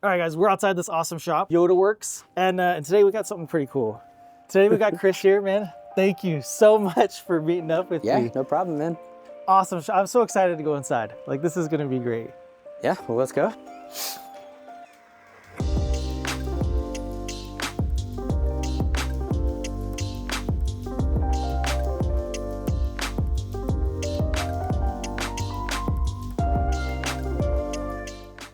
All right, guys, we're outside this awesome shop, Yoda Works, and today we got something pretty cool. Today we got Chris here, man. Thank you so much for meeting up with me. Yeah, no problem, man. Awesome. I'm so excited to go inside. Like, this is gonna be great. Yeah, well, let's go.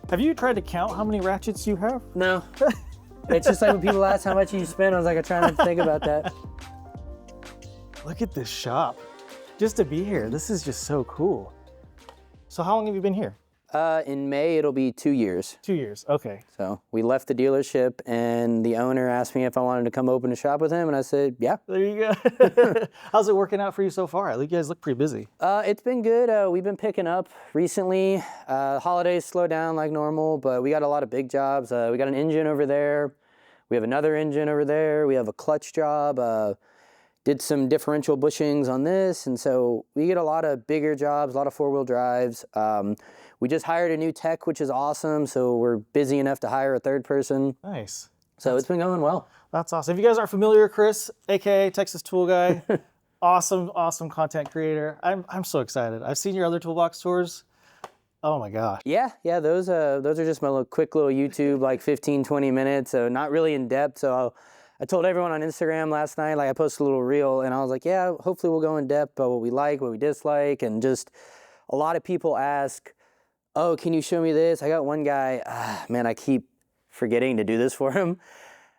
Have you tried to count how many ratchets you have? No. It's just like when people ask how much you spend, I was like, I try not to think about that. Look at this shop. Just to be here, this is just so cool. So how long have you been here? In May, it'll be 2 years. 2 years, okay. So we left the dealership and the owner asked me if I wanted to come open a shop with him and I said, yeah. There you go. How's it working out for you so far? You guys look pretty busy. It's been good. We've been picking up recently. Holidays slowed down like normal, but we got a lot of big jobs. We got an engine over there. We have another engine over there. We have a clutch job. Did some differential bushings on this. And so we get a lot of bigger jobs, a lot of four-wheel drives. We just hired a new tech, which is awesome. So we're busy enough to hire a third person. Nice. So it's been going well. That's awesome. If you guys aren't familiar, Chris, AKA Texas Tool Guy, awesome content creator. I'm so excited. I've seen your other toolbox tours. Oh my gosh. Yeah, those are just my quick little YouTube, like 15, 20 minutes. So not really in depth. So I told everyone on Instagram last night, like I posted a little reel and I was like, yeah, hopefully we'll go in depth about what we like, what we dislike. And just a lot of people ask, oh, can you show me this? I got one guy, man, I keep forgetting to do this for him.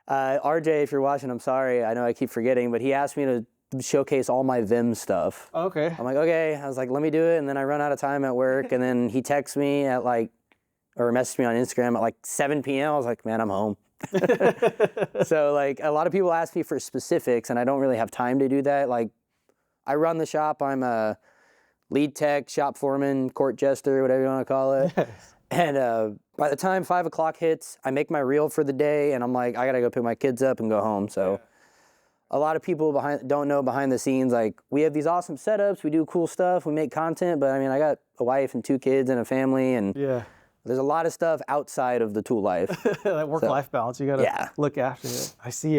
RJ, if you're watching, I'm sorry. I know I keep forgetting, but he asked me to showcase all my Vim stuff. Okay. I'm like, okay. I was like, let me do it. And then I run out of time at work. And then he texts me at like, or messaged me on Instagram at like 7 p.m. I was like, man, I'm home. So like a lot of people ask me for specifics and I don't really have time to do that. Like I run the shop. I'm a lead tech, shop foreman, court jester, whatever you want to call it. Yes. And by the time 5 o'clock hits, I make my reel for the day and I'm like, I got to go pick my kids up and go home. So yeah. A lot of people don't know behind the scenes, like we have these awesome setups, we do cool stuff, we make content, but I mean, I got a wife and 2 kids and a family and yeah. There's a lot of stuff outside of the tool life. That work-life balance, you gotta look after it. I see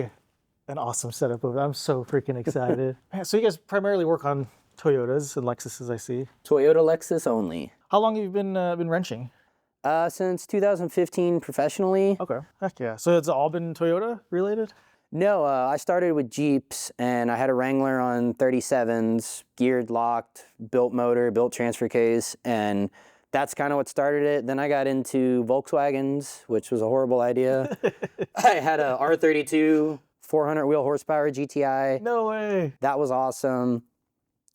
an awesome setup of it. I'm so freaking excited. Man, so you guys primarily work on Toyotas and Lexuses, I see. Toyota, Lexus only. How long have you been wrenching? Since 2015 professionally. Okay, heck yeah. So it's all been Toyota related? No, I started with Jeeps and I had a Wrangler on 37s, geared, locked, built motor, built transfer case, and that's kind of what started it. Then I got into Volkswagens, which was a horrible idea. I had a R32 400 wheel horsepower GTI. No way. That was awesome.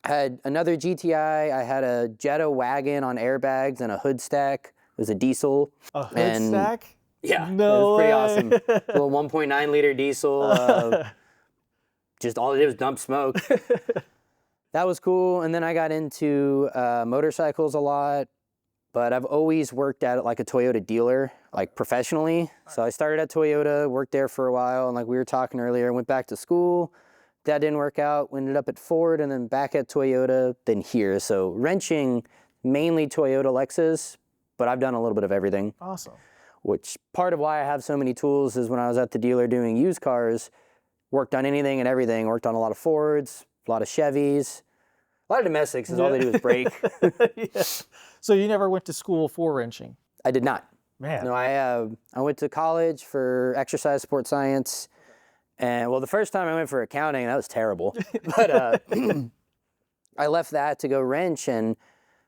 I had another GTI. I had a Jetta wagon on airbags and a hood stack. It was a diesel. A hood stack? Yeah, no it was pretty way. awesome. A little 1.9 liter diesel. Just all it did was dump smoke. That was cool. And then I got into motorcycles a lot. But I've always worked at like a Toyota dealer, like professionally. So I started at Toyota, worked there for a while, and like we were talking earlier, went back to school. That didn't work out, ended up at Ford, and then back at Toyota, then here. So wrenching, mainly Toyota, Lexus, but I've done a little bit of everything. Awesome. Which part of why I have so many tools is when I was at the dealer doing used cars, worked on anything and everything, worked on a lot of Fords, a lot of Chevys, a lot of domestics, is all they do is brake. Yeah. So you never went to school for wrenching? I did not. Man. No, I went to college for exercise sports science. And well, the first time I went for accounting, that was terrible. But I left that to go wrench. And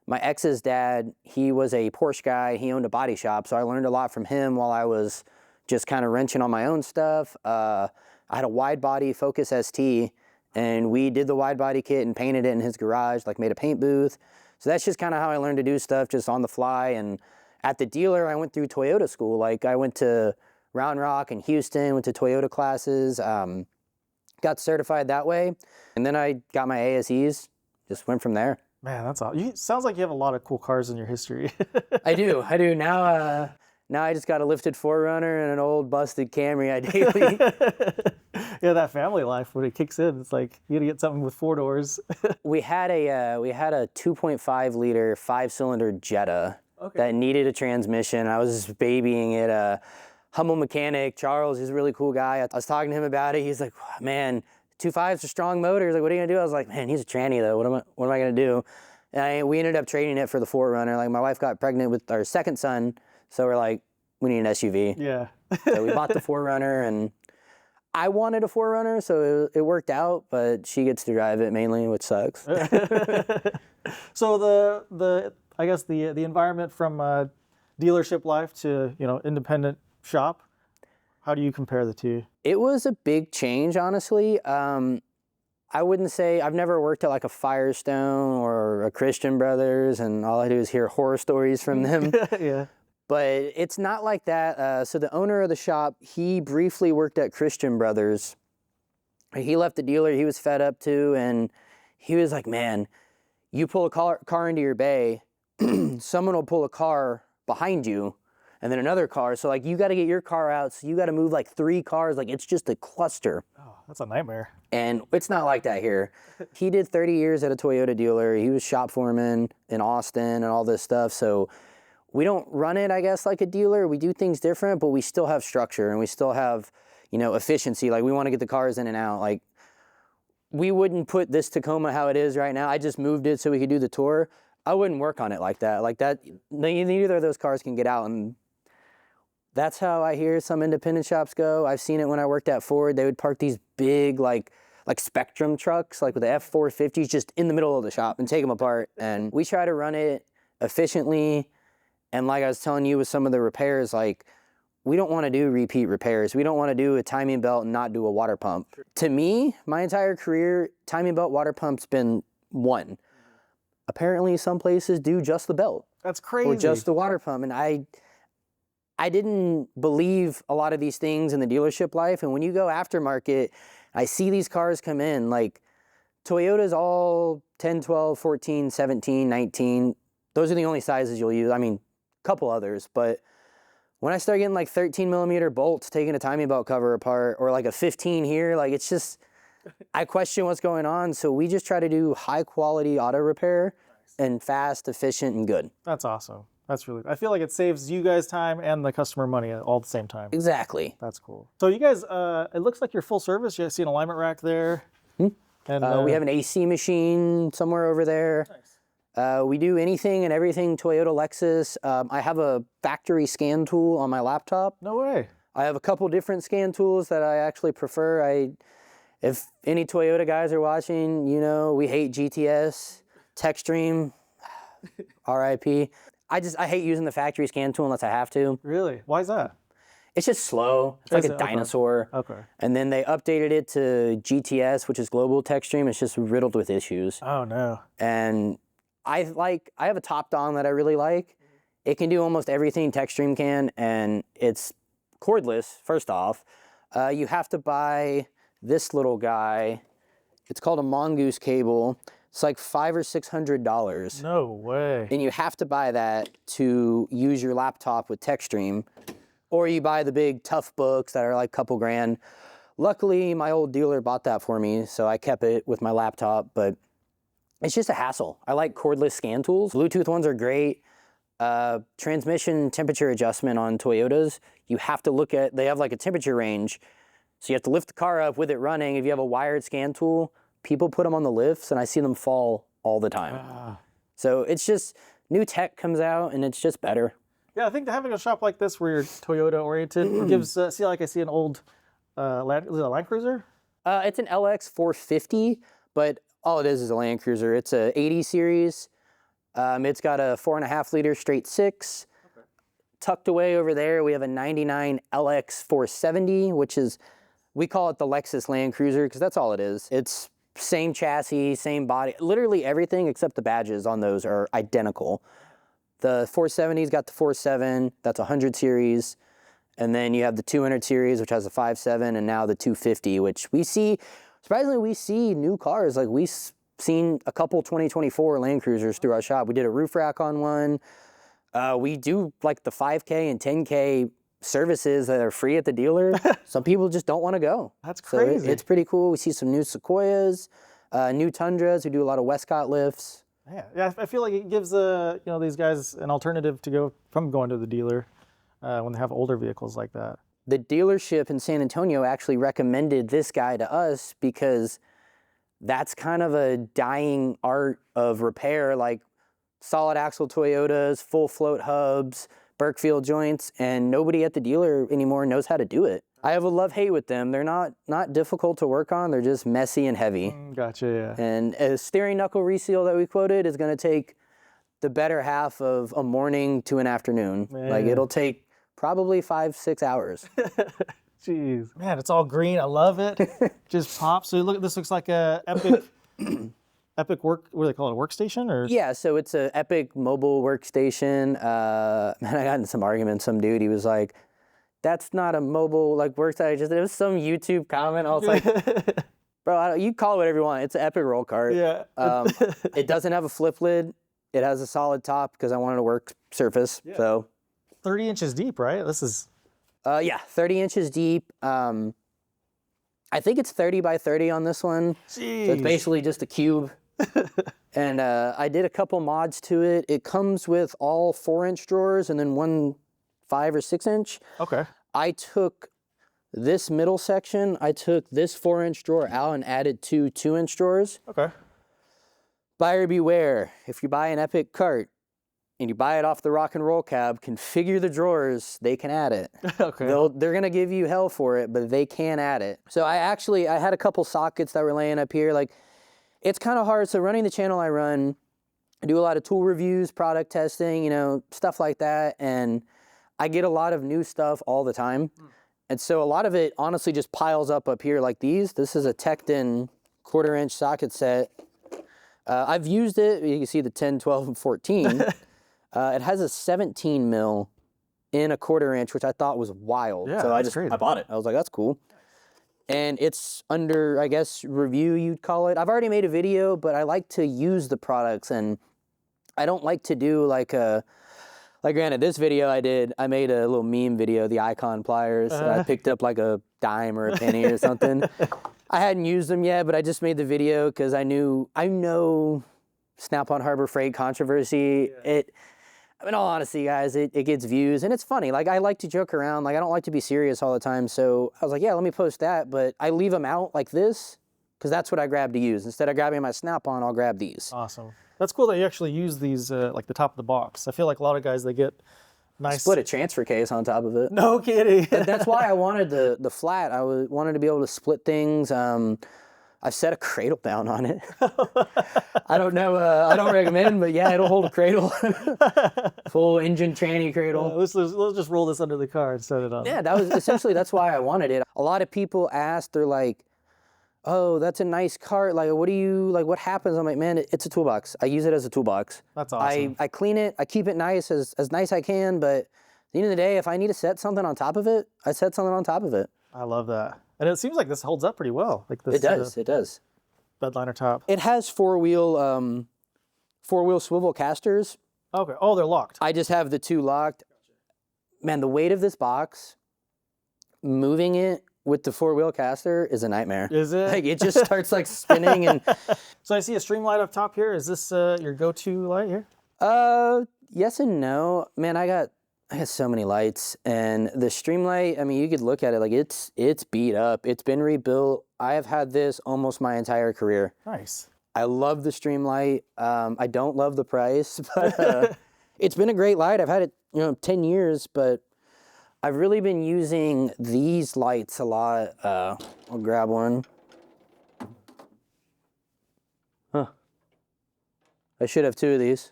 my ex's dad, he was a Porsche guy. He owned a body shop. So I learned a lot from him while I was just kind of wrenching on my own stuff. I had a wide body Focus ST. And we did the wide body kit and painted it in his garage, like made a paint booth. So that's just kind of how I learned to do stuff, just on the fly. And at the dealer, I went through Toyota school. Like I went to Round Rock and Houston, went to Toyota classes, got certified that way. And then I got my ASEs, just went from there. Man, that's awesome. Sounds like you have a lot of cool cars in your history. I do. Now I just got a lifted 4Runner and an old busted Camry ideally. Yeah, that family life, when it kicks in, it's like you gotta get something with 4 doors. We had a 2.5 liter 5-cylinder Jetta that needed a transmission. I was just babying it. Humble mechanic, Charles, he's a really cool guy. I was talking to him about it. He's like, man, 2.5s are strong motors. Like, what are you gonna do? I was like, man, he's a tranny though. What am I gonna do? And we ended up trading it for the 4Runner. Like, my wife got pregnant with our second son, so we're like, we need an SUV. Yeah. So we bought the 4Runner, and I wanted a 4Runner, so it worked out. But she gets to drive it mainly, which sucks. So I guess the environment from dealership life to independent shop, how do you compare the two? It was a big change, honestly. I wouldn't say, I've never worked at like a Firestone or a Christian Brothers, and all I do is hear horror stories from them. Yeah. But it's not like that. So the owner of the shop, he briefly worked at Christian Brothers. He left the dealer, he was fed up too, and he was like, man, you pull a car into your bay, someone will pull a car behind you, and then another car. So like, you got to get your car out. So you got to move like 3 cars. Like, it's just a cluster. Oh, that's a nightmare. And it's not like that here. He did 30 years at a Toyota dealer. He was shop foreman in Austin and all this stuff. So we don't run it, I guess, like a dealer. We do things different, but we still have structure and we still have, efficiency. Like, we want to get the cars in and out. Like, we wouldn't put this Tacoma how it is right now. I just moved it so we could do the tour. I wouldn't work on it like that. Like that, neither of those cars can get out. And that's how I hear some independent shops go. I've seen it when I worked at Ford. They would park these big, like Spectrum trucks, like with the F450s, just in the middle of the shop and take them apart. And we try to run it efficiently. And like I was telling you with some of the repairs, like, we don't want to do repeat repairs. We don't want to do a timing belt and not do a water pump. To me, my entire career, timing belt, water pump's been one. Apparently, some places do just the belt. That's crazy. Or just the water pump. And I didn't believe a lot of these things in the dealership life. And when you go aftermarket, I see these cars come in, like Toyota's all 10, 12, 14, 17, 19. Those are the only sizes you'll use. I mean, a couple others. But when I start getting like 13 millimeter bolts taking a timing belt cover apart, or like a 15 here, like, it's just, I question what's going on. So we just try to do high quality auto repair and fast, efficient, and good. That's awesome. That's really, I feel like it saves you guys time and the customer money all at the same time. Exactly. That's cool. So you guys, it looks like you're full service. You see an alignment rack there. And we have an AC machine somewhere over there. Nice. We do anything and everything Toyota, Lexus. I have a factory scan tool on my laptop. No way. I have a couple different scan tools that I actually prefer. If any Toyota guys are watching, we hate GTS, TechStream, RIP. I hate using the factory scan tool unless I have to. Really? Why is that? It's just slow. It's like a dinosaur. Okay. And then they updated it to GTS, which is Global TechStream. It's just riddled with issues. Oh, no. And I have a top-on that I really like. It can do almost everything TechStream can, and it's cordless, first off. You have to buy this little guy. It's called a Mongoose cable. It's like $500 or $600. No way. And you have to buy that to use your laptop with TechStream. Or you buy the big tough books that are like a couple grand. Luckily, my old dealer bought that for me, so I kept it with my laptop, but it's just a hassle. I like cordless scan tools. Bluetooth ones are great. Transmission temperature adjustment on Toyotas, you have to look at, they have like a temperature range. So you have to lift the car up with it running. If you have a wired scan tool, people put them on the lifts and I see them fall all the time. So it's just, new tech comes out and it's just better. Yeah, I think having a shop like this where you're Toyota oriented gives, I see an old Land Cruiser? It's an LX 450, but all it is a Land Cruiser. It's a 80 series. It's got a 4.5 liter straight 6. Okay. Tucked away over there, we have a 99 LX 470, which is, we call it the Lexus Land Cruiser because that's all it is. It's same chassis, same body, literally everything except the badges on those are identical. The 470's got the 4.7, that's a 100 series. And then you have the 200 series, which has a 5.7, and now the 250, which we see, surprisingly, we see new cars. Like, we've seen a couple 2024 Land Cruisers through our shop. We did a roof rack on one. We do like the 5K and 10K services that are free at the dealer. Some people just don't want to go. That's crazy. So it's pretty cool. We see some new Sequoias, new Tundras. We do a lot of Westcott lifts. Yeah, I feel like it gives these guys an alternative to go from going to the dealer when they have older vehicles like that. The dealership in San Antonio actually recommended this guy to us because that's kind of a dying art of repair, like solid axle Toyotas, full float hubs, Berkfield joints, and nobody at the dealer anymore knows how to do it. I have a love-hate with them. They're not difficult to work on. They're just messy and heavy. Gotcha, yeah. And a steering knuckle reseal that we quoted is going to take the better half of a morning to an afternoon. Man. Like it'll take probably 5-6 hours. Jeez, man, it's all green. I love it. Just pops. So look, this looks like a epic, epic work. What do they call it? A workstation or? Yeah, so it's a epic mobile workstation. Man, I got in some argument. Some dude, he was like, "That's not a mobile like workstation." It was some YouTube comment. I was like, "Bro, you call it whatever you want. It's an epic roll cart." Yeah. It doesn't have a flip lid. It has a solid top because I wanted a work surface. Yeah. So 30 inches deep, right? This is. Yeah, 30 inches deep. I think it's 30 by 30 on this one. Jeez. So it's basically just a cube. And I did a couple mods to it. It comes with all 4-inch drawers and then one 5 or 6 inch. Okay. I took this middle section, I took this 4-inch drawer out and added 2 2-inch drawers. Okay. Buyer beware. If you buy an Epic cart, and you buy it off the rock and roll cab, configure the drawers, they can add it. Okay. They're gonna give you hell for it, but they can add it. So I had a couple sockets that were laying up here. Like, it's kind of hard. So running the channel I run, I do a lot of tool reviews, product testing, stuff like that. And I get a lot of new stuff all the time. And so a lot of it honestly just piles up here like these. This is a Tecton 1/4-inch socket set. I've used it. You can see the 10, 12, and 14. It has a 17 mil in a 1/4-inch, which I thought was wild. Yeah, so great. I bought it. I was like, that's cool. And it's under, I guess, review, you'd call it. I've already made a video, but I like to use the products, and I don't like to do like granted, this video I made a little meme video, the icon pliers. I picked up like a dime or a penny or something. I hadn't used them yet, but I just made the video because I know Snap-on Harbor Freight controversy. Yeah. In all honesty, guys, it gets views, and it's funny. Like, I like to joke around. Like, I don't like to be serious all the time. So I was like, yeah, let me post that. But I leave them out like this because that's what I grab to use. Instead of grabbing my Snap-on, I'll grab these. Awesome. That's cool that you actually use these like the top of the box. I feel like a lot of guys, they get nice. Split a transfer case on top of it. No kidding. That's why I wanted the flat. I wanted to be able to split things. I set a cradle down on it. I don't know. I don't recommend, but yeah, it'll hold a cradle. Full engine tranny cradle. Let's just roll this under the car and set it on. Yeah, that's why I wanted it. A lot of people ask, they're like, "Oh, that's a nice cart. Like, what happens?" I'm like, man, it's a toolbox. I use it as a toolbox. That's awesome. I clean it. I keep it nice, as nice I can. But at the end of the day, if I need to set something on top of it, I set something on top of it. I love that. And it seems like this holds up pretty well. Like this. It does. Bedliner top. It has four-wheel swivel casters. Okay. Oh, they're locked. I just have the 2 locked. Man, the weight of this box, moving it with the 4-wheel caster is a nightmare. Is it? Like, it just starts like spinning and. So I see a stream light up top here. Is this your go-to light here? Yes and no. Man, I got so many lights, and the Streamlight, I mean, you could look at it like it's beat up. It's been rebuilt. I have had this almost my entire career. Nice. I love the Streamlight. I don't love the price, but it's been a great light. I've had it, 10 years, but I've really been using these lights a lot. I'll grab one. Huh. I should have 2 of these.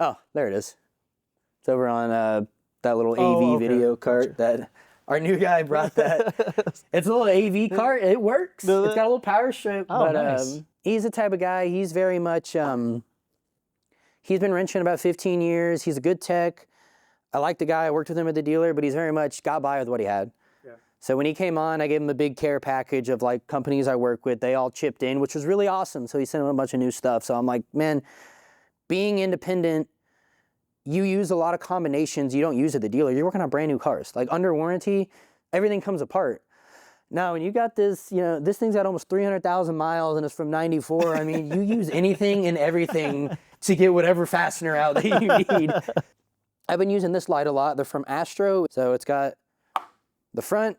Oh, there it is. It's over on that little AV video cart that our new guy brought that. It's a little AV cart. It works. It's got a little power strip. Oh, but nice. He's the type of guy, he's very much, he's been wrenching about 15 years. He's a good tech. I like the guy. I worked with him at the dealer, but he's very much got by with what he had. Yeah. So when he came on, I gave him a big care package of like companies I work with. They all chipped in, which was really awesome. So he sent him a bunch of new stuff. So I'm like, man, being independent, you use a lot of combinations you don't use at the dealer. You're working on brand new cars. Like under warranty, everything comes apart. No, and you got this, you know, this thing's got almost 300,000 miles and it's from 94. I mean, you use anything and everything to get whatever fastener out that you need. I've been using this light a lot. They're from Astro. So it's got the front,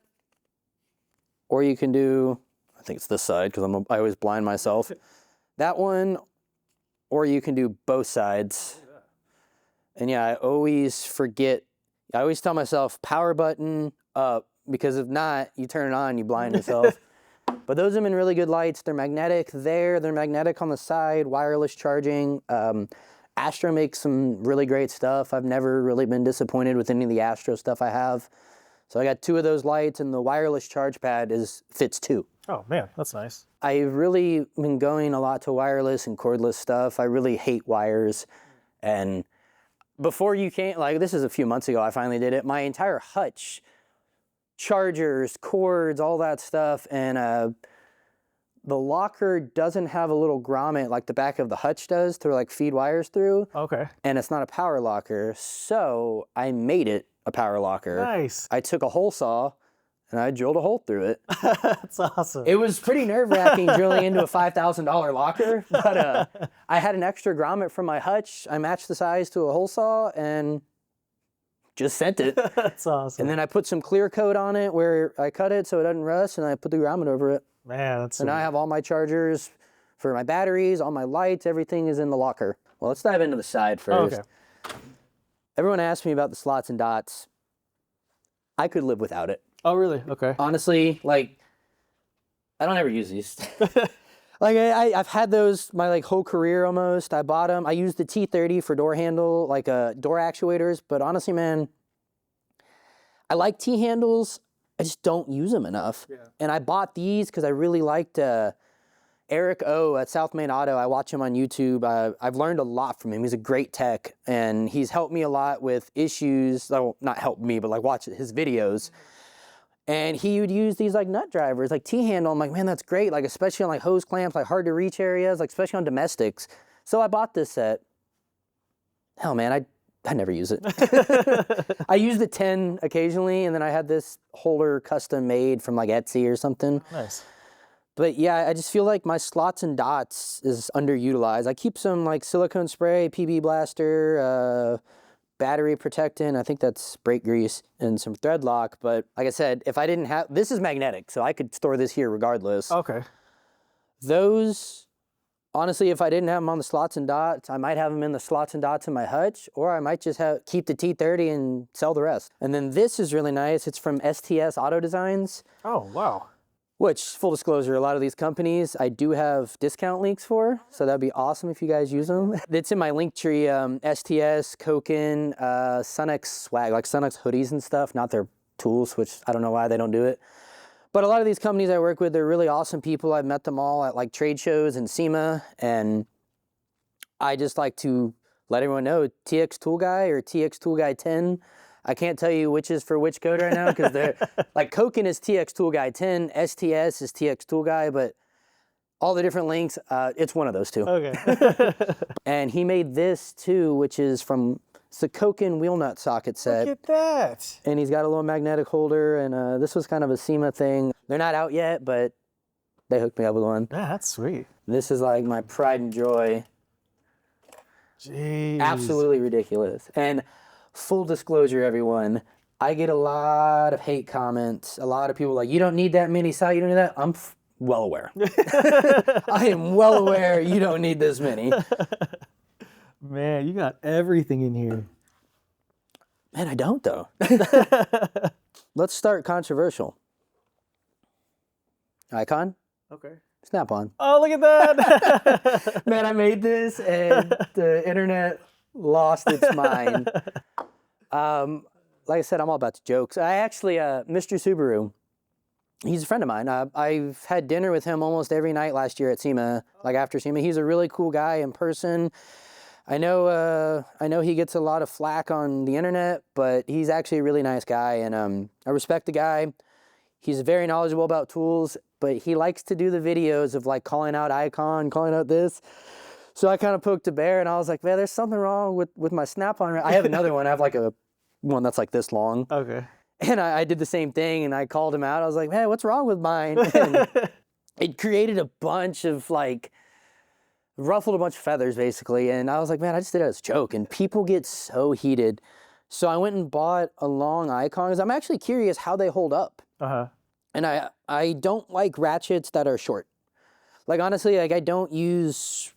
or you can do, I think it's this side because I always blind myself. That one, or you can do both sides. And yeah, I always forget. I always tell myself power button up, because if not, you turn it on, you blind yourself. But those have been really good lights. They're magnetic there. They're magnetic on the side, wireless charging. Astro makes some really great stuff. I've never really been disappointed with any of the Astro stuff I have. So I got 2 of those lights, and the wireless charge pad fits 2. Oh man, that's nice. I've really been going a lot to wireless and cordless stuff. I really hate wires. And before you came, like this is a few months ago, I finally did it. My entire hutch, chargers, cords, all that stuff, and the locker doesn't have a little grommet like the back of the hutch does to like feed wires through. Okay. And it's not a power locker, so I made it a power locker. Nice. I took a hole saw and I drilled a hole through it. That's awesome. It was pretty nerve-wracking drilling into a $5,000 locker, but I had an extra grommet from my hutch. I matched the size to a hole saw and just sent it. That's awesome. And then I put some clear coat on it where I cut it so it doesn't rust, and I put the grommet over it. Man, that's And I have all my chargers for my batteries, all my lights, everything is in the locker. Well, let's dive into the side first. Okay. Everyone asks me about the slots and dots. I could live without it. Oh, really? Okay. Honestly, like, I don't ever use these. Like, I've had those my like whole career almost. I bought them. I used the T30 for door handle, like door actuators. But honestly, man, I like T-handles. I just don't use them enough. Yeah. And I bought these because I really liked Eric O at South Main Auto. I watch him on YouTube. I've learned a lot from him. He's a great tech, and he's helped me a lot with issues. Well, not helped me, but like watch his videos. And he would use these like nut drivers, like T-handle. I'm like, man, that's great. Like, especially on like hose clamps, like hard to reach areas, like especially on domestics. So I bought this set. Hell, man, I never use it. I use the 10 occasionally, and then I had this holder custom made from like Etsy or something. Nice. But yeah, I just feel like my slots and dots is underutilized. I keep some like silicone spray, PB blaster, battery protectant. I think that's brake grease and some thread lock. But like I said, if I didn't have, this is magnetic, so I could store this here regardless. Okay. Those, honestly, if I didn't have them on the slots and dots, I might have them in the slots and dots in my hutch, or I might just keep the T30 and sell the rest. And then this is really nice. It's from STS Auto Designs. Oh, wow. Which, full disclosure, a lot of these companies I do have discount links for, so that'd be awesome if you guys use them. It's in my link tree, STS, Koken, Sunex swag, like Sunex hoodies and stuff, not their tools, which I don't know why they don't do it. But a lot of these companies I work with, they're really awesome people. I've met them all at like trade shows and SEMA, and I just like to let everyone know, Txtoolguy or Txtoolguy 10, I can't tell you which is for which code right now because they're like Koken is Txtoolguy 10, STS is Txtoolguy, but all the different links, it's one of those two. Okay. And he made this too, which is from it's the Koken wheel nut socket set. Look at that. And he's got a little magnetic holder, and this was kind of a SEMA thing. They're not out yet, but they hooked me up with one. Yeah, that's sweet. This is like my pride and joy. Jeez. Absolutely ridiculous. And full disclosure, everyone, I get a lot of hate comments. A lot of people like, you don't need that many sight, you don't need that. I'm well aware. I am well aware you don't need this many. Man, you got everything in here. Man, I don't though. Let's start controversial. Icon? Okay. Snap-on. Oh, look at that. Man, I made this and the internet lost its mind. Like I said, I'm all about the jokes. I actually, Mr. Subaru, he's a friend of mine. I've had dinner with him almost every night last year at SEMA, like after SEMA. He's a really cool guy in person. I know he gets a lot of flack on the internet, but he's actually a really nice guy, and I respect the guy. He's very knowledgeable about tools, but he likes to do the videos of like calling out icon, calling out this. So I kind of poked a bear, and I was like, man, there's something wrong with my Snap-on. I have another one. I have like one that's like this long. Okay. And I did the same thing, and I called him out. I was like, man, what's wrong with mine? And it created a bunch of like, ruffled a bunch of feathers basically. And I was like, man, I just did it as a joke. And people get so heated. So I went and bought a long icon because I'm actually curious how they hold up. And I don't like ratchets that are short. Like honestly, like I don't use,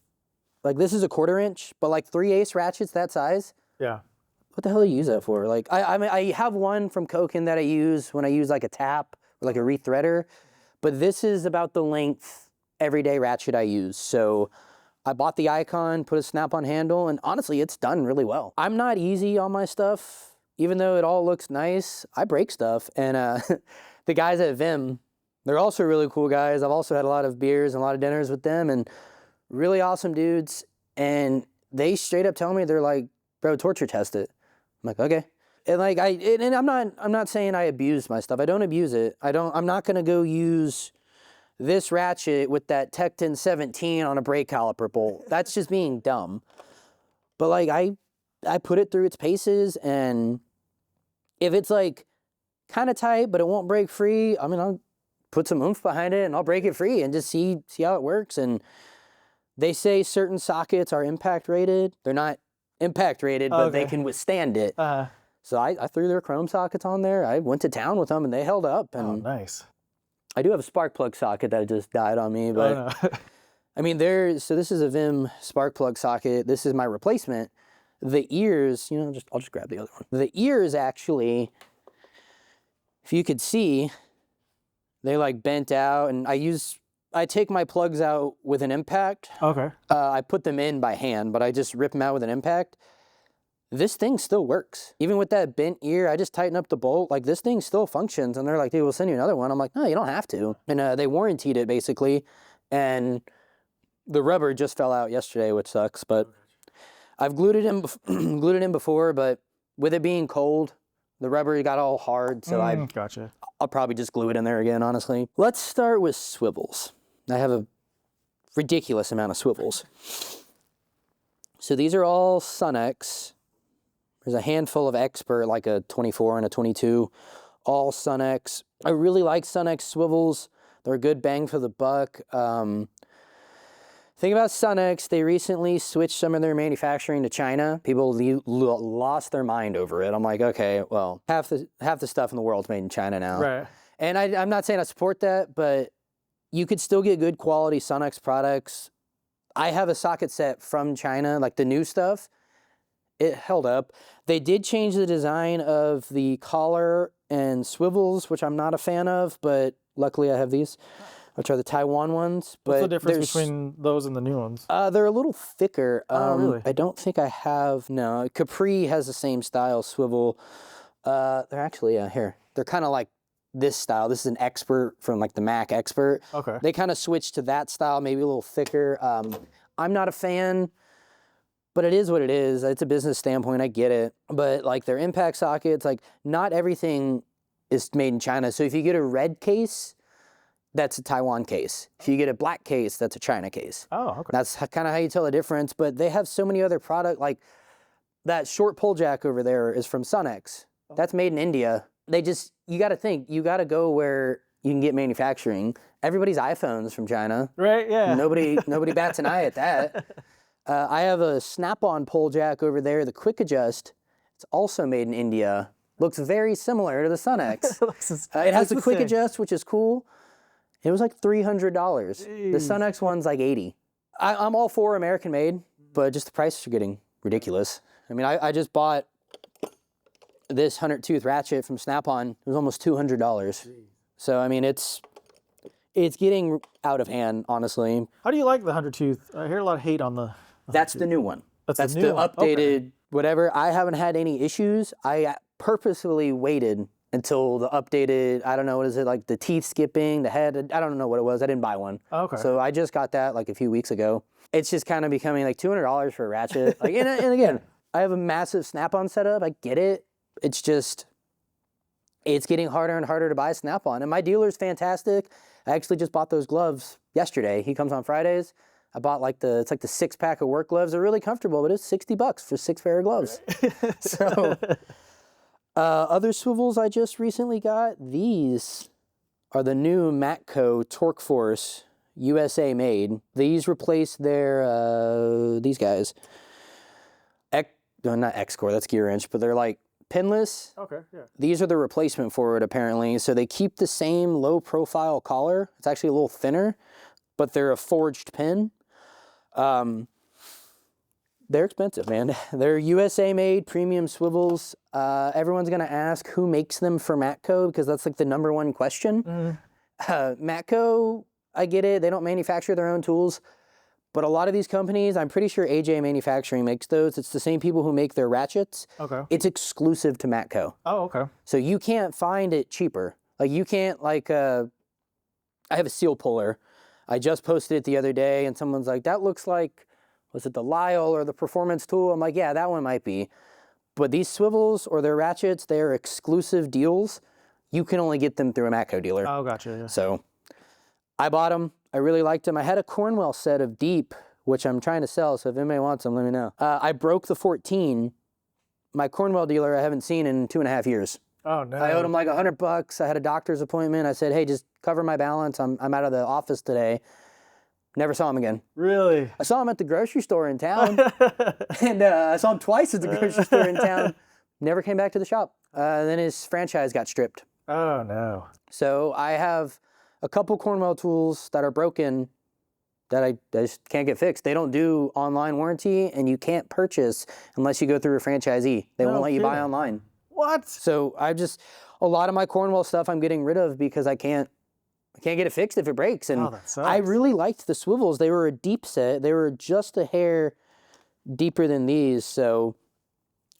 like this is a 1/4 inch, but like 3/8 ratchets that size. Yeah. What the hell do you use that for? Like I mean, I have one from Koken that I use when I use like a tap or like a rethreader, but this is about the length everyday ratchet I use. So I bought the icon, put a snap-on handle, and honestly, it's done really well. I'm not easy on my stuff. Even though it all looks nice, I break stuff. And the guys at Vim, they're also really cool guys. I've also had a lot of beers and a lot of dinners with them, and really awesome dudes. And they straight up tell me, they're like, bro, torture test it. I'm like, okay. And like I'm not saying I abuse my stuff. I don't abuse it. I'm not gonna go use this ratchet with that Tecton 17 on a brake caliper bolt. That's just being dumb. But like I put it through its paces, and if it's like kind of tight but it won't break free, I mean I'll put some oomph behind it and I'll break it free and just see how it works. And they say certain sockets are impact rated. They're not impact rated, but they can withstand it. So I threw their chrome sockets on there. I went to town with them and they held up. And oh, nice. I do have a spark plug socket that just died on me, but I mean, so this is a Vim spark plug socket. This is my replacement. The ears, you know, I'll just grab the other one. The ears actually, if you could see, they like bent out, and I take my plugs out with an impact. Okay. I put them in by hand, but I just rip them out with an impact. This thing still works. Even with that bent ear, I just tighten up the bolt. Like this thing still functions. And they're like, dude, we'll send you another one. I'm like, no, you don't have to. And they warrantied it basically. And the rubber just fell out yesterday, which sucks. But I've glued it in before, but with it being cold, the rubber got all hard. So gotcha. I'll probably just glue it in there again, honestly. Let's start with swivels. I have a ridiculous amount of swivels. So these are all Sunex. There's a handful of Expert, like a 24 and a 22, all Sunex. I really like Sunex swivels. They're a good bang for the buck. Thing about Sunex, they recently switched some of their manufacturing to China. People lost their mind over it. I'm like, okay, well, half the stuff in the world's made in China now. Right. And I'm not saying I support that, but you could still get good quality Sunex products. I have a socket set from China, like the new stuff. It held up. They did change the design of the collar and swivels, which I'm not a fan of, but luckily I have these, which are the Taiwan ones. What's the difference between those and the new ones? They're a little thicker. Oh, really? I don't think I have, no. Capri has the same style swivel. They're actually, here. They're kind of like this style. This is an Expert from like the Mac Expert. Okay. They kind of switched to that style, maybe a little thicker. I'm not a fan, but it is what it is. It's a business standpoint, I get it. But like their impact sockets, like not everything is made in China. So if you get a red case, that's a Taiwan case. If you get a black case, that's a China case. Oh, okay. That's kind of how you tell the difference. But they have so many other products, like that short pull jack over there is from Sunex. That's made in India. You got to think, you got to go where you can get manufacturing. Everybody's iPhone's from China. Right, yeah. Nobody bats an eye at that. I have a snap-on pull jack over there, the Quick Adjust. It's also made in India. Looks very similar to the Sunex. It has the Quick Adjust, which is cool. It was like $300. Jeez. The Sunex one's like $80. I'm all for American made, but just the prices are getting ridiculous. I mean, I just bought this 100-tooth ratchet from Snap-on. It was almost $200. Jeez. So, I mean, it's getting out of hand, honestly. How do you like the 100-tooth? I hear a lot of hate on the... That's the new one. That's the new one. Updated whatever. I haven't had any issues. I purposefully waited until the updated, I don't know, what is it, like the teeth skipping, the head, I don't know what it was. I didn't buy one. Okay. So I just got that like a few weeks ago. It's just kind of becoming like $200 for a ratchet. Like, and again, I have a massive Snap-on setup. I get it. It's just, it's getting harder and harder to buy Snap-on. And my dealer's fantastic. I actually just bought those gloves yesterday. He comes on Fridays. I bought it's like the 6-pack of work gloves. They're really comfortable, but it's $60 for 6 pair of gloves. So Other swivels I just recently got, these are the new Matco Torque Force USA made. These replace their, these guys. Not X-Core, that's gear wrench, but they're like pinless. Okay, yeah. These are the replacement for it apparently. So they keep the same low profile collar. It's actually a little thinner, but they're a forged pin. They're expensive, man. They're USA made premium swivels. Everyone's gonna ask who makes them for Matco because that's like the #1 question. Matco, I get it. They don't manufacture their own tools. But a lot of these companies, I'm pretty sure AJ Manufacturing makes those. It's the same people who make their ratchets. Okay. It's exclusive to Matco. Oh, okay. So you can't find it cheaper. Like you can't like, I have a seal puller. I just posted it the other day and someone's like, that looks like, was it the Lyle or the Performance tool? I'm like, yeah, that one might be. But these swivels or their ratchets, they're exclusive deals. You can only get them through a Matco dealer. Oh, gotcha, yeah. So I bought them. I really liked them. I had a Cornwell set of deep, which I'm trying to sell, so if anybody wants them, let me know. I broke the 14. My Cornwell dealer I haven't seen in 2.5 years. Oh, no. I owed him like $100. I had a doctor's appointment. I said, hey, just cover my balance. I'm out of the office today. Never saw him again. Really? I saw him at the grocery store in town. And I saw him twice at the grocery store in town. Never came back to the shop. Then his franchise got stripped. Oh, no. So I have a couple Cornwell tools that are broken that I just can't get fixed. They don't do online warranty, and you can't purchase unless you go through a franchisee. They won't let you buy online. What? So a lot of my Cornwell stuff I'm getting rid of because I can't get it fixed if it breaks. And that sucks. I really liked the swivels. They were a deep set. They were just a hair deeper than these. So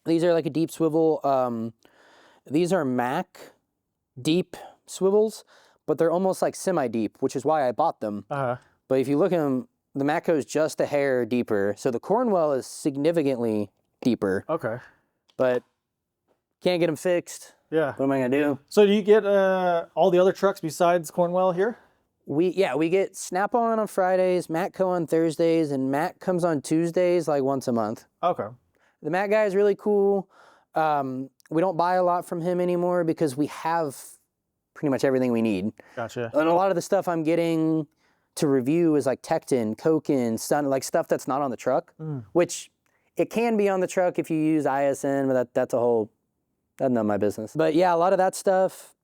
these are like a deep swivel. These are Mac deep swivels, but they're almost like semi-deep, which is why I bought them. But if you look at them, the Matco is just a hair deeper. So the Cornwell is significantly deeper. Okay. But can't get them fixed. Yeah. What am I gonna do? So do you get all the other trucks besides Cornwell here? We get Snap-on Fridays, Matco on Thursdays, and Matt comes on Tuesdays like once a month. Okay. The Matt guy is really cool. We don't buy a lot from him anymore because we have pretty much everything we need. Gotcha. And a lot of the stuff I'm getting to review is like Tecton, Koken, like stuff that's not on the truck, which it can be on the truck if you use ISN, but that's none of my business. But yeah, a lot of that stuff,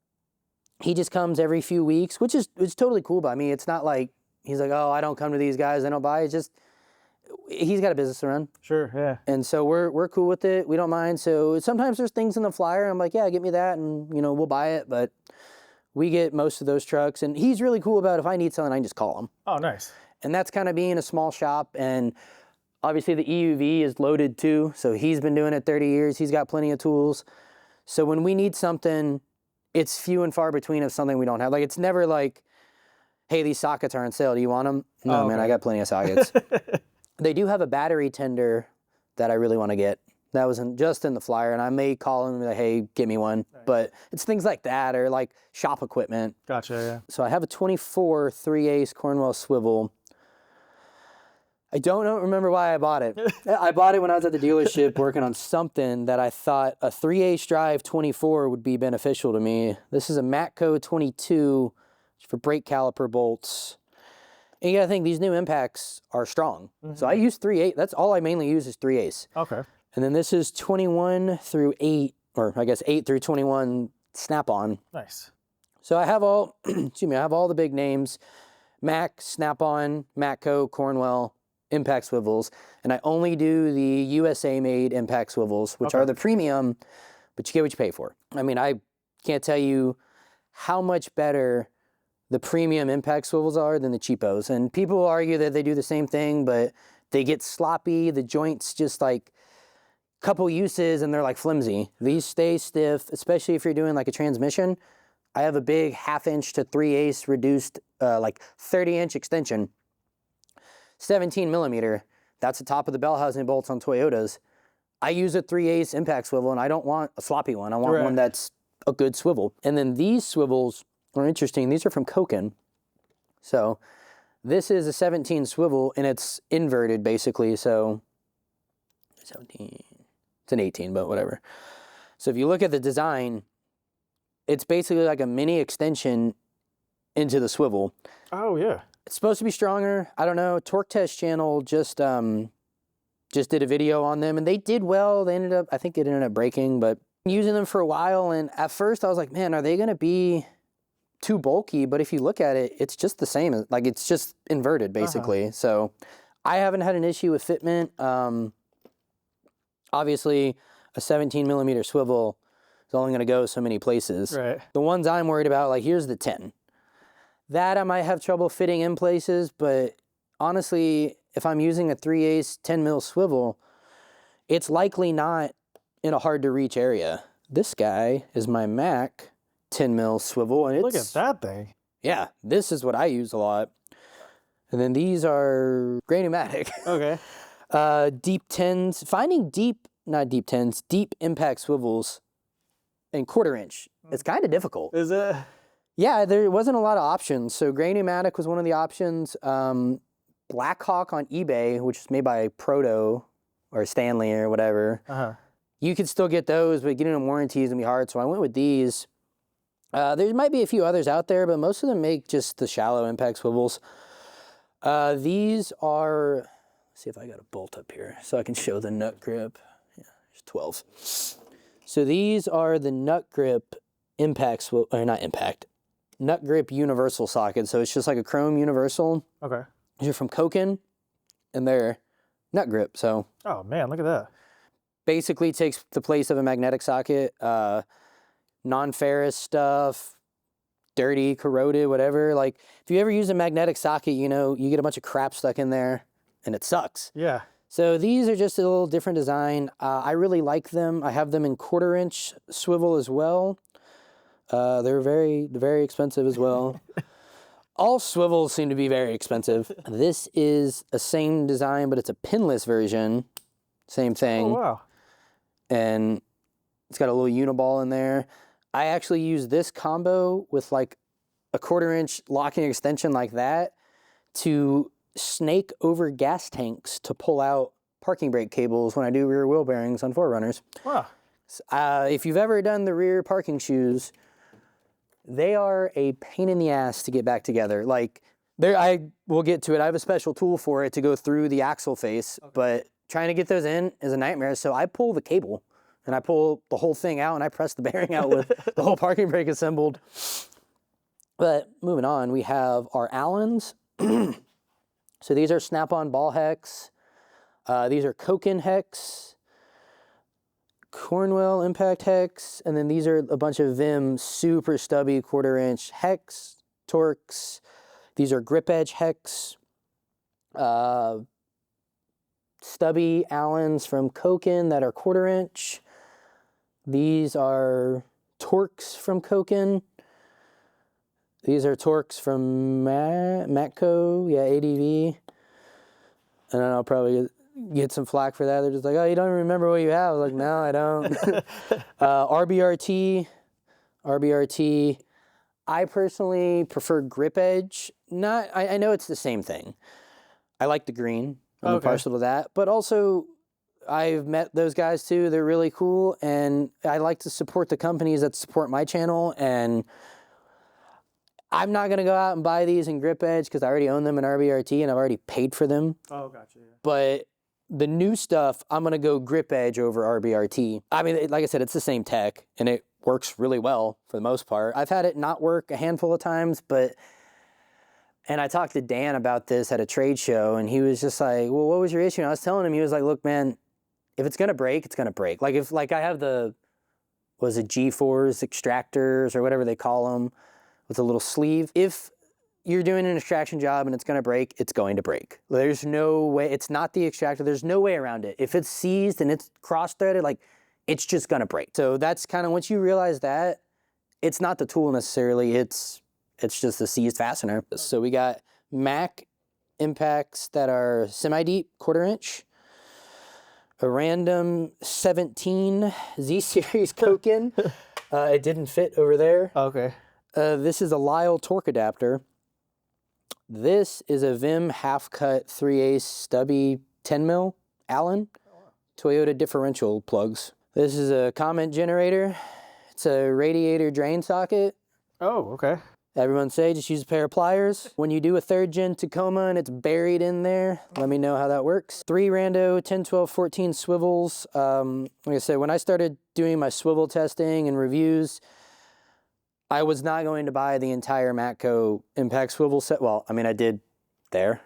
he just comes every few weeks, which is totally cool by me. It's not like, he's like, oh, I don't come to these guys, I don't buy. It's just, he's got a business to run. Sure, yeah. And so we're cool with it. We don't mind. So sometimes there's things in the flyer. I'm like, yeah, get me that. And, we'll buy it. But we get most of those trucks. And he's really cool about if I need something, I can just call him. Oh, nice. And that's kind of being a small shop. And obviously the EUV is loaded too. So he's been doing it 30 years. He's got plenty of tools. So when we need something, it's few and far between of something we don't have. Like, it's never like, hey, these sockets are on sale. Do you want them? No, okay. Man, I got plenty of sockets. They do have a battery tender that I really want to get. That was just in the flyer, and I may call him and be like, hey, get me one. Nice. But it's things like that, or like shop equipment. Gotcha, yeah. So I have a 24 3/8 Cornwell swivel. I don't remember why I bought it. I bought it when I was at the dealership working on something that I thought a 3/8 drive 24 would be beneficial to me. This is a Matco 22 for brake caliper bolts. And you gotta think, these new impacts are strong. So I use 3/8. That's all I mainly use is 3/8. Okay. And then this is 21 through 8, or I guess 8 through 21 Snap-on. Nice. So I have all, I have all the big names: Mac, Snap-on, Matco, Cornwell, impact swivels. And I only do the USA-made impact swivels, which are the premium, but you get what you pay for. I mean, I can't tell you how much better the premium impact swivels are than the cheapos. And people argue that they do the same thing, but they get sloppy. The joints just like couple uses and they're like flimsy. These stay stiff, especially if you're doing like a transmission. I have a big 1/2 to 3/8 reduced, like 30-inch extension, 17 millimeter. That's the top of the bell housing bolts on Toyotas. I use a 3/8 impact swivel, and I don't want a sloppy one. I want one that's a good swivel. And then these swivels are interesting. These are from Koken. So this is a 17 swivel, and it's inverted basically. So 17, it's an 18, but whatever. So if you look at the design, it's basically like a mini extension into the swivel. Oh, yeah. It's supposed to be stronger. I don't know. Torque Test channel just did a video on them, and they did well. They ended up, I think it ended up breaking, but using them for a while, and at first I was like, man, are they going to be too bulky? But if you look at it, it's just the same. Like, it's just inverted, basically. So I haven't had an issue with fitment. Obviously, a 17 millimeter swivel is only going to go so many places. Right. The ones I'm worried about, like, here's the 10. That I might have trouble fitting in places, but honestly, if I'm using a 3/8 10 mil swivel, it's likely not in a hard to reach area. This guy is my Mac 10 mil swivel, and it's, Look at that thing. yeah, this is what I use a lot. And then these are gray pneumatic. Okay. Deep 10s, finding deep impact swivels and 1/4 inch. It's kind of difficult. Is it? Yeah, there wasn't a lot of options. So gray pneumatic was one of the options. Blackhawk on eBay, which is made by Proto or Stanley or whatever. You could still get those, but getting them warranties can be hard. So I went with these. There might be a few others out there, but most of them make just the shallow impact swivels. These are, let's see if I got a bolt up here so I can show the nut grip. Yeah, there's 12. So these are the nut grip impact swivel, or not impact, nut grip universal socket. So it's just like a chrome universal. Okay. These are from Koken, and they're nut grip. So Oh, man, look at that. basically takes the place of a magnetic socket. Non-ferrous stuff, dirty, corroded, whatever. Like, if you ever use a magnetic socket, you know, you get a bunch of crap stuck in there, and it sucks. Yeah. So these are just a little different design. I really like them. I have them in 1/4 inch swivel as well. They're very, very expensive as well. All swivels seem to be very expensive. This is a same design, but it's a pinless version. Same thing. Oh, wow. And it's got a little uniball in there. I actually use this combo with like a 1/4 inch locking extension like that to snake over gas tanks to pull out parking brake cables when I do rear wheel bearings on 4Runners. Wow. If you've ever done the rear parking shoes, they are a pain in the ass to get back together. Like, I will get to it. I have a special tool for it to go through the axle face, but trying to get those in is a nightmare. So I pull the cable and I pull the whole thing out and I press the bearing out with the whole parking brake assembled. But moving on, we have our Allens. So these are snap-on ball hex. These are Koken hex, Cornwell impact hex, and then these are a bunch of Vim super stubby 1/4 inch hex, Torx. These are grip edge hex, stubby Allens from Koken that are 1/4 inch. These are Torx from Koken. These are Torx from Matco, yeah, ADV. And then I'll probably get some flack for that. They're just like, oh, you don't remember what you have. I was like, no, I don't. RBRT. I personally prefer grip edge. I know it's the same thing. I like the green. I'm partial to that. But also, I've met those guys too. They're really cool. And I like to support the companies that support my channel. And I'm not going to go out and buy these in grip edge because I already own them in RBRT and I've already paid for them. Oh, gotcha. Yeah. But the new stuff, I'm going to go grip edge over RBRT. I mean, like I said, it's the same tech and it works really well for the most part. I've had it not work a handful of times, and I talked to Dan about this at a trade show and he was just like, well, what was your issue? And I was telling him, he was like, look, man, if it's going to break, it's going to break. Like, if I have the, was it G4s, extractors or whatever they call them, with a little sleeve. If you're doing an extraction job and it's going to break, it's going to break. There's no way. It's not the extractor. There's no way around it. If it's seized and it's cross-threaded, like, it's just going to break. So that's kind of, once you realize that, it's not the tool necessarily. It's just the seized fastener. So we got Mac impacts that are semi-deep, 1/4 inch. A random 17 Z-Series Koken. It didn't fit over there. Okay. This is a Lyle torque adapter. This is a Vim half-cut 3/8 stubby 10 mil Allen Toyota differential plugs. This is a comment generator. It's a radiator drain socket. Oh, okay. Everyone say just use a pair of pliers. When you do a 3rd gen Tacoma and it's buried in there, let me know how that works. 3 rando 10, 12, 14 swivels. Like I said, when I started doing my swivel testing and reviews, I was not going to buy the entire Matco impact swivel set. Well, I mean, I did there.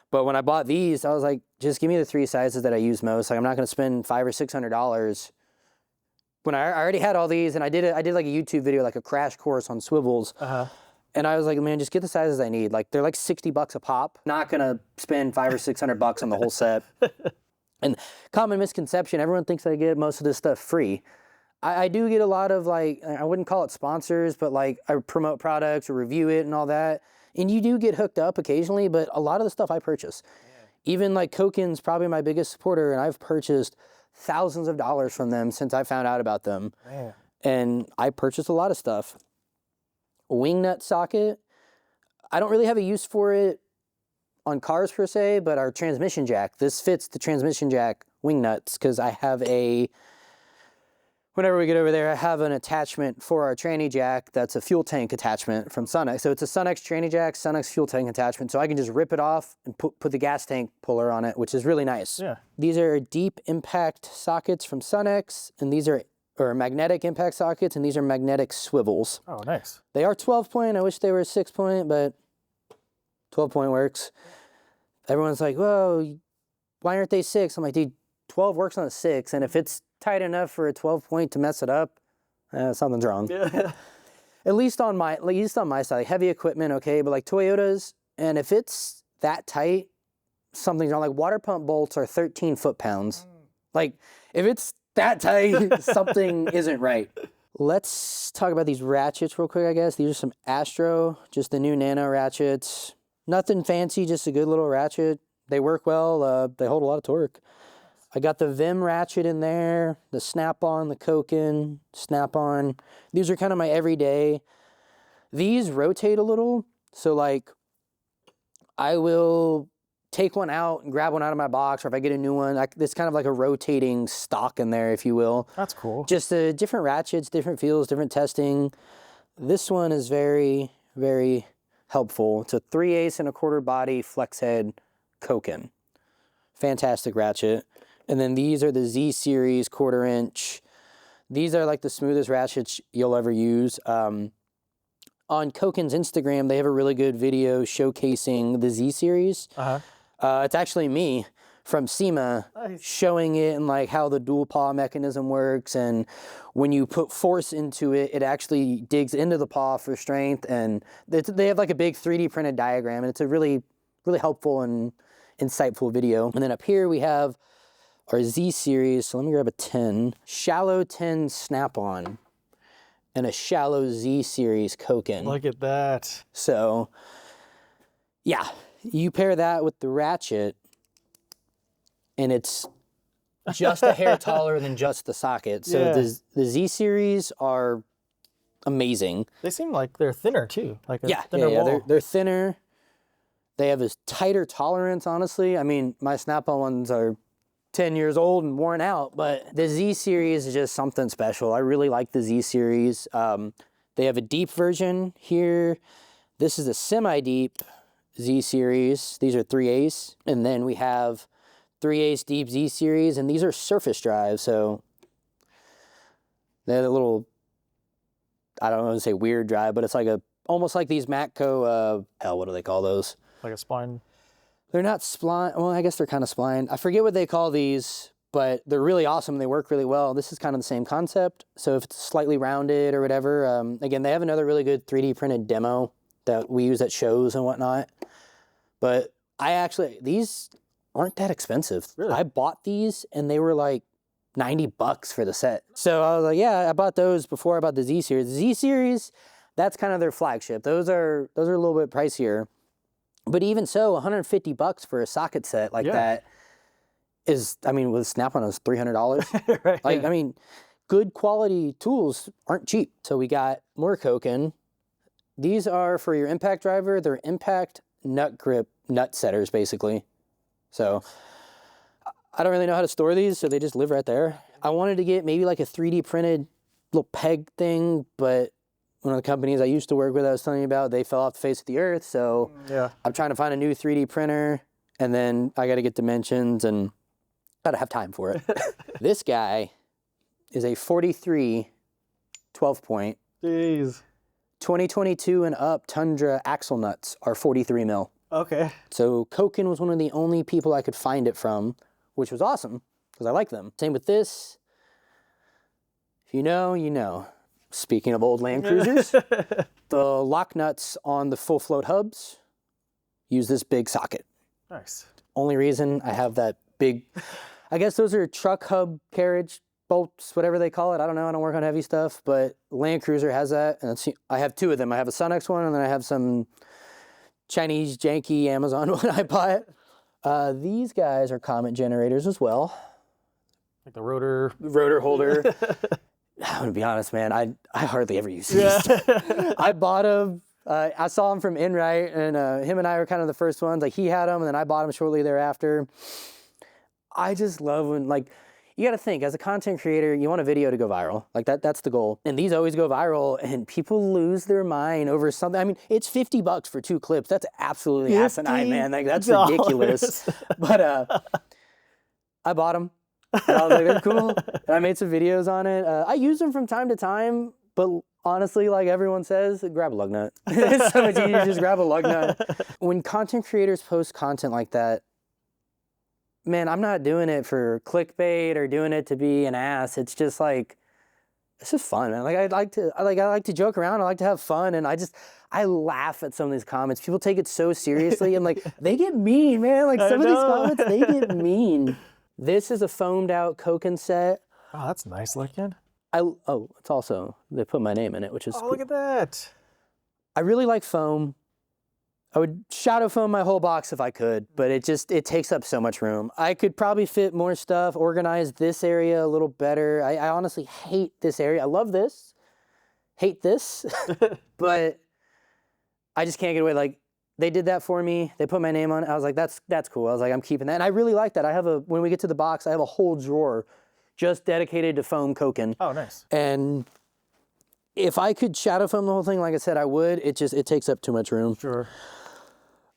But when I bought these, I was like, just give me the 3 sizes that I use most. Like, I'm not going to spend $500 or $600 when I already had all these, and I did like a YouTube video, like a crash course on swivels. And I was like, man, just get the sizes I need. Like, they're like $60 a pop. Not gonna spend $500 or $600 on the whole set. And common misconception, everyone thinks I get most of this stuff free. I do get a lot of, like, I wouldn't call it sponsors, but like I promote products or review it and all that. And you do get hooked up occasionally, but a lot of the stuff I purchase. Yeah. Even like Koken's probably my biggest supporter, and I've purchased thousands of dollars from them since I found out about them. Man. And I purchased a lot of stuff. Wing nut socket. I don't really have a use for it on cars per se, but our transmission jack. This fits the transmission jack wing nuts because I have whenever we get over there, I have an attachment for our tranny jack that's a fuel tank attachment from Sunex. So it's a Sunex tranny jack, Sunex fuel tank attachment. So I can just rip it off and put the gas tank puller on it, which is really nice. Yeah. These are deep impact sockets from Sunex, and these are magnetic impact sockets, and these are magnetic swivels. Oh, nice. They are 12 point. I wish they were 6 point, but 12 point works. Everyone's like, whoa, why aren't they 6? I'm like, dude, 12 works on a 6, and if it's tight enough for a 12 point to mess it up, something's wrong. Yeah. At least on my side, like heavy equipment, okay, but like Toyotas, and if it's that tight, something's wrong. Like water pump bolts are 13 foot-pounds. Like if it's that tight, something isn't right. Let's talk about these ratchets real quick, I guess. These are some Astro, just the new nano ratchets. Nothing fancy, just a good little ratchet. They work well, they hold a lot of torque. I got the Vim ratchet in there, the Snap-on, the Koken, Snap-on. These are kind of my everyday. These rotate a little, so like I will take one out and grab one out of my box, or if I get a new one, it's kind of like a rotating stock in there, if you will. That's cool. Just different ratchets, different feels, different testing. This one is very, very helpful. It's a 3/8 1/4 body flex head Koken. Fantastic ratchet. And then these are the Z series 1/4 inch. These are like the smoothest ratchets you'll ever use. On Koken's Instagram, they have a really good video showcasing the Z series. It's actually me from SEMA showing it and like how the dual paw mechanism works, and when you put force into it, it actually digs into the paw for strength, and they have like a big 3D printed diagram, and it's a really, really helpful and insightful video. And then up here we have our Z series, so let me grab a 10. Shallow 10 Snap-on and a shallow Z series Koken. Look at that. So, yeah, you pair that with the ratchet, and it's just a hair taller than just the socket. So yeah. The Z series are amazing. They seem like they're thinner too. Like a thinner wall. They're thinner. They have a tighter tolerance, honestly. I mean, my Snap-on ones are 10 years old and worn out, but the Z series is just something special. I really like the Z series. They have a deep version here. This is a semi-deep Z series. These are 3/8. And then we have 3/8 deep Z series, and these are surface drive. So they're a little, I don't want to say weird drive, but it's like almost like these Matco, what do they call those? Like a spline? They're not spline, well, I guess they're kind of spline. I forget what they call these, but they're really awesome. They work really well. This is kind of the same concept. So if it's slightly rounded or whatever, again, they have another really good 3D printed demo that we use at shows and whatnot. But these aren't that expensive. Really? I bought these and they were like $90 for the set. So I was like, yeah, I bought those before I bought the Z series. The Z series, that's kind of their flagship. Those are a little bit pricier. But even so, $150 for a socket set like that is, I mean, with Snap-on, it was $300. Right, like, I mean, good quality tools aren't cheap. So we got more Koken. These are for your impact driver. They're impact nut grip nut setters, basically. So I don't really know how to store these, so they just live right there. I wanted to get maybe like a 3D printed little peg thing, but one of the companies I used to work with, I was telling you about, they fell off the face of the earth. So Yeah. I'm trying to find a new 3D printer, and then I got to get dimensions and got to have time for it. This guy is a 43 12-point. Jeez. 2022 and up Tundra axle nuts are 43 mil. Okay. So Koken was one of the only people I could find it from, which was awesome because I like them. Same with this. If you know, you know. Speaking of old Land Cruisers, the lock nuts on the full float hubs use this big socket. Nice. Only reason I have that big, I guess those are truck hub carriage bolts, whatever they call it. I don't know. I don't work on heavy stuff, but Land Cruiser has that. And I have two of them. I have a Sunex one, and then I have some Chinese janky Amazon one I bought. These guys are Comet generators as well. Like the rotor holder. I'm gonna be honest, man. I hardly ever use these. Yeah. I bought them. I saw him from Enright, and him and I were kind of the first ones. Like he had them, and then I bought them shortly thereafter. I just love when, like, you got to think as a content creator, you want a video to go viral. Like that's the goal. And these always go viral, and people lose their mind over something. I mean, it's $50 for 2 clips. That's absolutely asinine, man. Like that's ridiculous. But I bought them. And I was like, they're cool. And I made some videos on it. I use them from time to time, but honestly, like everyone says, grab a lug nut. It's so much easier to just grab a lug nut. When content creators post content like that, man, I'm not doing it for clickbait or doing it to be an ass. It's just like, it's just fun, man. Like I like to joke around. I like to have fun, and I laugh at some of these comments. People take it so seriously, and like they get mean, man. Like some of these comments, they get mean. This is a foamed out Koken set. Oh, that's nice looking. It's also, they put my name in it, which is cool. Look at that. I really like foam. I would shadow foam my whole box if I could, but it takes up so much room. I could probably fit more stuff, organize this area a little better. I honestly hate this area. I love this, hate this, but I just can't get away. Like, they did that for me. They put my name on it. I was like, that's cool. I was like, I'm keeping that. And I really like that. When we get to the box, I have a whole drawer just dedicated to foam Koken. Oh, nice. And if I could shadow foam the whole thing, like I said, I would. It takes up too much room. Sure.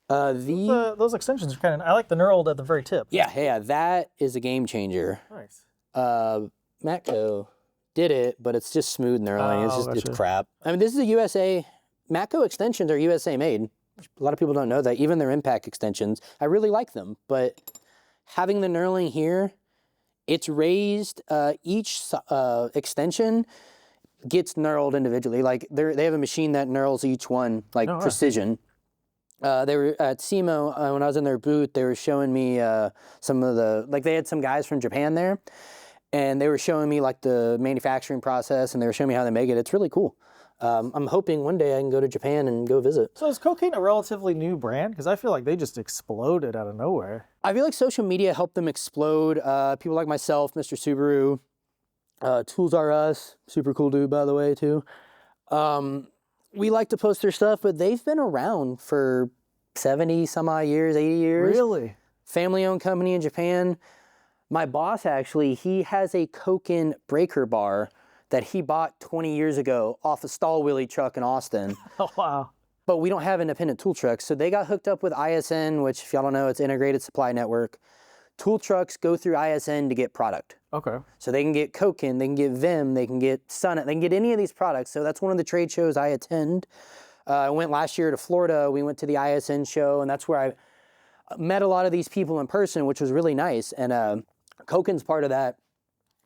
Those extensions are kind of, I like the knurled at the very tip. Yeah, that is a game changer. Nice. Matco did it, but it's just smooth knurling. It's crap. I mean, this is a USA, Matco extensions are USA made. A lot of people don't know that. Even their impact extensions, I really like them. But having the knurling here, it's raised. Each extension gets knurled individually. Like they have a machine that knurls each one, like precision. They were at SEMO, when I was in their booth, they were showing me some of the, like they had some guys from Japan there, and they were showing me like the manufacturing process, and they were showing me how they make it. It's really cool. I'm hoping one day I can go to Japan and go visit. So is Koken a relatively new brand? Because I feel like they just exploded out of nowhere. I feel like social media helped them explode. People like myself, Mr. Subaru, Tools R Us, super cool dude, by the way, too. We like to post their stuff, but they've been around for 70 some odd years, 80 years. Really? Family-owned company in Japan. My boss, actually, he has a Koken breaker bar that he bought 20 years ago off a stall wheelie truck in Austin. Oh, wow. But we don't have independent tool trucks. So they got hooked up with ISN, which if y'all don't know, it's Integrated Supply Network. Tool trucks go through ISN to get product. Okay. So they can get Koken, they can get Vim, they can get Sunet, they can get any of these products. So that's one of the trade shows I attend. I went last year to Florida. We went to the ISN show, and that's where I met a lot of these people in person, which was really nice. And Koken's part of that.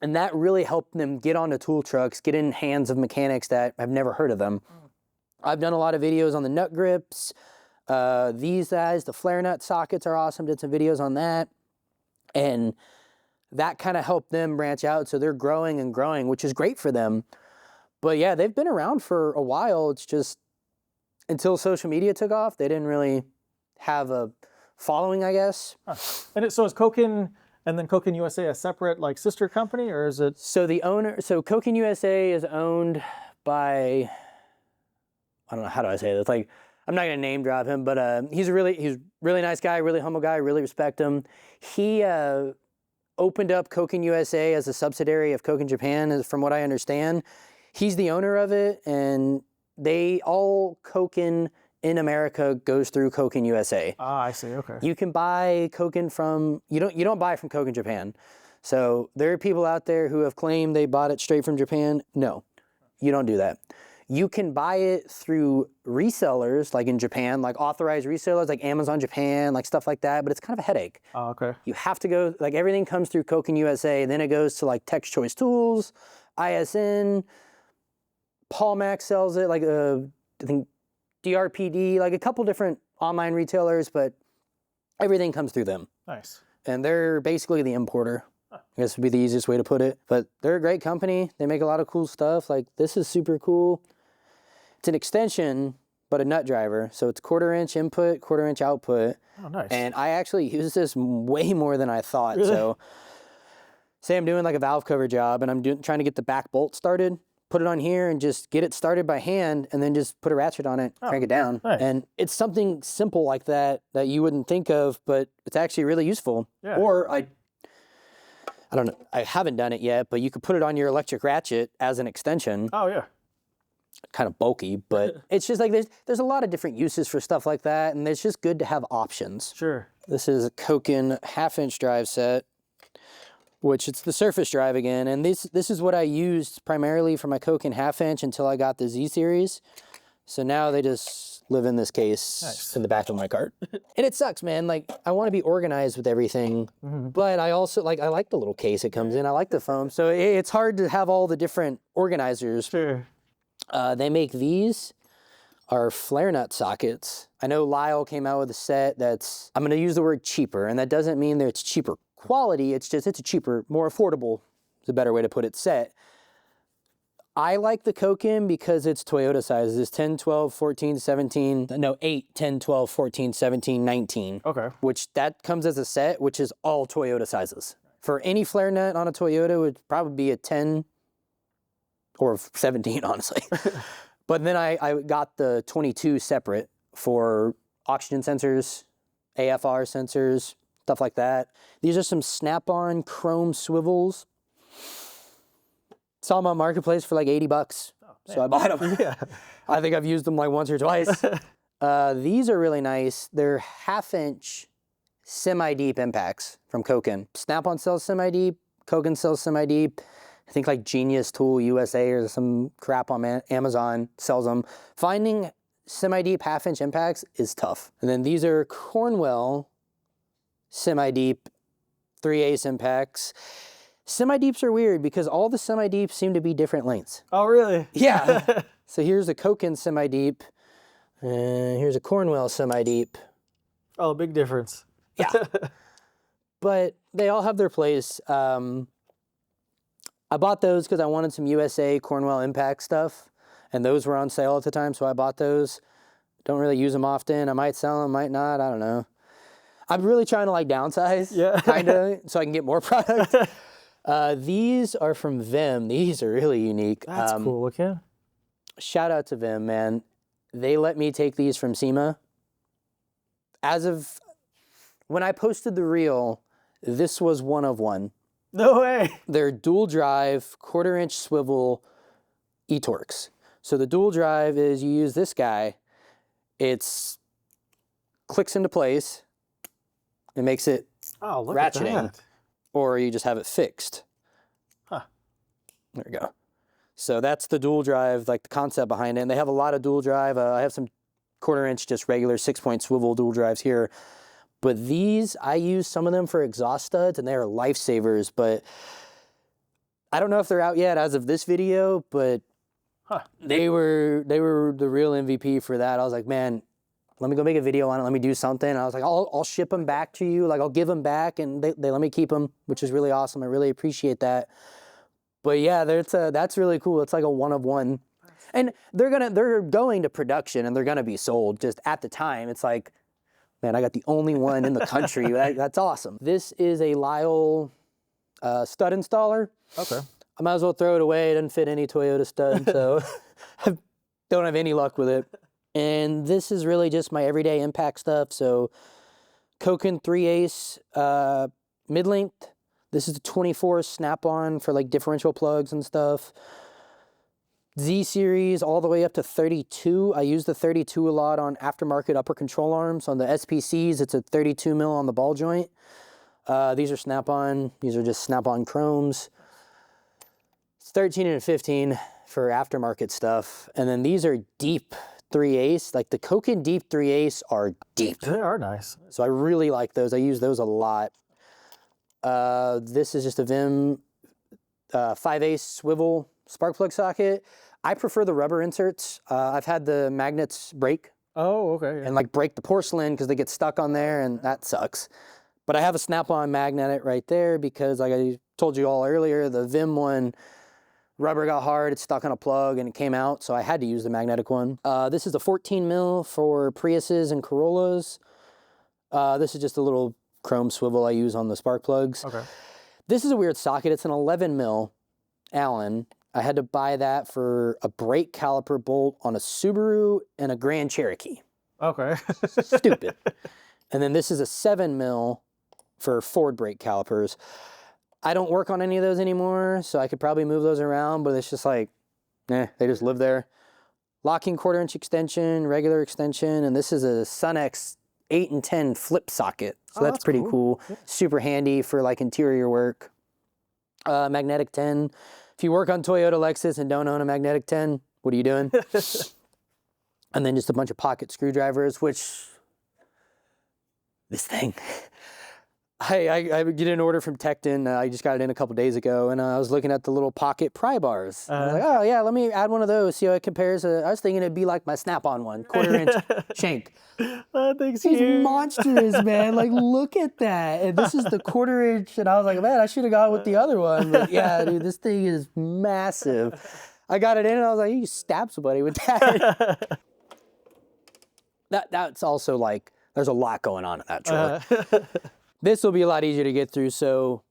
And that really helped them get onto tool trucks, get in hands of mechanics that have never heard of them. I've done a lot of videos on the nut grips. These guys, the flare nut sockets are awesome. Did some videos on that. And that kind of helped them branch out. So they're growing and growing, which is great for them. But yeah, they've been around for a while. It's just until social media took off, they didn't really have a following, I guess. Huh. And so is Koken and then Koken USA a separate like sister company, or is it? So Koken USA is owned by, I don't know, how do I say this? Like, I'm not gonna name drop him, but he's a really nice guy, really humble guy, really respect him. He opened up Koken USA as a subsidiary of Koken Japan, from what I understand. He's the owner of it, and all Koken in America goes through Koken USA. Ah, I see. Okay. You can buy Koken from, you don't buy from Koken Japan. So there are people out there who have claimed they bought it straight from Japan. No, you don't do that. You can buy it through resellers, like in Japan, like authorized resellers, like Amazon Japan, like stuff like that, but it's kind of a headache. Oh, okay. You have to go, like everything comes through Koken USA, then it goes to like Text Choice Tools, ISN, Paul Mac sells it, like I think DRPD, like a couple different online retailers, but everything comes through them. Nice. And they're basically the importer. I guess would be the easiest way to put it. But they're a great company. They make a lot of cool stuff. Like this is super cool. It's an extension, but a nut driver. So it's 1/4 inch input, 1/4 inch output. Oh, nice. And I actually use this way more than I thought. Really? So say I'm doing like a valve cover job and I'm trying to get the back bolt started, put it on here and just get it started by hand and then just put a ratchet on it, crank it down. Nice. And it's something simple like that that you wouldn't think of, but it's actually really useful. Yeah. Or I don't know, I haven't done it yet, but you could put it on your electric ratchet as an extension. Oh, yeah. Kind of bulky, but it's just like there's a lot of different uses for stuff like that, and it's just good to have options. Sure. This is a Koken 1/2 inch drive set, which it's the surface drive again, and this is what I used primarily for my Koken 1/2 inch until I got the Z series. So now they just live in this case in the back of my cart. And it sucks, man. Like I want to be organized with everything, but I also I like the little case it comes in. I like the foam. So it's hard to have all the different organizers. Sure. They make these are flare nut sockets. I know Lyle came out with a set that's, I'm gonna use the word cheaper, and that doesn't mean that it's cheaper quality, it's just, it's a cheaper, more affordable, is a better way to put it, set. I like the Koken because it's Toyota sizes, 10, 12, 14, 17, no, 8, 10, 12, 14, 17, 19. Okay. Which that comes as a set, which is all Toyota sizes. For any flare nut on a Toyota would probably be a 10 or 17, honestly. But then I got the 22 separate for oxygen sensors, AFR sensors, stuff like that. These are some Snap-on chrome swivels. Saw them on Marketplace for like 80 bucks. So I bought them. Yeah. I think I've used them like once or twice. These are really nice. They're 1/2 inch semi-deep impacts from Koken. Snap-on sells semi-deep, Koken sells semi-deep. I think like Genius Tool USA or some crap on Amazon sells them. Finding semi-deep 1/2 inch impacts is tough. And then these are Cornwell semi-deep 3/8 impacts. Semi-deeps are weird because all the semi-deeps seem to be different lengths. Oh, really? Yeah. So here's a Koken semi-deep, and here's a Cornwell semi-deep. Oh, big difference. Yeah. But they all have their place. I bought those because I wanted some USA Cornwell impact stuff, and those were on sale at the time, so I bought those. Don't really use them often. I might sell them, might not, I don't know. I'm really trying to like downsize, kind of, so I can get more product. These are from Vim. These are really unique. That's cool looking. Shout out to Vim, man. They let me take these from SEMA. As of when I posted the reel, this was one of one. No way. They're dual drive, 1/4 inch swivel e-torques. So the dual drive is you use this guy. It's clicks into place. It makes it Oh, look ratcheting. at that. Or you just have it fixed. Huh. There you go. So that's the dual drive, like the concept behind it. And they have a lot of dual drive. I have some 1/4 inch, just regular 6-point swivel dual drives here. But these, I use some of them for exhaust studs, and they are lifesavers. But I don't know if they're out yet as of this video, but they were the real MVP for that. I was like, man, let me go make a video on it. Let me do something. And I was like, I'll ship them back to you. Like, I'll give them back, and they let me keep them, which is really awesome. I really appreciate that. But yeah, that's really cool. It's like a one of one. And they're going to production, and they're gonna be sold. Just at the time, it's like, man, I got the only one in the country. That's awesome. This is a Lyle stud installer. Okay. I might as well throw it away. It doesn't fit any Toyota stud, so I don't have any luck with it. And this is really just my everyday impact stuff. So Koken 3/8 mid-length. This is the 24 snap-on for like differential plugs and stuff. Z series all the way up to 32. I use the 32 a lot on aftermarket upper control arms. On the SPCs, it's a 32 mil on the ball joint. These are snap-on. These are just snap-on chromes. It's 13 and 15 for aftermarket stuff. And then these are deep 3/8. Like the Koken deep 3/8 are deep. They are nice. So I really like those. I use those a lot. This is just a Vim 5/8 swivel spark plug socket. I prefer the rubber inserts. I've had the magnets break. Oh, okay. Yeah. And like break the porcelain because they get stuck on there and that sucks. But I have a snap-on magnet right there because like I told you all earlier, the Vim one, rubber got hard, it stuck on a plug and it came out, so I had to use the magnetic one. This is a 14 mil for Priuses and Corollas. This is just a little chrome swivel I use on the spark plugs. Okay. This is a weird socket. It's an 11 mil Allen. I had to buy that for a brake caliper bolt on a Subaru and a Grand Cherokee. Okay. Stupid. And then this is a 7 mil for Ford brake calipers. I don't work on any of those anymore, so I could probably move those around, but it's just like, they just live there. Locking 1/4 inch extension, regular extension, and this is a Sunex 8 and 10 flip socket. So that's pretty cool. Yeah. Super handy for like interior work. Magnetic 10. If you work on Toyota, Lexus and don't own a magnetic 10, what are you doing? And then just a bunch of pocket screwdrivers, which this thing. I get an order from Tecton. I just got it in a couple days ago, and I was looking at the little pocket pry bars. I was like, oh yeah, let me add one of those, see how it compares. I was thinking it'd be like my snap-on one, 1/4 inch shank. That thing's It's huge. monstrous, man. Like, look at that. And this is the 1/4 inch, and I was like, man, I should have gone with the other one. But yeah, dude, this thing is massive. I got it in, and I was like, you can stab somebody with that. That's also like, there's a lot going on in that truck. This will be a lot easier to get through. So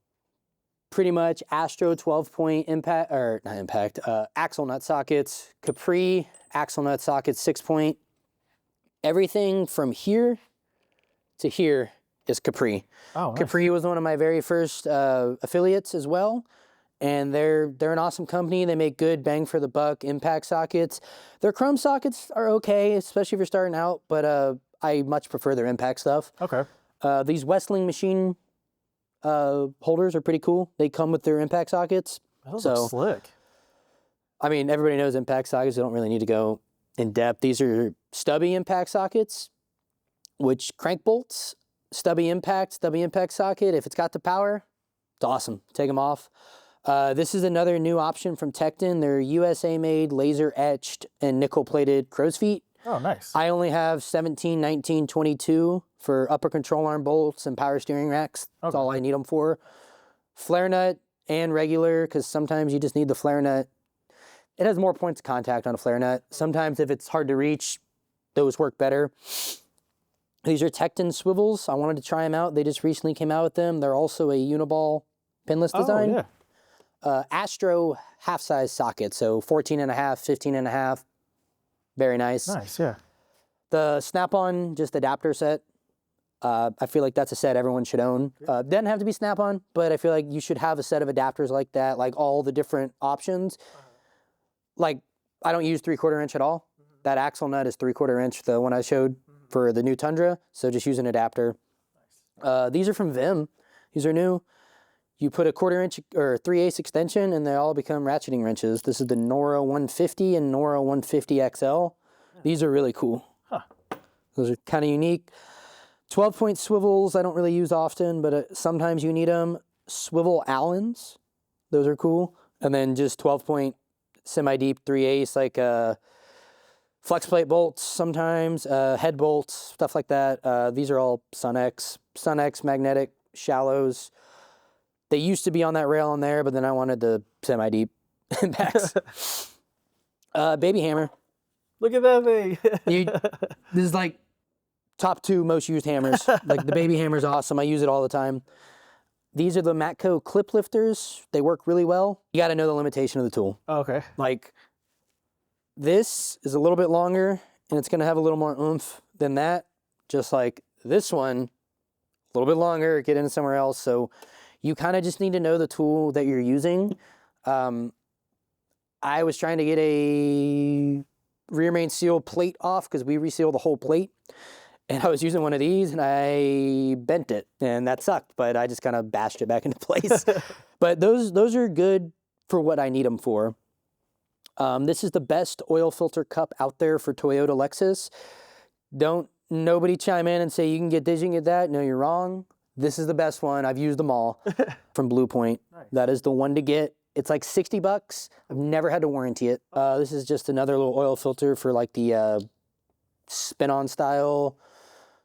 pretty much Astro 12-point impact, or not impact, axle nut sockets, Capri axle nut sockets, 6-point. Everything from here to here is Capri. Oh, nice. Capri was one of my very first affiliates as well. And they're an awesome company. They make good bang for the buck impact sockets. Their chrome sockets are okay, especially if you're starting out, but I much prefer their impact stuff. Okay. These Westling machine holders are pretty cool. They come with their impact sockets. Those look slick. I mean, everybody knows impact sockets. I don't really need to go in depth. These are stubby impact sockets, which crank bolts, stubby impact socket. If it's got the power, it's awesome. Take them off. This is another new option from Tecton. They're USA made, laser etched, and nickel plated crow's feet. Oh, nice. I only have 17, 19, 22 for upper control arm bolts and power steering racks. That's all I need them for. Flare nut and regular, because sometimes you just need the flare nut. It has more points of contact on a flare nut. Sometimes if it's hard to reach, those work better. These are Tecton swivels. I wanted to try them out. They just recently came out with them. They're also a uniball pinless design. Oh, yeah. Astro half-size socket, so 14.5, 15.5. Very nice. Nice, yeah. The snap-on, just adapter set. I feel like that's a set everyone should own. Doesn't have to be snap-on, but I feel like you should have a set of adapters like that, like all the different options. Like, I don't use 3/4 inch at all. That axle nut is 3/4 inch, the one I showed for the new Tundra, so just use an adapter. These are from Vim. These are new. You put a 1/4 inch or 3/8 extension and they all become ratcheting wrenches. This is the Nora 150 and Nora 150 XL. These are really cool. Huh. Those are kind of unique. 12-point swivels I don't really use often, but sometimes you need them. Swivel Allens, those are cool. And then just 12-point semi-deep 3/8, like flex plate bolts sometimes, head bolts, stuff like that. These are all Sunex magnetic shallows. They used to be on that rail on there, but then I wanted the semi-deep impacts. Baby hammer. Look at that thing. This is like top 2 most used hammers. Like the baby hammer's awesome. I use it all the time. These are the Matco clip lifters. They work really well. You got to know the limitation of the tool. Okay. Like this is a little bit longer and it's going to have a little more oomph than that. Just like this one, a little bit longer, get in somewhere else. So You kind of just need to know the tool that you're using. I was trying to get a rear main seal plate off because we reseal the whole plate. And I was using one of these and I bent it and that sucked, but I just kind of bashed it back into place. But those are good for what I need them for. This is the best oil filter cup out there for Toyota Lexus. Don't nobody chime in and say you can get this, you can get that. No, you're wrong. This is the best one. I've used them all from Blue Point. Nice. That is the one to get. It's like $60. I've never had to warranty it. This is just another little oil filter for like the spin-on style.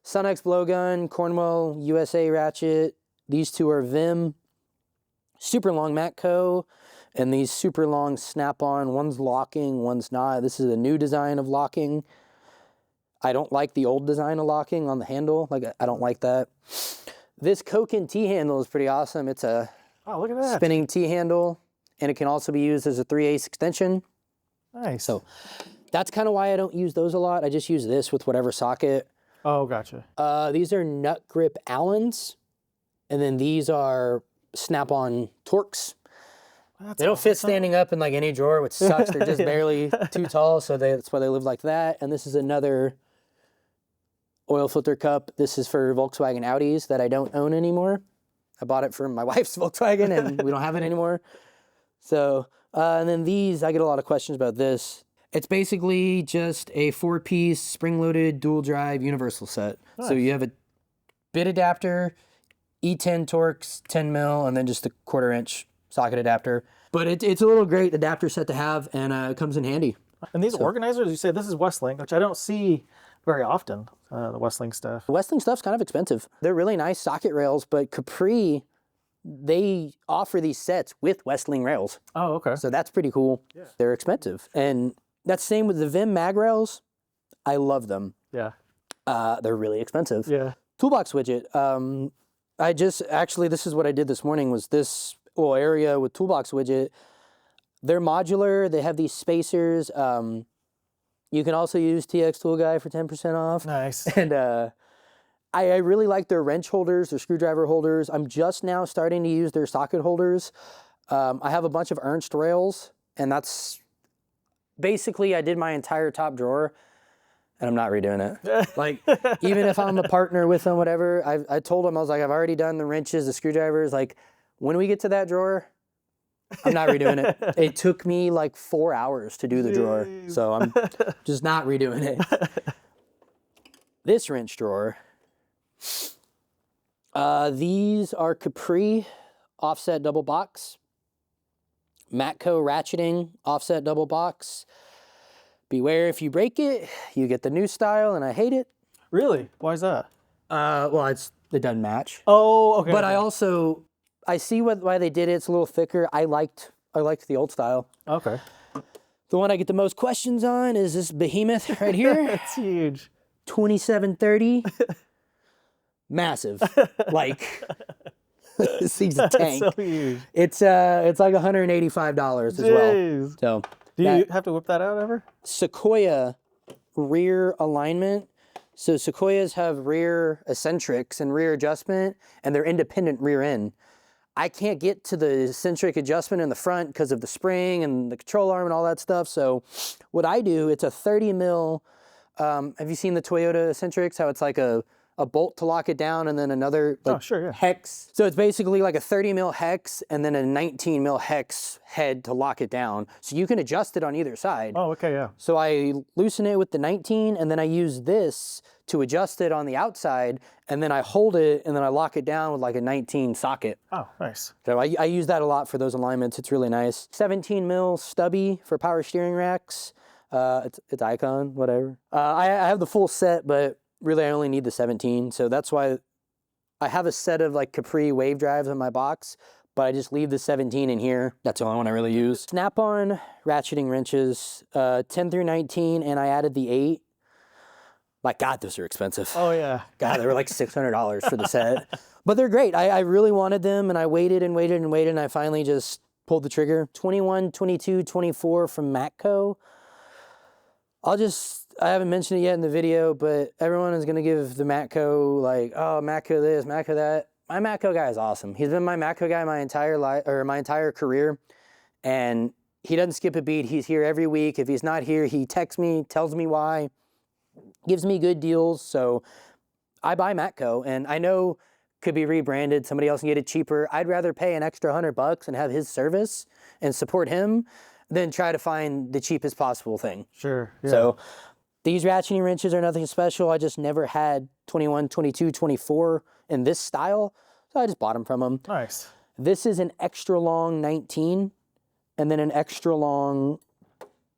Sunex blowgun, Cornwell USA ratchet. These two are Vim. Super long Matco. And these super long snap-on. One's locking, one's not. This is a new design of locking. I don't like the old design of locking on the handle. Like, I don't like that. This Koken T-handle is pretty awesome. It's a look at that. Spinning T-handle, and it can also be used as a 3/8 extension. Nice. So that's kind of why I don't use those a lot. I just use this with whatever socket. Oh, gotcha. These are nut grip Allens, and then these are snap-on Torx. They don't fit standing up in like any drawer, which sucks. They're just barely too tall, so that's why they live like that. And this is another oil filter cup. This is for Volkswagen Audis that I don't own anymore. I bought it from my wife's Volkswagen and we don't have it anymore. So, and then these, I get a lot of questions about this. It's basically just a 4-piece spring-loaded dual drive universal set. Nice. So you have a bit adapter, E10 Torx, 10 mil, and then just a 1/4-inch socket adapter. But it's a little great adapter set to have, and it comes in handy. And these organizers, you say this is Westlink, which I don't see very often, the Westlink stuff. The Westlink stuff's kind of expensive. They're really nice socket rails, but Capri, they offer these sets with Westlink rails. Oh, okay. So that's pretty cool. Yeah. They're expensive. And that's the same with the Vim mag rails. I love them. Yeah. They're really expensive. Yeah. Toolbox widget. This is what I did this morning, was this little area with Toolbox widget. They're modular. They have these spacers. You can also use Txtoolguy for 10% off. Nice. And I really like their wrench holders, their screwdriver holders. I'm just now starting to use their socket holders. I have a bunch of Ernst rails, and that's basically, I did my entire top drawer, and I'm not redoing it. Like, even if I'm a partner with them, whatever, I told them, I was like, I've already done the wrenches, the screwdrivers. Like, when we get to that drawer, I'm not redoing it. It took me like 4 hours to do the drawer, so I'm just not redoing it. This wrench drawer, these are Capri offset double box, Matco ratcheting offset double box. Beware if you break it, you get the new style, and I hate it. Really? Why is that? Well, it doesn't match. Oh, okay. But okay. I see why they did it. It's a little thicker. I liked the old style. Okay. The one I get the most questions on is this behemoth right here. It's huge. 2730. Massive. Like, this thing's a tank. That's so huge. It's like $185 as well. So do you have to whip that out ever? Sequoia rear alignment. So Sequoias have rear eccentrics and rear adjustment, and they're independent rear end. I can't get to the eccentric adjustment in the front because of the spring and the control arm and all that stuff. So what I do, it's a 30 mil. Have you seen the Toyota eccentrics? How it's like a bolt to lock it down and then another hex. So it's basically like a 30 mil hex and then a 19 mil hex head to lock it down. So you can adjust it on either side. Oh, okay, yeah. So I loosen it with the 19 and then I use this to adjust it on the outside, and then I hold it and then I lock it down with like a 19 socket. Oh, nice. So I use that a lot for those alignments. It's really nice. 17 mil stubby for power steering racks. It's Icon, whatever. I have the full set, but really I only need the 17. So that's why I have a set of like Capri wave drives in my box, but I just leave the 17 in here. That's the only one I really use. Snap-on ratcheting wrenches, 10 through 19, and I added the 8. My God, those are expensive. Oh, yeah. God, they were like $600 for the set. But they're great. I really wanted them, and I waited and waited and waited, and I finally just pulled the trigger. 21, 22, 24 from Matco. I haven't mentioned it yet in the video, but everyone is going to give the Matco, like, oh, Matco this, Matco that. My Matco guy is awesome. He's been my Matco guy my entire life, or my entire career, and he doesn't skip a beat. He's here every week. If he's not here, he texts me, tells me why, gives me good deals. So I buy Matco, and I know could be rebranded. Somebody else can get it cheaper. I'd rather pay an extra $100 and have his service and support him than try to find the cheapest possible thing. Sure. Yeah. So these ratcheting wrenches are nothing special. I just never had 21, 22, 24 in this style, so I just bought them from him. Nice. This is an extra long 19 and then an extra long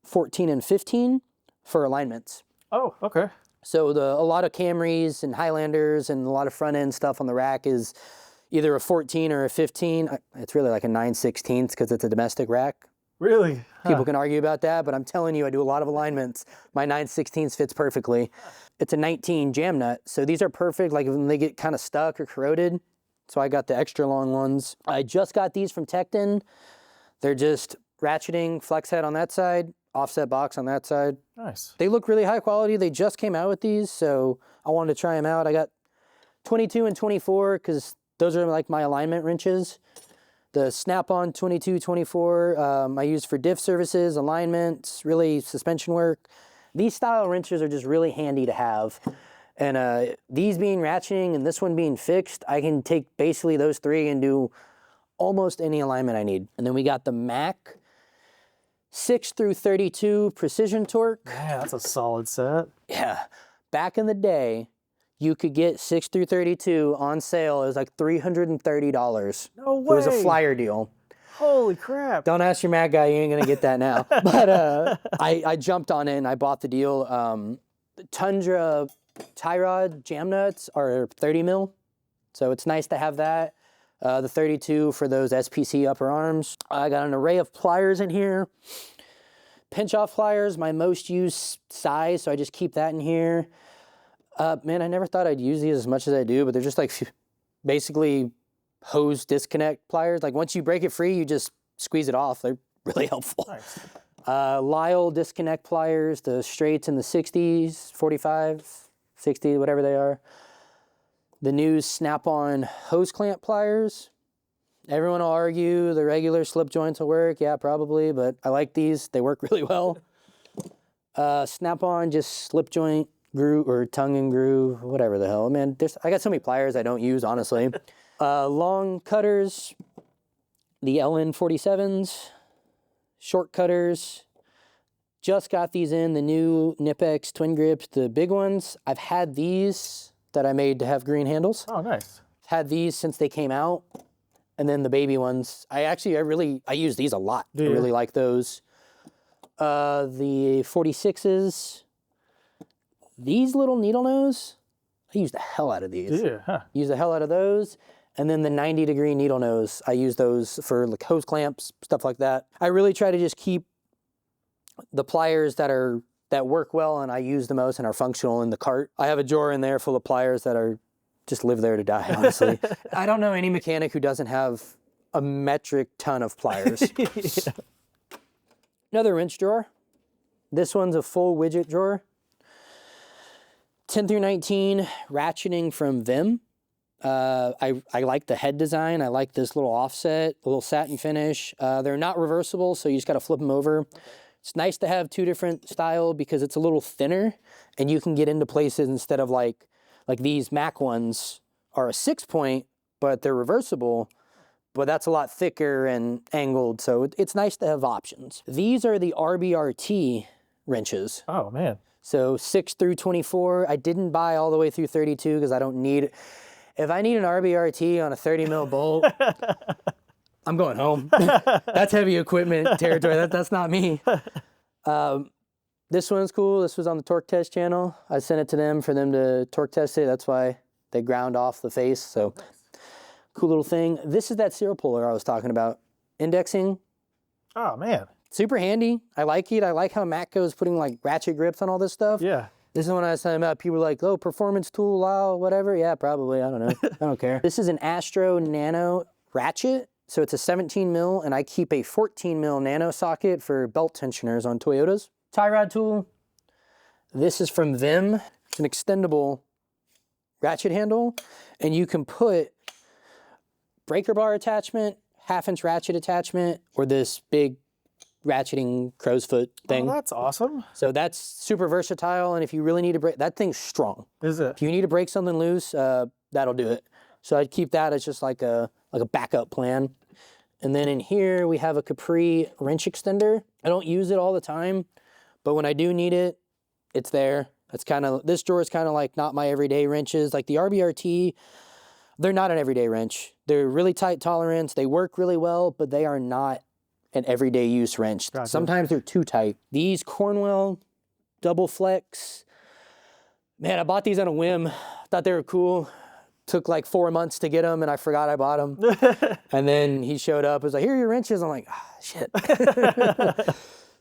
14 and 15 for alignments. Oh, okay. So a lot of Camrys and Highlanders and a lot of front end stuff on the rack is either a 14 or a 15. It's really like a 9/16 because it's a domestic rack. Really? People can argue about that, but I'm telling you, I do a lot of alignments. My 9/16 fits perfectly. It's a 19 jam nut, so these are perfect like when they get kind of stuck or corroded. So I got the extra long ones. I just got these from Tecton. They're just ratcheting, flex head on that side, offset box on that side. Nice. They look really high quality. They just came out with these, so I wanted to try them out. I got 22 and 24 because those are like my alignment wrenches. The Snap-on 22, 24 I use for diff services, alignments, really suspension work. These style wrenches are just really handy to have. And these being ratcheting and this one being fixed, I can take basically those three and do almost any alignment I need. And then we got the Mac 6 through 32 precision torque. Yeah, that's a solid set. Yeah, back in the day, you could get 6 through 32 on sale. It was like $330. No way. It was a flyer deal. Holy crap. Don't ask your Mac guy, you ain't gonna get that now. But I jumped on it and I bought the deal. The Tundra tie rod jam nuts are 30 mil, so it's nice to have that. The 32 for those SPC upper arms. I got an array of pliers in here. Pinch off pliers, my most used size, so I just keep that in here. Man, I never thought I'd use these as much as I do, but they're just like basically hose disconnect pliers. Like once you break it free, you just squeeze it off. They're really helpful. Nice. Lyle disconnect pliers, the straights in the 60s, 45, 60, whatever they are. The new Snap-on hose clamp pliers. Everyone will argue the regular slip joints will work. Yeah, probably, but I like these. They work really well. Snap-on just slip joint groove or tongue and groove, whatever the hell. Man, I got so many pliers I don't use, honestly. Long cutters, the LN47s, short cutters. Just got these in, the new Nipex twin grips, the big ones. I've had these that I made to have green handles. Oh, nice. Had these since they came out. And then the baby ones, I use these a lot. I really like those. The 46s, these little needle nose, I use the hell out of these. Yeah. Huh. Use the hell out of those. And then the 90-degree needle nose, I use those for like hose clamps, stuff like that. I really try to just keep the pliers that work well and I use the most and are functional in the cart. I have a drawer in there full of pliers that just live there to die, honestly. I don't know any mechanic who doesn't have a metric ton of pliers. Yeah. Another wrench drawer. This one's a full widget drawer. 10 through 19, ratcheting from Vim. I like the head design. I like this little offset, a little satin finish. They're not reversible, so you just got to flip them over. Okay. It's nice to have two different style because it's a little thinner and you can get into places instead of like these Mac ones are a 6-point, but they're reversible, but that's a lot thicker and angled. So it's nice to have options. These are the RBRT wrenches. Oh, man. So 6 through 24. I didn't buy all the way through 32 because I don't need it. If I need an RBRT on a 30 mil bolt, I'm going home. That's heavy equipment territory. That's not me. This one's cool. This was on the Torque Test channel. I sent it to them for them to torque test it. That's why they ground off the face. So cool little thing. This is that serial puller I was talking about. Indexing. Oh, man. Super handy. I like it. I like how Matco is putting like ratchet grips on all this stuff. Yeah. This is when I was talking about, people were like, oh, performance tool, wow, whatever. Yeah, probably. I don't know. I don't care. This is an Astro Nano ratchet. So it's a 17 mil, and I keep a 14 mil nano socket for belt tensioners on Toyotas. Tie rod tool. This is from Vim. It's an extendable ratchet handle, and you can put breaker bar attachment, 1/2-inch ratchet attachment, or this big ratcheting crow's foot thing. Oh, that's awesome. So that's super versatile, and if you really need to break, that thing's strong. Is it? If you need to break something loose, that'll do it. So I'd keep that as just like a backup plan. And then in here, we have a Capri wrench extender. I don't use it all the time, but when I do need it, it's there. It's kind of, this drawer is kind of like not my everyday wrenches. Like the RBRT, they're not an everyday wrench. They're really tight tolerance. They work really well, but they are not an everyday use wrench. Gotcha. Sometimes they're too tight. These Cornwell double flex, man, I bought these on a whim. Thought they were cool. Took like 4 months to get them, and I forgot I bought them. And then he showed up, was like, here are your wrenches. I'm like, shit.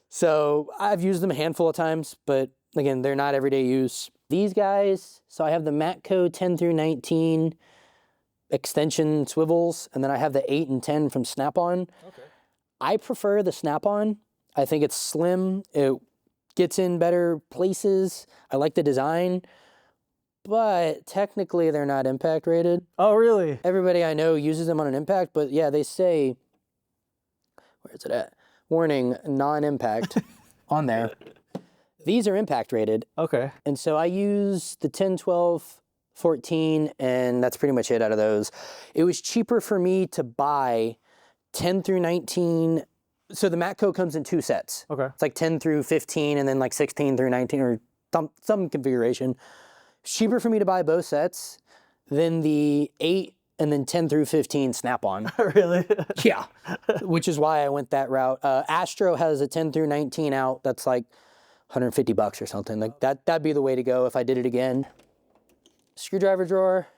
So I've used them a handful of times, but again, they're not everyday use. These guys, so I have the Matco 10 through 19 extension swivels, and then I have the 8 and 10 from Snap-on. Okay. I prefer the Snap-on. I think it's slim. It gets in better places. I like the design, but technically they're not impact rated. Oh, really? Everybody I know uses them on an impact, but yeah, they say, where is it at? Warning, non-impact on there. These are impact rated. Okay. And so I use the 10, 12, 14, and that's pretty much it out of those. It was cheaper for me to buy 10 through 19. So the Matco comes in 2 sets. Okay. It's like 10 through 15 and then like 16 through 19 or some configuration. It's cheaper for me to buy both sets than the 8 and then 10 through 15 Snap-on. Really? Yeah, which is why I went that route. Astro has a 10 through 19 out that's like $150 or something. Like that'd be the way to go if I did it again. Screwdriver drawer,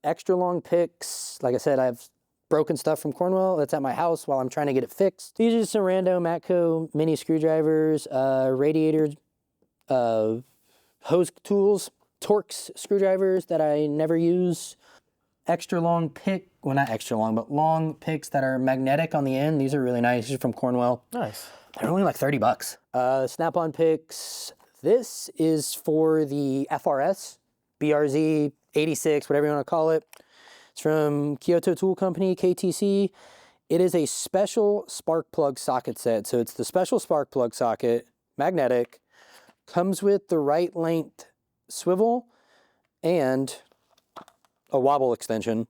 extra long picks. Like I said, I've broken stuff from Cornwell that's at my house while I'm trying to get it fixed. These are some random Matco mini screwdrivers, radiator hose tools, Torx screwdrivers that I never use. Extra long pick, well not extra long, but long picks that are magnetic on the end. These are really nice. These are from Cornwell. Nice. They're only like $30. Snap-on picks. This is for the FRS, BRZ 86, whatever you want to call it. It's from Kyoto Tool Company, KTC. It is a special spark plug socket set. So it's the special spark plug socket, magnetic, comes with the right length swivel and a wobble extension.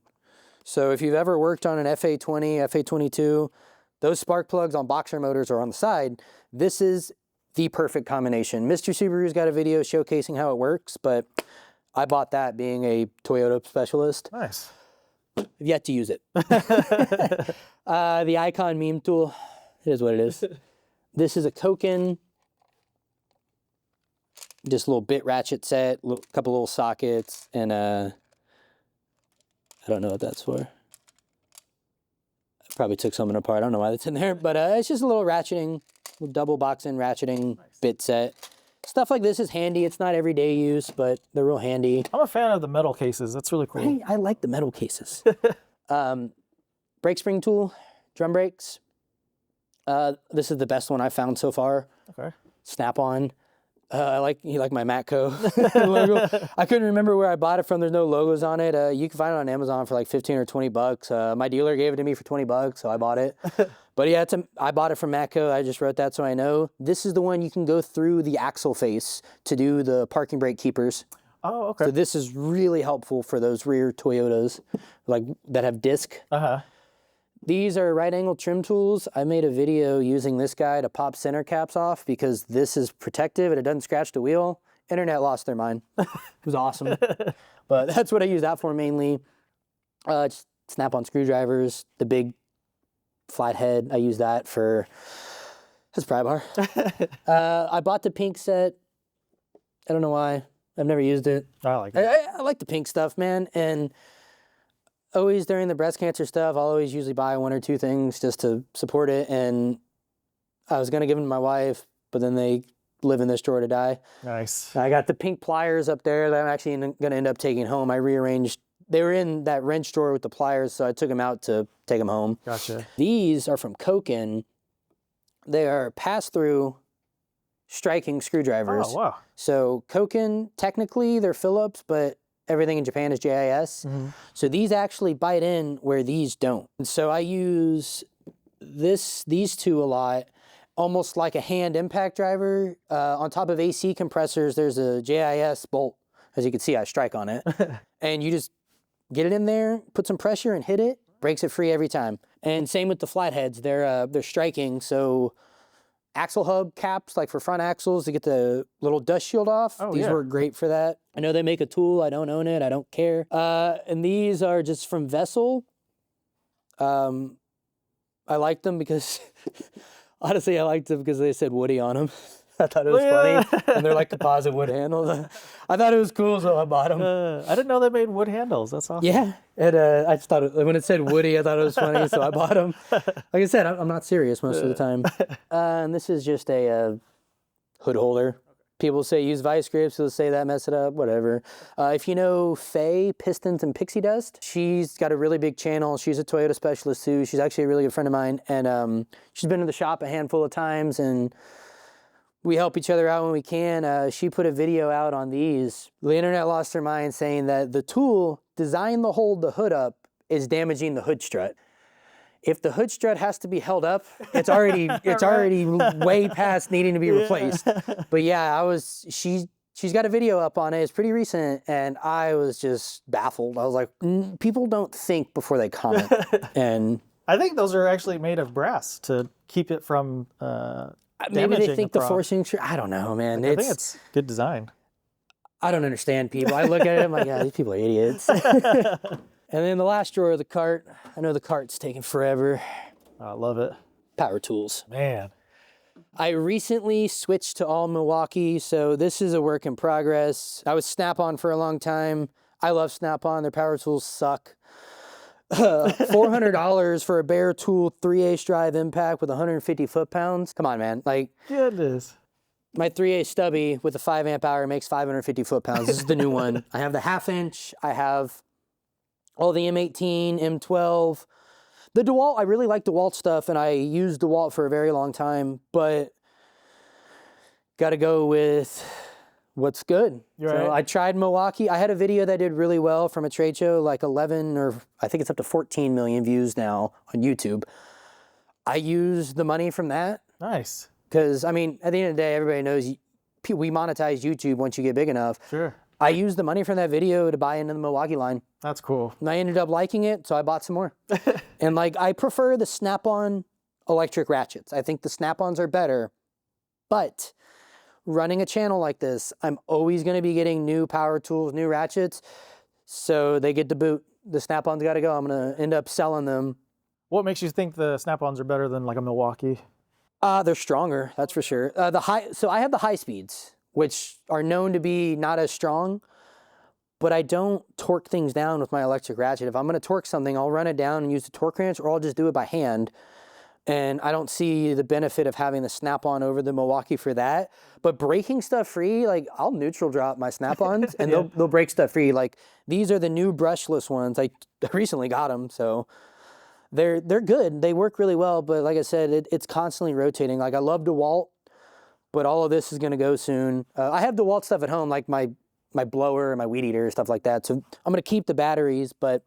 So if you've ever worked on an FA20, FA22, those spark plugs on boxer motors are on the side. This is the perfect combination. Mr. Subaru's got a video showcasing how it works, but I bought that being a Toyota specialist. Nice. I've yet to use it. The Icon meme tool, it is what it is. This is a Koken, just a little bit ratchet set, couple little sockets, and I don't know what that's for. I probably took something apart. I don't know why that's in there, but it's just a little ratcheting, double box-in ratcheting bit set. Stuff like this is handy. It's not everyday use, but they're real handy. I'm a fan of the metal cases. That's really cool. I like the metal cases. Brake spring tool, drum brakes. This is the best one I found so far. Okay. Snap-on. You like my Matco logo. I couldn't remember where I bought it from. There's no logos on it. You can find it on Amazon for like 15 or 20 bucks. My dealer gave it to me for 20 bucks, so I bought it. But yeah, I bought it from Matco. I just wrote that so I know. This is the one you can go through the axle face to do the parking brake keepers. Oh, okay. So this is really helpful for those rear Toyotas like that have disc. Uh-huh. These are right angle trim tools. I made a video using this guy to pop center caps off because this is protective and it doesn't scratch the wheel. Internet lost their mind. It was awesome. But that's what I use that for mainly. Just Snap-on screwdrivers, the big flathead. I use that for, that's pry bar. I bought the pink set. I don't know why. I've never used it. I like it. I like the pink stuff, man. And always during the breast cancer stuff, I'll always usually buy 1 or 2 things just to support it. And I was going to give them to my wife, but then they live in this drawer to die. Nice. I got the pink pliers up there that I'm actually going to end up taking home. I rearranged. They were in that wrench drawer with the pliers, so I took them out to take them home. Gotcha. These are from Koken. They are pass-through striking screwdrivers. Oh, wow. So Koken, technically, they're Phillips, but everything in Japan is JIS. So these actually bite in where these don't. And so I use these two a lot, almost like a hand impact driver. On top of AC compressors, there's a JIS bolt. As you can see, I strike on it. And you just get it in there, put some pressure and hit it, breaks it free every time. And same with the flatheads, they're striking. So axle hub caps, like for front axles to get the little dust shield off. These work great for that. I know they make a tool, I don't own it, I don't care. And these are just from Vessel. I like them because, honestly, I liked them because they said Woody on them. I thought it was funny. And they're like composite wood handles. I thought it was cool, so I bought them. I didn't know they made wood handles. That's awesome. Yeah. And I just thought, when it said Woody, I thought it was funny, so I bought them. Like I said, I'm not serious most of the time. And this is just a hood holder. People say use vice grips, so say that mess it up, whatever. If you know Faye, Pistons and Pixie Dust, she's got a really big channel. She's a Toyota specialist too. She's actually a really good friend of mine. And she's been to the shop a handful of times and we help each other out when we can. She put a video out on these. The internet lost their mind saying that the tool designed to hold the hood up is damaging the hood strut. If the hood strut has to be held up, it's already way past needing to be replaced. But yeah, she's got a video up on it. It's pretty recent, and I was just baffled. I was like, people don't think before they comment. And I think those are actually made of brass to keep it from maybe they think the forcing. I don't know, man. I think it's good design. I don't understand people. I look at it, I'm like, yeah, these people are idiots. And then the last drawer of the cart, I know the cart's taking forever. I love it. Power tools. Man. I recently switched to all Milwaukee, so this is a work in progress. I was Snap-on for a long time. I love Snap-on. Their power tools suck. $400 for a bare tool 3/8 drive impact with 150 foot-pounds. Come on, man. Like, goodness. My 3/8 stubby with a 5 amp hour makes 550 foot-pounds. This is the new one. I have the 1/2 inch. I have all the M18, M12. The DeWalt, I really like DeWalt stuff, and I used DeWalt for a very long time, but got to go with what's good. So I tried Milwaukee. I had a video that did really well from a trade show, like 11 or I think it's up to 14 million views now on YouTube. I used the money from that. Nice. Because, I mean, at the end of the day, everybody knows we monetize YouTube once you get big enough. Sure. I used the money from that video to buy into the Milwaukee line. That's cool. And I ended up liking it, so I bought some more. And like, I prefer the Snap-on electric ratchets. I think the Snap-ons are better, but running a channel like this, I'm always gonna be getting new power tools, new ratchets, so they get to boot. The Snap-ons gotta go. I'm gonna end up selling them. What makes you think the Snap-ons are better than like a Milwaukee? They're stronger, that's for sure. So I have the high speeds, which are known to be not as strong, but I don't torque things down with my electric ratchet. If I'm gonna torque something, I'll run it down and use the torque wrench, or I'll just do it by hand. And I don't see the benefit of having the Snap-on over the Milwaukee for that. But breaking stuff free, like I'll neutral drop my Snap-ons and they'll break stuff free. Like these are the new brushless ones. I recently got them, so they're good. They work really well, but like I said, it's constantly rotating. Like I love DeWalt, but all of this is gonna go soon. I have DeWalt stuff at home, like my blower and my weed eater, stuff like that. So I'm gonna keep the batteries, but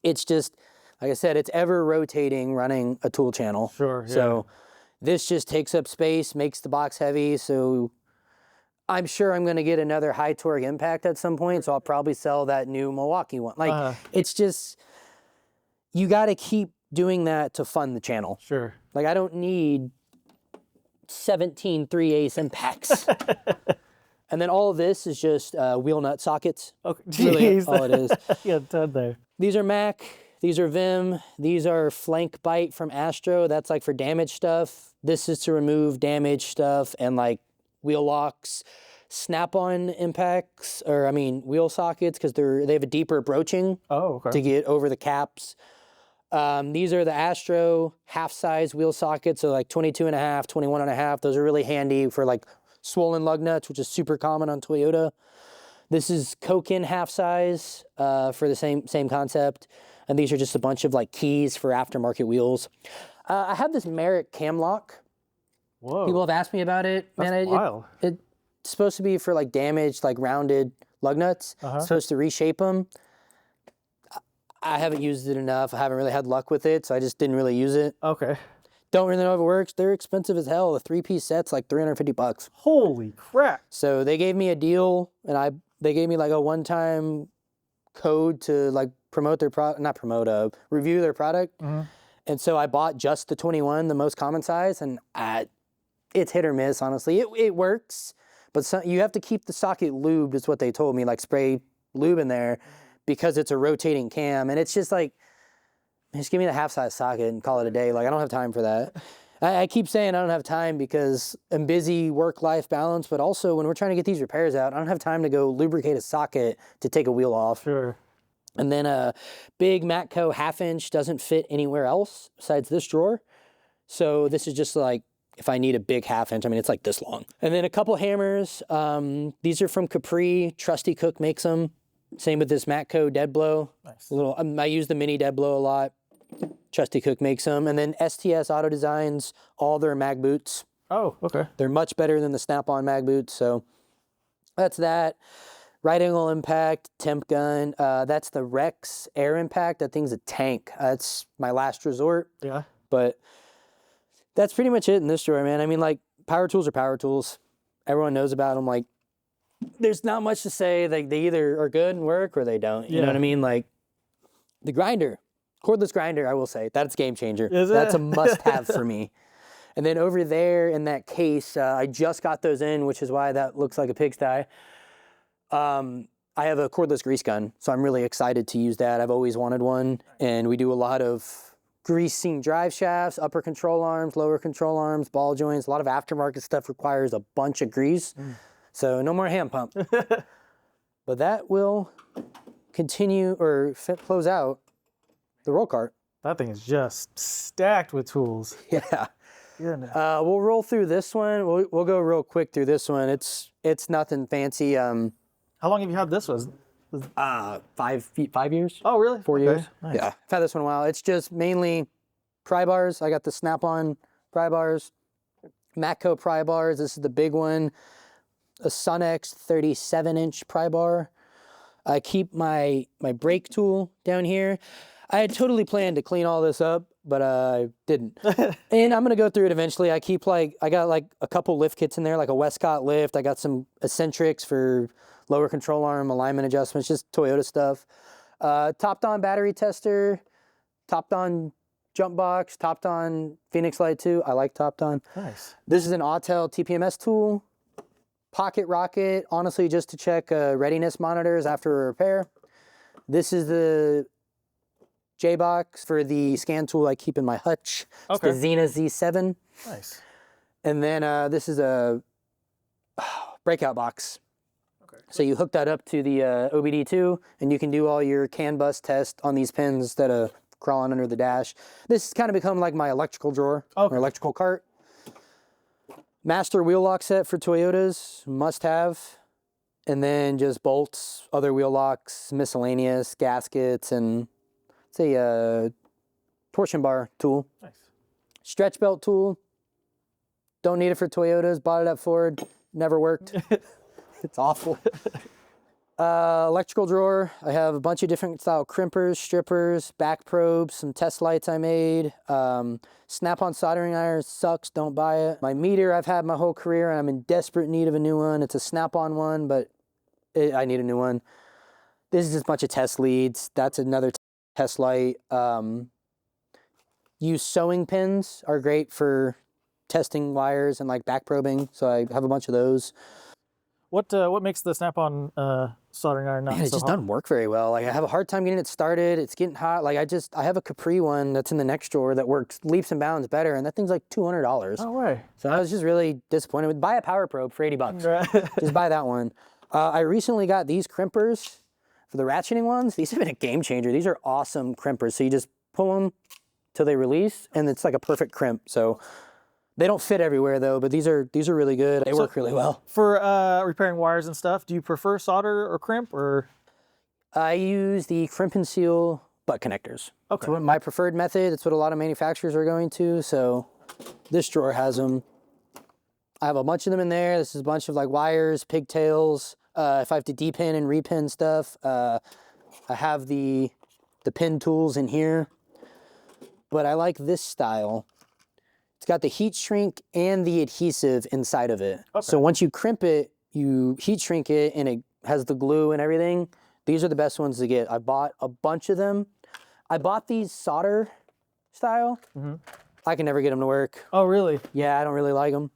it's just, like I said, it's ever rotating running a tool channel. Sure, yeah. So this just takes up space, makes the box heavy. So I'm sure I'm gonna get another high torque impact at some point. So I'll probably sell that new Milwaukee one. Like it's just, you gotta keep doing that to fund the channel. Sure. Like I don't need 17 3/8 impacts. And then all of this is just wheel nut sockets. Okay. Really all it is. Yeah, ton there. These are Mac, these are Vim, these are flank bite from Astro. That's like for damage stuff. This is to remove damage stuff and like wheel locks, Snap-on impacts, or I mean wheel sockets, because they have a deeper broaching to get over the caps. These are the Astro half-size wheel sockets, so like 22.5, 21.5. Those are really handy for like swollen lug nuts, which is super common on Toyota. This is Koken half-size for the same concept. And these are just a bunch of like keys for aftermarket wheels. I have this Merrick cam lock. Whoa. People have asked me about it. That's wild. It's supposed to be for like damaged, like rounded lug nuts. It's supposed to reshape them. I haven't used it enough. I haven't really had luck with it, so I just didn't really use it. Okay. Don't really know if it works. They're expensive as hell. The 3-piece set's like $350. Holy crap. So they gave me a deal, and they gave me like a one-time code to like promote their product, not promote, review their product. And so I bought just the 21, the most common size, and it's hit or miss, honestly. It works, but you have to keep the socket lubed is what they told me, like spray lube in there because it's a rotating cam. And it's just like, just give me the half-size socket and call it a day. Like, I don't have time for that. I keep saying I don't have time because I'm busy, work-life balance, but also when we're trying to get these repairs out, I don't have time to go lubricate a socket to take a wheel off. Sure. And then a big Matco 1/2" doesn't fit anywhere else besides this drawer. So this is just like, if I need a big 1/2", I mean, it's like this long. And then a couple hammers. These are from Capri. Trusty Cook makes them. Same with this Matco dead blow. Nice. I use the mini dead blow a lot. Trusty Cook makes them. And then STS Auto Designs, all their mag boots. Oh, okay. They're much better than the Snap-on mag boots. So that's that. Right angle impact, temp gun. That's the Rex air impact. That thing's a tank. That's my last resort. Yeah. But that's pretty much it in this drawer, man. I mean, like, power tools are power tools. Everyone knows about them. Like, there's not much to say. Like, they either are good and work or they don't. You know what I mean? Like, the grinder, cordless grinder, I will say, that's a game changer. Is it? That's a must-have for me. And then over there in that case, I just got those in, which is why that looks like a pigsty. I have a cordless grease gun, so I'm really excited to use that. I've always wanted one, and we do a lot of greasing drive shafts, upper control arms, lower control arms, ball joints. A lot of aftermarket stuff requires a bunch of grease, so no more hand pump. But that will continue or close out the roll cart. That thing is just stacked with tools. Yeah. Goodness. We'll roll through this one. We'll go real quick through this one. It's nothing fancy. How long have you had this one? 5 years. Oh, really? 4 years. Nice. Yeah, I've had this one a while. It's just mainly pry bars. I got the Snap-on pry bars, Matco pry bars. This is the big one. A Sunex 37-inch pry bar. I keep my brake tool down here. I had totally planned to clean all this up, but I didn't. And I'm gonna go through it eventually. I got like a couple lift kits in there, like a Westcott lift. I got some eccentrics for lower control arm alignment adjustments, just Toyota stuff. Topped on battery tester, topped on jump box, topped on Phoenix Light 2. I like topped on. Nice. This is an Autel TPMS tool. Pocket rocket, honestly, just to check readiness monitors after a repair. This is the J-box for the scan tool I keep in my hutch. Okay. It's the Xena Z7. Nice. And then this is a breakout box. Okay. So you hook that up to the OBD2, and you can do all your CAN bus tests on these pins instead of crawling under the dash. This has kind of become like my electrical drawer or electrical cart. Master wheel lock set for Toyotas, must have. And then just bolts, other wheel locks, miscellaneous, gaskets, and it's a torsion bar tool. Nice. Stretch belt tool. Don't need it for Toyotas. Bought it at Ford. Never worked. It's awful. Electrical drawer. I have a bunch of different style crimpers, strippers, back probes, some test lights I made. Snap-on soldering iron sucks. Don't buy it. My meter I've had my whole career, and I'm in desperate need of a new one. It's a Snap-on one, but I need a new one. This is just a bunch of test leads. That's another test light. Use sewing pins are great for testing wires and like back probing. So I have a bunch of those. What makes the Snap-on soldering iron not Man, it so just hot? doesn't work very well. Like I have a hard time getting it started. It's getting hot. Like I have a Capri one that's in the next drawer that works leaps and bounds better, and that thing's like $200. No way. So I was just really disappointed. Buy a power probe for $80. Right. Just buy that one. I recently got these crimpers for the ratcheting ones. These have been a game changer. These are awesome crimpers. So you just pull them till they release, and it's like a perfect crimp. So they don't fit everywhere though, but these are really good. They work really well. For repairing wires and stuff, do you prefer solder or crimp or? I use the crimp and seal butt connectors. Okay. It's my preferred method. It's what a lot of manufacturers are going to. So this drawer has them. I have a bunch of them in there. This is a bunch of like wires, pigtails. If I have to depin and repin stuff, I have the pin tools in here. But I like this style. It's got the heat shrink and the adhesive inside of it. Okay. So once you crimp it, you heat shrink it and it has the glue and everything. These are the best ones to get. I bought a bunch of them. I bought these solder style. I can never get them to work. Oh, really? Yeah, I don't really like them.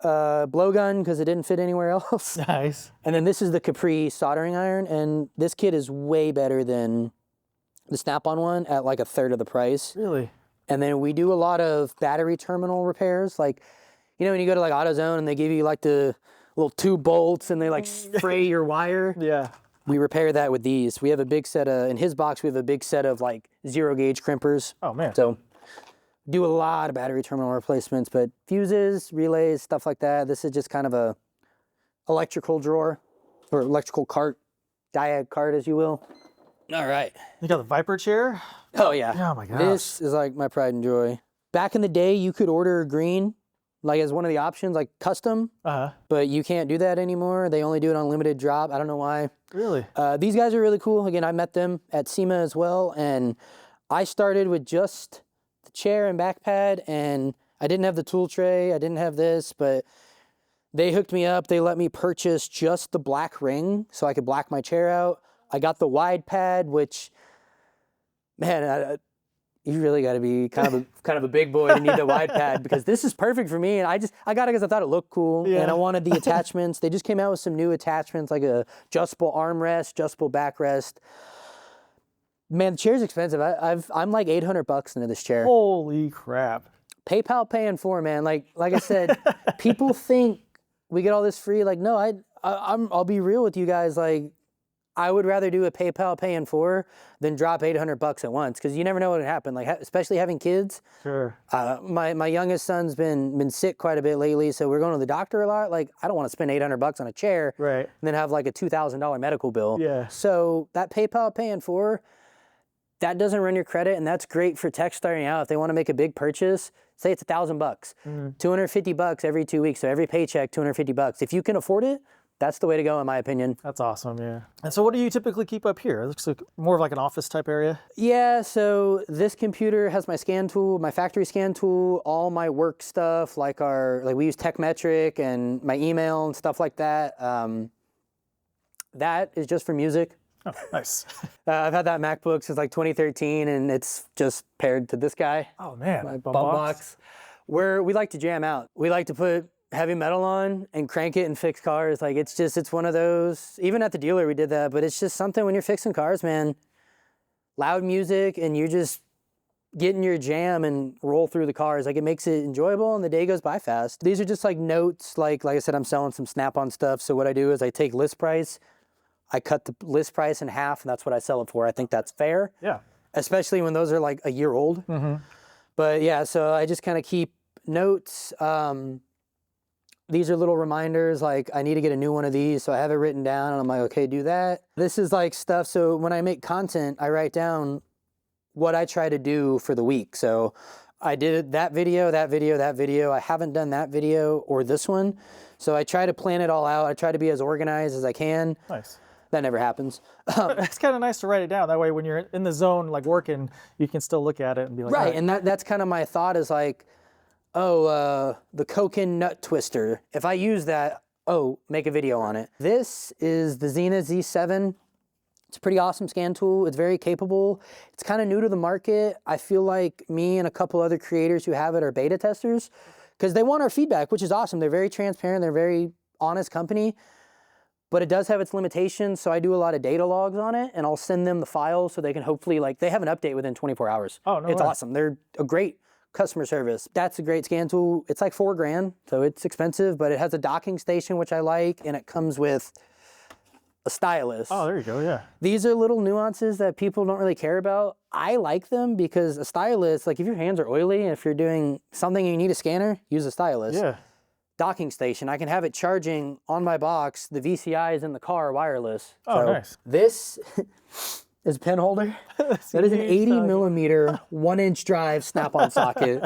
Blowgun, because it didn't fit anywhere else. Nice. And then this is the Capri soldering iron, and this kit is way better than the Snap-on one at like 1/3 of the price. Really? And then we do a lot of battery terminal repairs. Like, you know, when you go to like AutoZone and they give you like the little 2 bolts and they like spray your wire. Yeah. We repair that with these. We have a big set of, in his box, we have a big set of like 0 gauge crimpers. Oh, man. So do a lot of battery terminal replacements, but fuses, relays, stuff like that. This is just kind of a electrical drawer or electrical cart, Diag cart, as you will. All right. You got the Viper chair? Oh, yeah. Oh, my gosh. This is like my pride and joy. Back in the day, you could order green, like as one of the options, like custom, but you can't do that anymore. They only do it on limited drop. I don't know why. Really? These guys are really cool. Again, I met them at SEMA as well, and I started with just the chair and back pad, and I didn't have the tool tray. I didn't have this, but they hooked me up. They let me purchase just the black ring so I could black my chair out. I got the wide pad, which, man, you really got to be kind of a big boy to need the wide pad, because this is perfect for me. And I got it because I thought it looked cool, and I wanted the attachments. They just came out with some new attachments, like a adjustable armrest, adjustable backrest. Man, the chair's expensive. I'm like $800 into this chair. Holy crap! PayPal paying for, man. Like I said, people think we get all this free. Like, no, I'll be real with you guys. Like, I would rather do a PayPal paying for than drop $800 at once, because you never know what would happen. Like, especially having kids. Sure. My youngest son's been sick quite a bit lately, so we're going to the doctor a lot. Like, I don't want to spend $800 on a chair, right, and then have like a $2,000 medical bill. Yeah. So that PayPal paying for, that doesn't run your credit, and that's great for tech starting out. If they want to make a big purchase, say it's $1,000, $250 every 2 weeks. So every paycheck, $250. If you can afford it, that's the way to go, in my opinion. That's awesome, yeah. And so what do you typically keep up here? It looks like more of like an office type area. Yeah, so this computer has my scan tool, my factory scan tool, all my work stuff, like we use Techmetric and my email and stuff like that. That is just for music. Oh, nice. I've had that MacBook since like 2013, and it's just paired to this guy. Oh, man. My bump box. Where we like to jam out. We like to put heavy metal on and crank it and fix cars. Like, it's one of those, even at the dealer we did that, but it's just something when you're fixing cars, man, loud music and you're just getting your jam and roll through the cars. Like, it makes it enjoyable and the day goes by fast. These are just like notes. Like I said, I'm selling some Snap-on stuff. So what I do is I take list price, I cut the list price in half, and that's what I sell it for. I think that's fair. Yeah. Especially when those are like a year old. But yeah, so I just kind of keep notes. These are little reminders, like I need to get a new one of these, so I have it written down, and I'm like, okay, do that. This is like stuff, so when I make content, I write down what I try to do for the week. So I did that video, that video, that video. I haven't done that video or this one, so I try to plan it all out. I try to be as organized as I can. Nice. That never happens. It's kind of nice to write it down. That way, when you're in the zone, like working, you can still look at it and be like, right, right. And that's kind of my thought is like, oh, the Koken nut twister. If I use that, make a video on it. This is the Xena Z7. It's a pretty awesome scan tool. It's very capable. It's kind of new to the market. I feel like me and a couple other creators who have it are beta testers because they want our feedback, which is awesome. They're very transparent. They're a very honest company, but it does have its limitations. So I do a lot of data logs on it, and I'll send them the files so they can hopefully, like, they have an update within 24 hours. Oh, no It's way. awesome. They're a great customer service. That's a great scan tool. It's like $4,000, so it's expensive, but it has a docking station, which I like, and it comes with a stylus. Oh, there you go, yeah. These are little nuances that people don't really care about. I like them because a stylus, like if your hands are oily and if you're doing something and you need a scanner, use a stylus. Yeah. Docking station, I can have it charging on my box. The VCI is in the car wireless. Oh, so nice. This is pen holder. That's That is an huge 80 socket. millimeter 1-inch drive snap-on socket.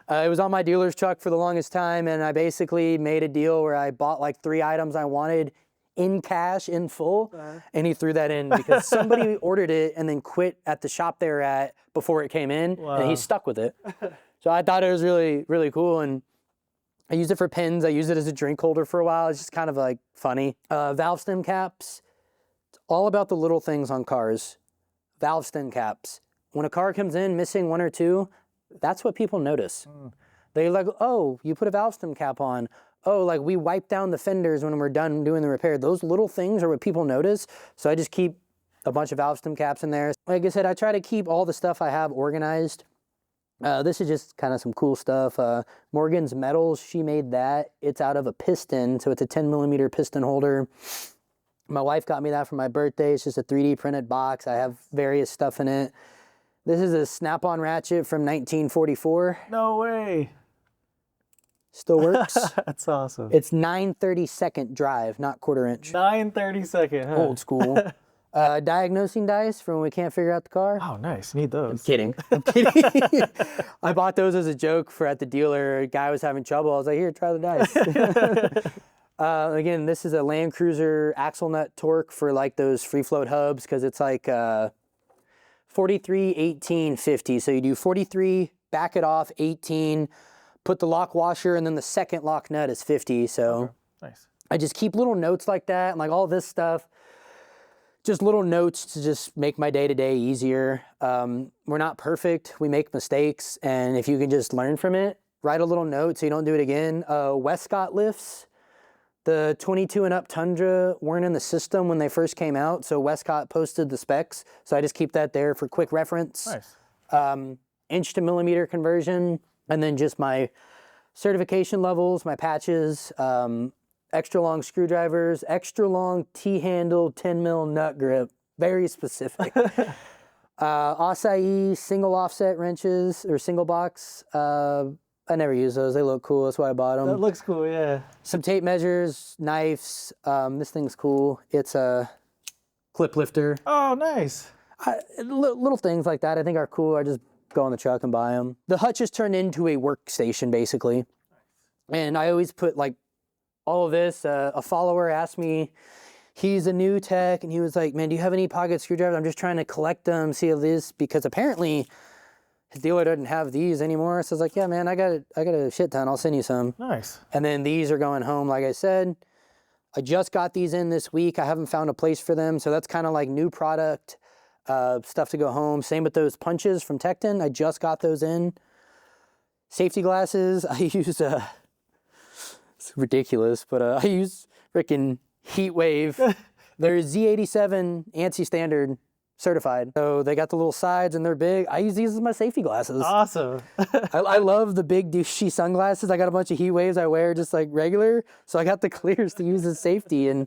It was on my dealer's truck for the longest time, and I basically made a deal where I bought like 3 items I wanted in cash, in full, and he threw that in because somebody ordered it and then quit at the shop they were at before it came in, and he stuck with it. So I thought it was really, really cool, and I used it for pins. I used it as a drink holder for a while. It's just kind of like funny. Valve stem caps. It's all about the little things on cars. Valve stem caps. When a car comes in missing 1 or 2, that's what people notice. They're like, oh, you put a valve stem cap on. Oh, like we wipe down the fenders when we're done doing the repair. Those little things are what people notice. So I just keep a bunch of valve stem caps in there. Like I said, I try to keep all the stuff I have organized. This is just kind of some cool stuff. Morgan's Metals, she made that. It's out of a piston, so it's a 10 millimeter piston holder. My wife got me that for my birthday. It's just a 3D printed box. I have various stuff in it. This is a snap-on ratchet from 1944. No way. Still works. That's awesome. It's 9/32 drive, not 1/4 inch. 9/32, huh? Old school. Diagnosing dice for when we can't figure out the car. Oh, nice. Need those. Kidding. I'm kidding. I bought those as a joke for at the dealer. A guy was having trouble. I was like, here, try the dice. Again, this is a Land Cruiser axle nut torque for like those free float hubs because it's like 43, 18, 50. So you do 43, back it off, 18, put the lock washer, and then the second lock nut is 50. So Nice. I just keep little notes like that and like all this stuff. Just little notes to just make my day-to-day easier. We're not perfect. We make mistakes. And if you can just learn from it, write a little note so you don't do it again. Westcott lifts. The 22 and up Tundra weren't in the system when they first came out. So Westcott posted the specs. So I just keep that there for quick reference. Nice. Inch to millimeter conversion. And then just my certification levels, my patches, extra long screwdrivers, extra long T-handle 10 mil nut grip, very specific. Acai single offset wrenches or single box. I never use those. They look cool. That's why I bought them. That looks cool, yeah. Some tape measures, knives. This thing's cool. It's a clip lifter. Oh, nice. Little things like that I think are cool. I just go in the truck and buy them. The hutch is turned into a workstation basically. And I always put like all of this. A follower asked me, he's a new tech, and he was like, man, do you have any pocket screwdrivers? I'm just trying to collect them, see if this, because apparently his dealer doesn't have these anymore. So I was like, yeah, man, I got a shit ton. I'll send you some. Nice. And then these are going home, like I said. I just got these in this week. I haven't found a place for them. So that's kind of like new product stuff to go home. Same with those punches from Tecton. I just got those in. Safety glasses. I use, it's ridiculous, but I use freaking Heat Wave. They're Z87 ANSI standard certified. So they got the little sides and they're big. I use these as my safety glasses. Awesome. I love the big douchey sunglasses. I got a bunch of Heat Waves I wear just like regular. So I got the clears to use as safety. And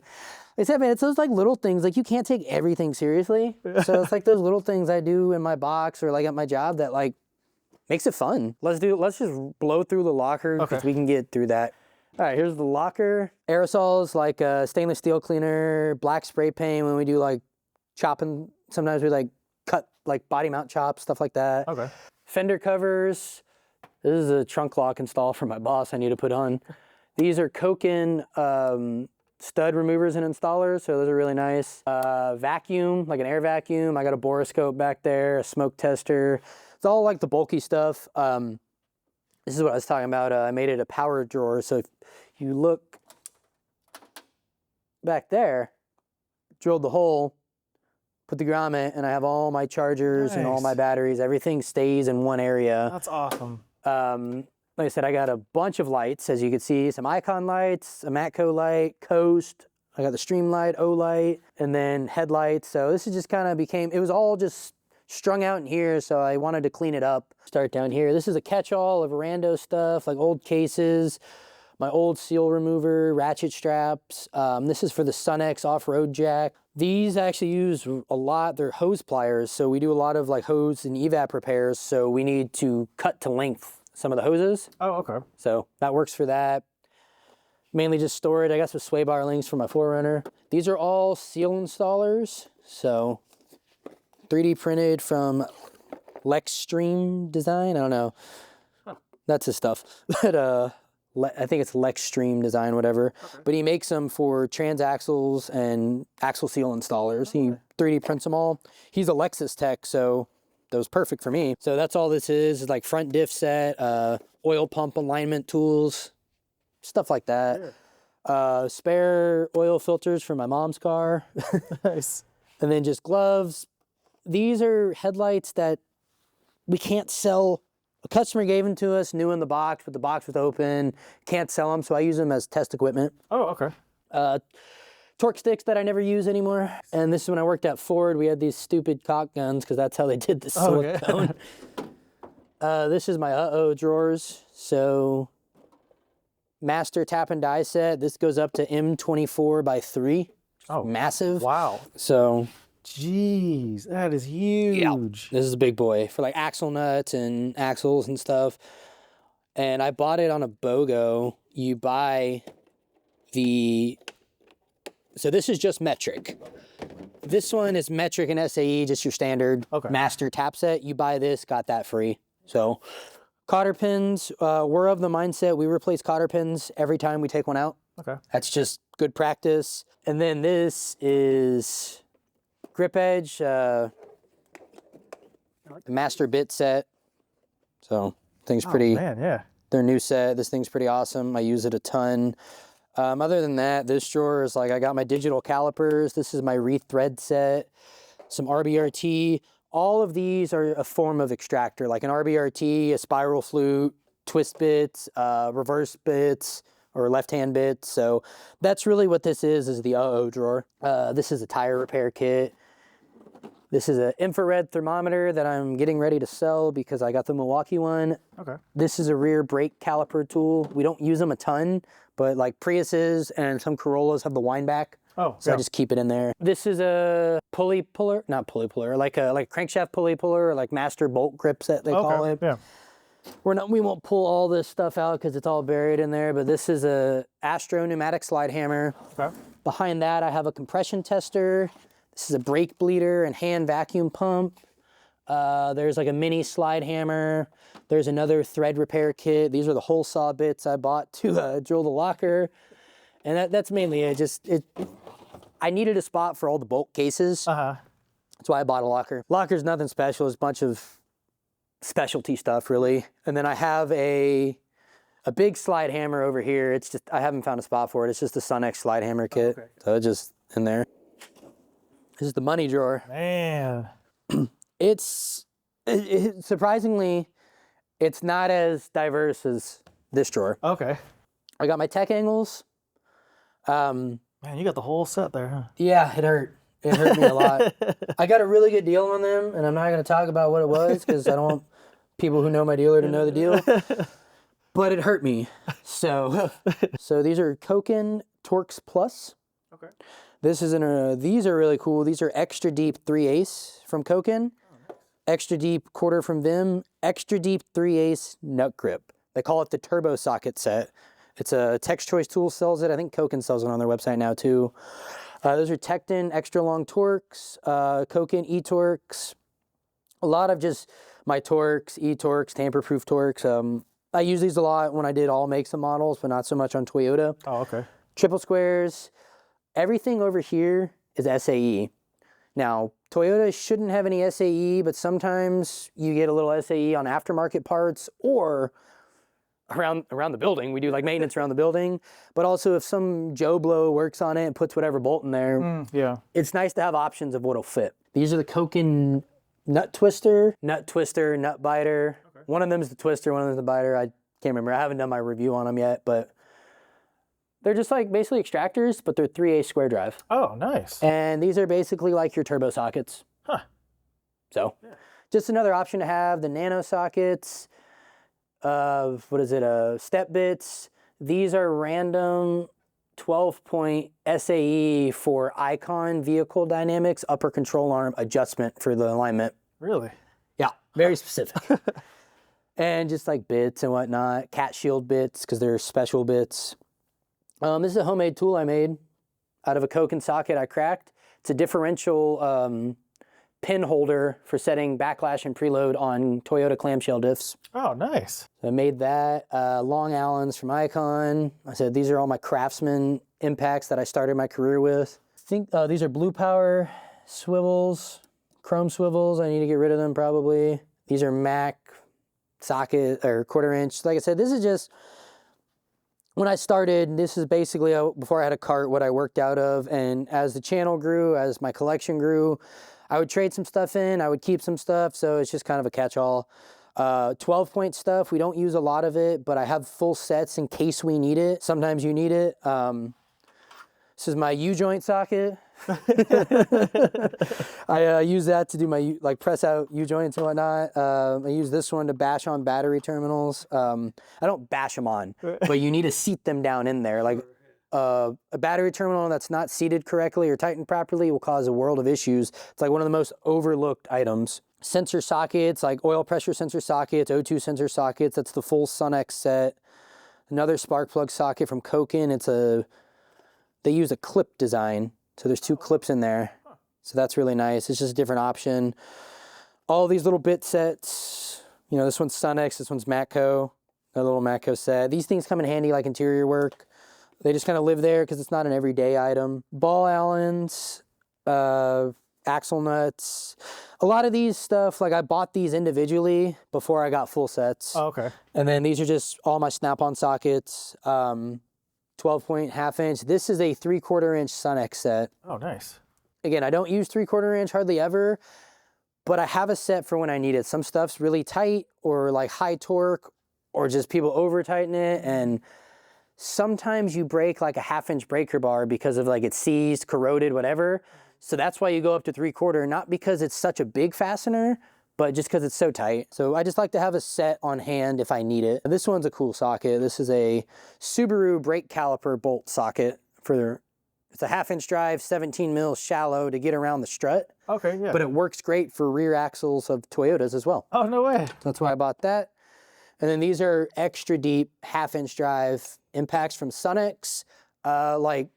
they said, man, it's those like little things. Like you can't take everything seriously. So it's like those little things I do in my box or like at my job that like makes it fun. Let's just blow through the locker because we can get through that. All right, here's the locker. Aerosols like stainless steel cleaner, black spray paint when we do like chopping. Sometimes we like cut like body mount chops, stuff like that. Okay. Fender covers. This is a trunk lock install for my boss I need to put on. These are Koken stud removers and installers, so those are really nice. Vacuum, like an air vacuum. I got a borescope back there, a smoke tester. It's all like the bulky stuff. This is what I was talking about. I made it a power drawer, so if you look back there, drilled the hole, put the grommet, and I have all my chargers and all my batteries. Everything stays in one area. That's awesome. Like I said, I got a bunch of lights, as you can see. Some Icon lights, a Matco light, Coast. I got the Stream light, O light, and then headlights. So this is just kind of it was all just strung out in here, so I wanted to clean it up. Start down here. This is a catch-all of rando stuff, like old cases, my old seal remover, ratchet straps. This is for the Sun-X off-road jack. These I actually use a lot. They're hose pliers, so we do a lot of like hose and evap repairs, so we need to cut to length some of the hoses. Oh, okay. So that works for that. Mainly just store it. I got some sway bar links for my 4Runner. These are all seal installers, so 3D printed from Lexstream Design. I don't know. That's his stuff. But I think it's Lexstream Design, whatever. Okay. But he makes them for transaxles and axle seal installers. He 3D prints them all. He's a Lexus tech, so that was perfect for me. So that's all this is like front diff set, oil pump alignment tools, stuff like that. Yeah. Spare oil filters for my mom's car. Nice. And then just gloves. These are headlights that we can't sell. A customer gave them to us, new in the box, but the box was open. Can't sell them, so I use them as test equipment. Oh, okay. Torque sticks that I never use anymore. And this is when I worked at Ford. We had these stupid cock guns because that's how they did the silicone. Okay. This is my drawers. So master tap and die set. This goes up to M24 by 3. Oh, massive. Wow. So. Jeez, that is huge. Yeah, this is a big boy for like axle nuts and axles and stuff. And I bought it on a BOGO. You buy so this is just metric. This one is metric and SAE, just your standard master tap set. You buy this, got that free. So cotter pins, we're of the mindset we replace cotter pins every time we take one out. Okay. That's just good practice. And then this is grip edge, the master bit set. So thing's pretty, man, yeah. Their new set, this thing's pretty awesome. I use it a ton. Other than that, this drawer is like, I got my digital calipers. This is my rethread set, some RBRT. All of these are a form of extractor, like an RBRT, a spiral flute, twist bits, reverse bits, or left-hand bits. So that's really what this is the drawer. This is a tire repair kit. This is an infrared thermometer that I'm getting ready to sell because I got the Milwaukee one. Okay. This is a rear brake caliper tool. We don't use them a ton, but like Priuses and some Corollas have the wind back. Oh, so yeah. I just keep it in there. This is a pulley puller, not pulley puller, like a crankshaft pulley puller, or like master bolt grip set they call it. Yeah. We won't pull all this stuff out because it's all buried in there, but this is a Astro pneumatic slide hammer. Okay. Behind that, I have a compression tester. This is a brake bleeder and hand vacuum pump. There's like a mini slide hammer. There's another thread repair kit. These are the hole saw bits I bought to drill the locker. And that's mainly it. I needed a spot for all the bolt cases. That's why I bought a locker. Locker's nothing special. It's a bunch of specialty stuff, really. And then I have a big slide hammer over here. It's just, I haven't found a spot for it. It's just a Sunex slide hammer kit. Okay. So it's just in there. This is the money drawer. Man. Surprisingly, it's not as diverse as this drawer. Okay. I got my tech angles. Man, you got the whole set there, huh? Yeah, it hurt. It hurt me a lot. I got a really good deal on them, and I'm not going to talk about what it was because I don't want people who know my dealer to know the deal. But it hurt me. So these are Koken Torx Plus. Okay. These are really cool. These are extra deep 3/8 from Koken, extra deep quarter from Vim, extra deep 3/8 nut grip. They call it the turbo socket set. It's a Tech's Choice Tools sells it. I think Koken sells it on their website now too. Those are Tekton extra long Torx, Koken e-Torx. A lot of just my Torx, e-Torx, tamper-proof Torx. I use these a lot when I did all makes and models, but not so much on Toyota. Oh, okay. Triple squares. Everything over here is SAE. Now, Toyota shouldn't have any SAE, but sometimes you get a little SAE on aftermarket parts or around the building. We do like maintenance around the building, but also if some Joe Blow works on it and puts whatever bolt in there, yeah, it's nice to have options of what'll fit. These are the Koken nut twister, nut biter. Okay. One of them is the twister, one of them is the biter. I can't remember. I haven't done my review on them yet, but they're just like basically extractors, but they're 3/8 square drive. Oh, nice. And these are basically like your turbo sockets. Huh. So, yeah. Just another option to have. The nano sockets of, step bits. These are random 12-point SAE for Icon vehicle dynamics, upper control arm adjustment for the alignment. Really? Yeah, very specific. And just like bits and whatnot, cat shield bits, because they're special bits. This is a homemade tool I made out of a Koken socket I cracked. It's a differential pin holder for setting backlash and preload on Toyota clamshell diffs. Oh, nice. So I made that. Long Allens from Icon. I said these are all my Craftsman impacts that I started my career with. I think these are Blue Power swivels, chrome swivels. I need to get rid of them probably. These are Mac socket or 1/4 inch. Like I said, this is just, when I started, this is basically before I had a cart, what I worked out of. And as the channel grew, as my collection grew, I would trade some stuff in, I would keep some stuff. So it's just kind of a catch-all. 12-point stuff, we don't use a lot of it, but I have full sets in case we need it. Sometimes you need it. This is my U-joint socket. I use that to do my press out U-joints and whatnot. I use this one to bash on battery terminals. I don't bash them on, but you need to seat them down in there. Like a battery terminal that's not seated correctly or tightened properly will cause a world of issues. It's like one of the most overlooked items. Sensor sockets, like oil pressure sensor sockets, O2 sensor sockets. That's the full SunX set. Another spark plug socket from Koken. They use a clip design. So there's 2 clips in there. So that's really nice. It's just a different option. All these little bit sets, you know, this one's SunX, this one's Matco, a little Matco set. These things come in handy like interior work. They just kind of live there because it's not an everyday item. Ball Allens, axle nuts. A lot of these stuff, like I bought these individually before I got full sets. Oh, okay. And then these are just all my snap-on sockets. 12-point, 1/2 inch. This is a 3/4 inch SunX set. Oh, nice. Again, I don't use 3/4 inch hardly ever, but I have a set for when I need it. Some stuff's really tight or like high torque, or just people over tighten it. And sometimes you break like a 1/2 inch breaker bar because of like it's seized, corroded, whatever. So that's why you go up to 3/4, not because it's such a big fastener, but just because it's so tight. So I just like to have a set on hand if I need it. This one's a cool socket. This is a Subaru brake caliper bolt socket it's a 1/2 inch drive, 17 mil shallow to get around the strut. Okay, yeah. But it works great for rear axles of Toyotas as well. Oh, no way. That's why I bought that. And then these are extra deep 1/2 inch drive impacts from SunX, like,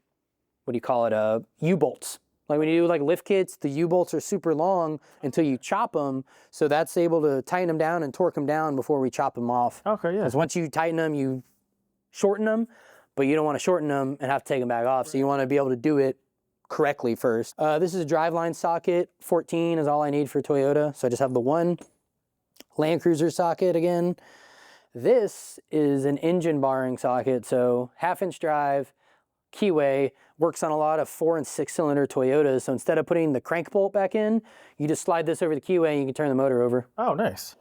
what do you call it? U-bolts. Like when you do like lift kits, the U-bolts are super long until you chop them. So that's able to tighten them down and torque them down before we chop them off. Okay, yeah. Because once you tighten them, you shorten them, but you don't want to shorten them and have to take them back off. So you want to be able to do it correctly first. This is a driveline socket. 14 is all I need for Toyota. So I just have the one Land Cruiser socket again. This is an engine barring socket. So 1/2 inch drive, keyway, works on a lot of 4 and 6 cylinder Toyotas. So instead of putting the crank bolt back in, you just slide this over the keyway and you can turn the motor over. Oh, nice.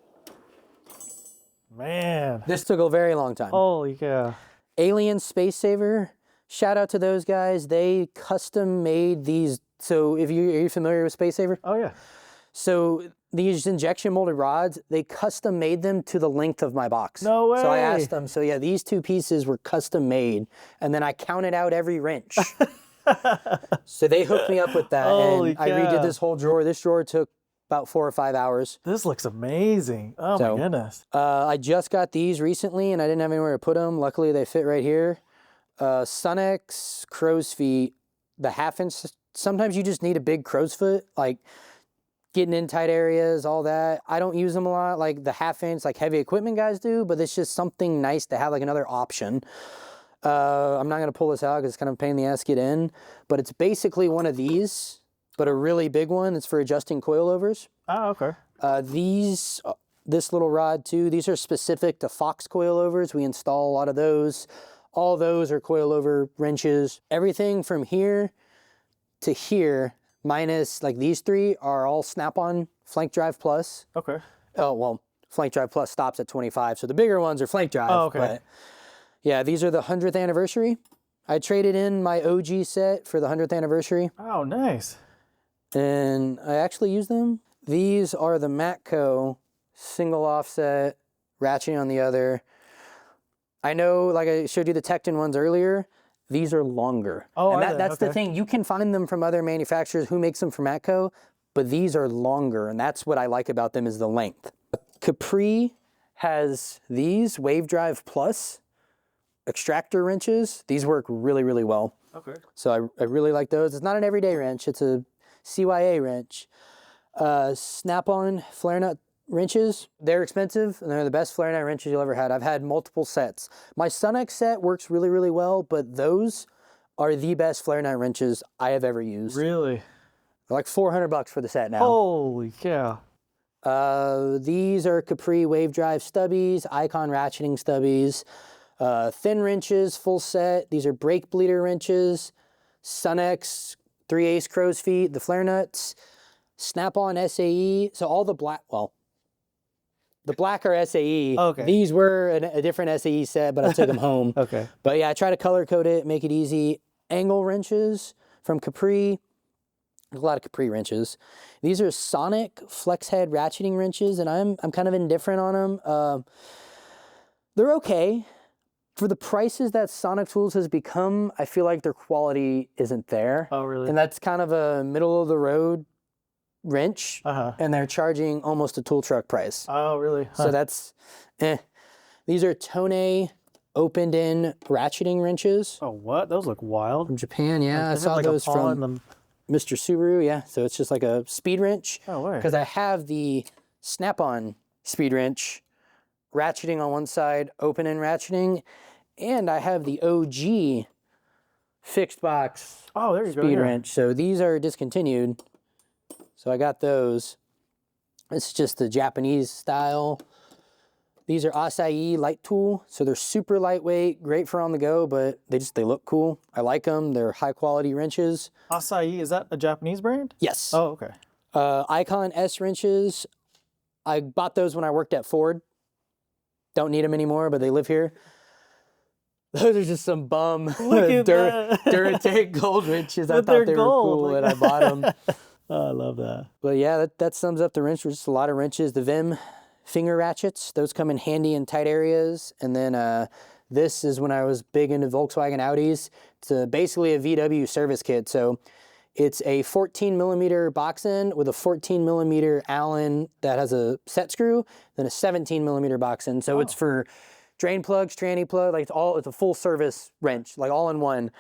Man. This took a very long time. Holy cow. Alien Space Saver. Shout out to those guys. They custom made these. So are you familiar with Space Saver? Oh, yeah. So these injection molded rods, they custom made them to the length of my box. No way. So I asked them, so yeah, these 2 pieces were custom made, and then I counted out every wrench. So they hooked me up with that, Holy and I redid this whole drawer. This drawer took about 4 or 5 hours. This looks amazing. Oh, my goodness. I just got these recently, and I didn't have anywhere to put them. Luckily, they fit right here. SunX crow's feet, the 1/2 inch. Sometimes you just need a big crow's foot, like getting in tight areas, all that. I don't use them a lot, like the 1/2 inch, like heavy equipment guys do, but it's just something nice to have, like another option. I'm not gonna pull this out because it's kind of a pain in the ass to get in, but it's basically one of these, but a really big one. It's for adjusting coilovers. Oh, okay. This little rod too, these are specific to Fox coilovers. We install a lot of those. All those are coilover wrenches. Everything from here to here, minus like these 3, are all snap-on Flank Drive Plus. Okay. Oh, well, Flank Drive Plus stops at 25, so the bigger ones are Flank Drive. Oh, okay. But yeah, these are the 100th anniversary. I traded in my OG set for the 100th anniversary. Oh, nice. And I actually use them. These are the Matco single offset, ratcheting on the other. I know, like I showed you the Tecton ones earlier, these are longer. Oh, and that's the thing. You can find them from other manufacturers who makes them for Matco, but these are longer, and that's what I like about them is the length. Capri has these Wave Drive Plus extractor wrenches. These work really, really well. Okay. So I really like those. It's not an everyday wrench. It's a CYA wrench. Snap-on flare nut wrenches. They're expensive, and they're the best flare nut wrenches you'll ever had. I've had multiple sets. My Sunex set works really, really well, but those are the best flare nut wrenches I have ever used. Really? They're like $400 for the set now. Holy cow. These are Capri wave drive stubbies, Icon ratcheting stubbies, thin wrenches, full set. These are brake bleeder wrenches, Sunex 3/8 crow's feet, the flare nuts, Snap-on SAE. So all the black, well, the black are SAE. Okay. These were a different SAE set, but I took them home. Okay. But yeah, I try to color code it, make it easy. Angle wrenches from Capri. There's a lot of Capri wrenches. These are Sonic flex head ratcheting wrenches, and I'm kind of indifferent on them. They're okay. For the prices that Sonic Tools has become, I feel like their quality isn't there. Oh, really? And that's kind of a middle of the road wrench, Uh-huh. and they're charging almost a tool truck price. Oh, really? So that's, These are Tone opened in ratcheting wrenches Oh, what? Those look wild. from Japan. Yeah, I They have saw like a those paw in from them. Mr. Subaru. Yeah, so it's just like a speed wrench. Oh, way. Because I have the Snap-on speed wrench, ratcheting on one side, open in ratcheting, and I have the OG fixed box Oh, there you go. speed Yeah. wrench. So these are discontinued. So I got those. It's just the Japanese style. These are Acai light tool. So they're super lightweight, great for on the go, but they look cool. I like them. They're high quality wrenches. Acai, is that a Japanese brand? Yes. Oh, okay. Icon S wrenches. I bought those when I worked at Ford. Don't need them anymore, but they live here. Those are just some bum Look at that. Duratec gold wrenches. I But thought they're they were gold, cool like- and I bought them. Oh, I love that. But yeah, that sums up the wrench. There's just a lot of wrenches. The Vim finger ratchets, those come in handy in tight areas. And then this is when I was big into Volkswagen Audis. It's basically a VW service kit. So it's a 14 millimeter box end with a 14 millimeter Allen that has a set screw, then a 17 millimeter box end. So it's for drain plugs, tranny plug, like it's a full service wrench, like all in one.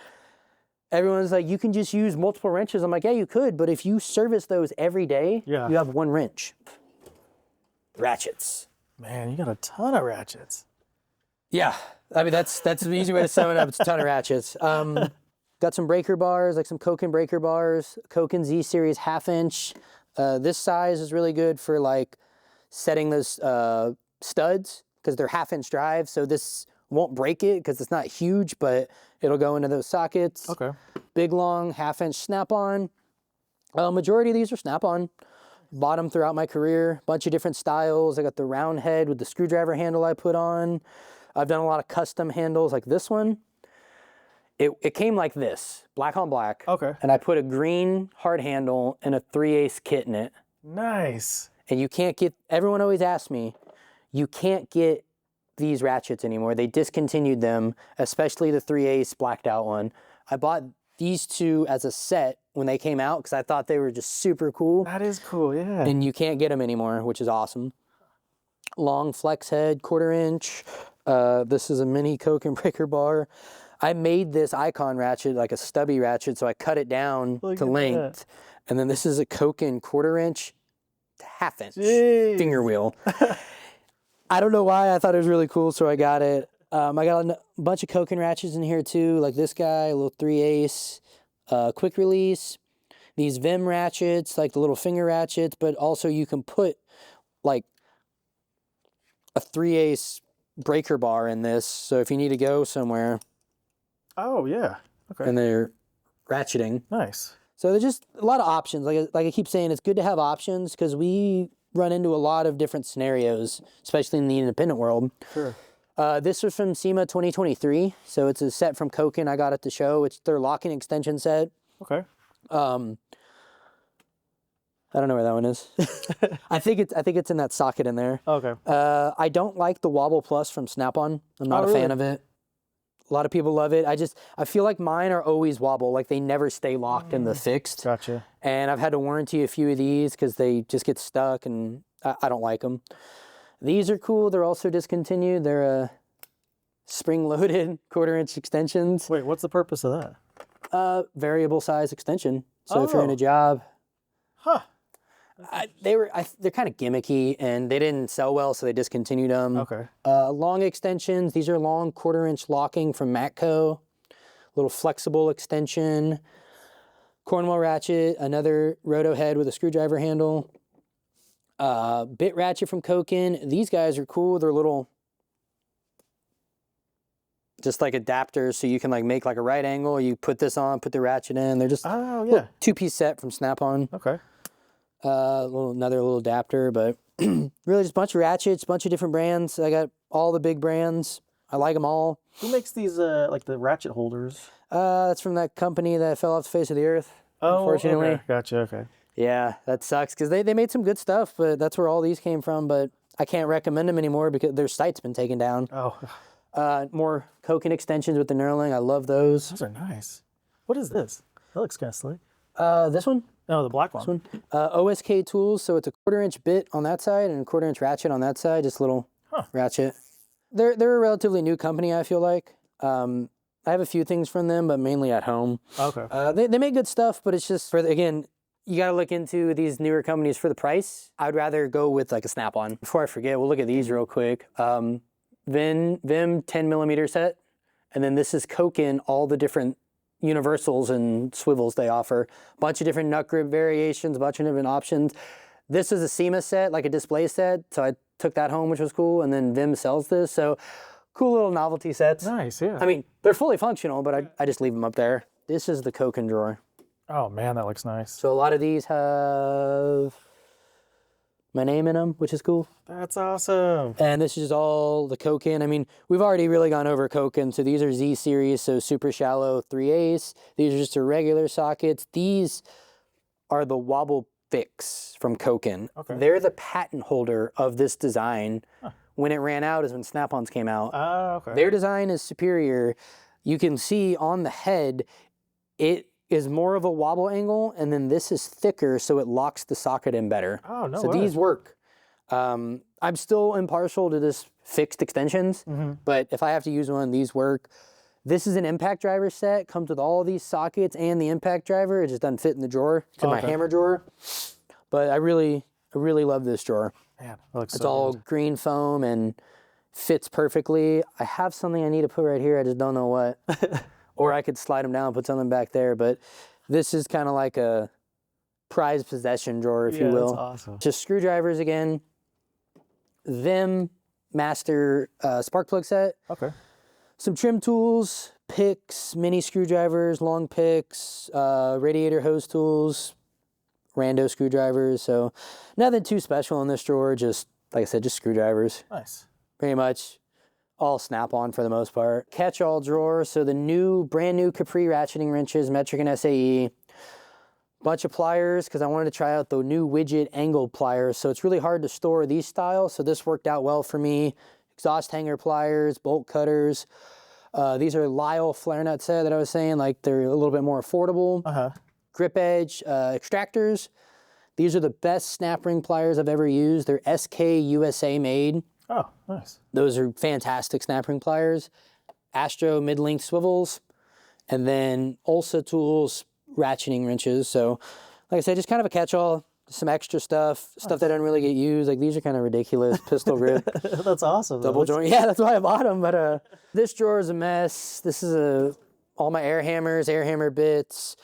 Everyone's like, you can just use multiple wrenches. I'm like, yeah, you could, but if you service those every day, Yeah. you have one wrench. Ratchets. Man, you got a ton of ratchets. Yeah, I mean, that's the easy way to sum it up. It's a ton of ratchets. Got some breaker bars, like some Koken breaker bars, Koken Z series 1/2 inch. This size is really good for like setting those studs because they're 1/2 inch drives. So this won't break it because it's not huge, but it'll go into those sockets. Okay. Big, long, 1/2 inch snap-on. Majority of these are snap-on. Bought them throughout my career. Bunch of different styles. I got the round head with the screwdriver handle I put on. I've done a lot of custom handles like this one. It came like this, black on black. Okay. And I put a green hard handle and a 3/8 kit in it. Nice. And you can't get, everyone always asks me, you can't get these ratchets anymore. They discontinued them, especially the 3/8 blacked out one. I bought these two as a set when they came out because I thought they were just super cool. That is cool, yeah. And you can't get them anymore, which is awesome. Long flex head, 1/4 inch. This is a mini Koken breaker bar. I made this Icon ratchet like a stubby ratchet, so I cut it down Look to at length. And then this is a Koken 1/4 inch to 1/2 inch Jeez. finger wheel. I don't know why, I thought it was really cool, so I got it. I got a bunch of Koken ratchets in here too, like this guy, a little 3/8, quick release. These Vim ratchets, like the little finger ratchets, but also you can put like a 3/8 breaker bar in this, so if you need to go somewhere Oh, yeah. Okay. and they're ratcheting. Nice. So there's just a lot of options. Like I keep saying, it's good to have options because we run into a lot of different scenarios, especially in the independent world. Sure. This was from SEMA 2023, so it's a set from Koken I got at the show. It's their locking extension set. Okay. I don't know where that one is. I think it's in that socket in there. Okay. I don't like the Wobble Plus from Snap-on. I'm not a fan of it. A lot of people love it. I feel like mine are always wobble, like they never stay locked in the fixed. Gotcha. And I've had to warranty a few of these because they just get stuck and I don't like them. These are cool. They're also discontinued. They're spring-loaded 1/4 inch extensions. Wait, what's the purpose of that? Variable size extension. So if you're in Oh. a job, Huh. they're kind of gimmicky, and they didn't sell well, so they discontinued them. Okay. Long extensions. These are long 1/4-inch locking from Matco. Little flexible extension. Cornwall ratchet. Another roto head with a screwdriver handle. Bit ratchet from Koken. These guys are cool. They're little, just like adapters, so you can like make like a right angle. You put this on, put the ratchet in. They're just two-piece set from Snap-on. Okay. Another little adapter, but really just a bunch of ratchets, bunch of different brands. I got all the big brands. I like them all. Who makes these like the ratchet holders? That's from that company that fell off the face of the earth. Oh, unfortunately. Okay. Gotcha. Okay. Yeah, that sucks because they made some good stuff, but that's where all these came from. But I can't recommend them anymore because their site's been taken down. Oh. More Koken extensions with the knurling. I love those. Those are nice. What is this? That looks kind of slick. This one? No, the black one. This one. OSK tools. So it's a 1/4-inch bit on that side and a 1/4-inch ratchet on that side. Just a little ratchet. They're a relatively new company, I feel like. I have a few things from them, but mainly at home. Okay. They make good stuff, but it's just, again, you got to look into these newer companies for the price. I'd rather go with like a Snap-on. Before I forget, we'll look at these real quick. Vim 10mm set, and then this is Koken, all the different universals and swivels they offer. Bunch of different nut grip variations, a bunch of different options. This is a SEMA set, like a display set, so I took that home, which was cool, and then Vim sells this, so cool little novelty sets. Nice, yeah. I mean, they're fully functional, but I just leave them up there. This is the Koken drawer. Oh man, that looks nice. So a lot of these have my name in them, which is cool. That's awesome. And this is all the Koken. I mean, we've already really gone over Koken. So these are Z series, so super shallow 3/8. These are just the regular sockets. These are the wobble fix from Koken. Okay. They're the patent holder of this design. When it ran out is when Snap-ons came out. Oh, okay. Their design is superior. You can see on the head, it is more of a wobble angle, and then this is thicker, so it locks the socket in better. Oh, no So way. these work. I'm still impartial to this fixed extensions, but if I have to use one, these work. This is an impact driver set. Comes with all these sockets and the impact driver. It just doesn't fit in the drawer. It's in my hammer drawer. But I really love this drawer. Man, that looks It's so all good. green foam and fits perfectly. I have something I need to put right here. I just don't know what. Or I could slide them down and put something back there. But this is kind of like a prized possession drawer, if you will. That's awesome. Just screwdrivers again. Vim Master spark plug set. Okay. Some trim tools, picks, mini screwdrivers, long picks, radiator hose tools, rando screwdrivers. So nothing too special in this drawer. Just, like I said, just screwdrivers. Nice. Pretty much all Snap-on for the most part. Catch-all drawer. So the brand new Capri ratcheting wrenches, metric and SAE. Bunch of pliers because I wanted to try out the new widget angle pliers. So it's really hard to store these styles. So this worked out well for me. Exhaust hanger pliers, bolt cutters. These are Lyle flare nut set that I was saying, like they're a little bit more affordable. Grip edge extractors. These are the best snap ring pliers I've ever used. They're SK USA made. Oh, nice. Those are fantastic snap ring pliers. Astro mid-length swivels. And then Ulsa Tools ratcheting wrenches. So, like I said, just kind of a catch-all. Some extra stuff that doesn't really get used. Like these are kind of ridiculous. Pistol grip. That's awesome. Double joint. Yeah, that's why I bought them. But this drawer is a mess. This is all my air hammers, air hammer bits.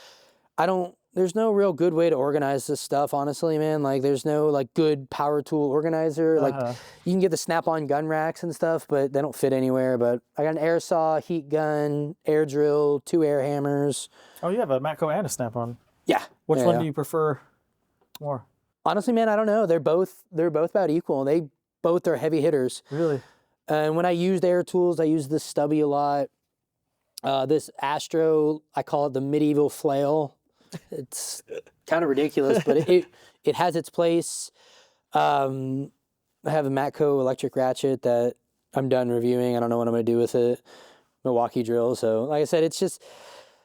There's no real good way to organize this stuff, honestly, man. Like there's no like good power tool organizer. Like you can get the Snap-on gun racks and stuff, but they don't fit anywhere. But I got an air saw, heat gun, air drill, 2 air hammers. Oh, you have a Matco and a Snap-on. Yeah. Which one do you prefer more? Honestly, man, I don't know. They're both about equal. They both are heavy hitters. Really? And when I used air tools, I used this stubby a lot. This Astro, I call it the medieval flail. It's kind of ridiculous, but it has its place. I have a Matco electric ratchet that I'm done reviewing. I don't know what I'm going to do with it. Milwaukee drill. So like I said, it's just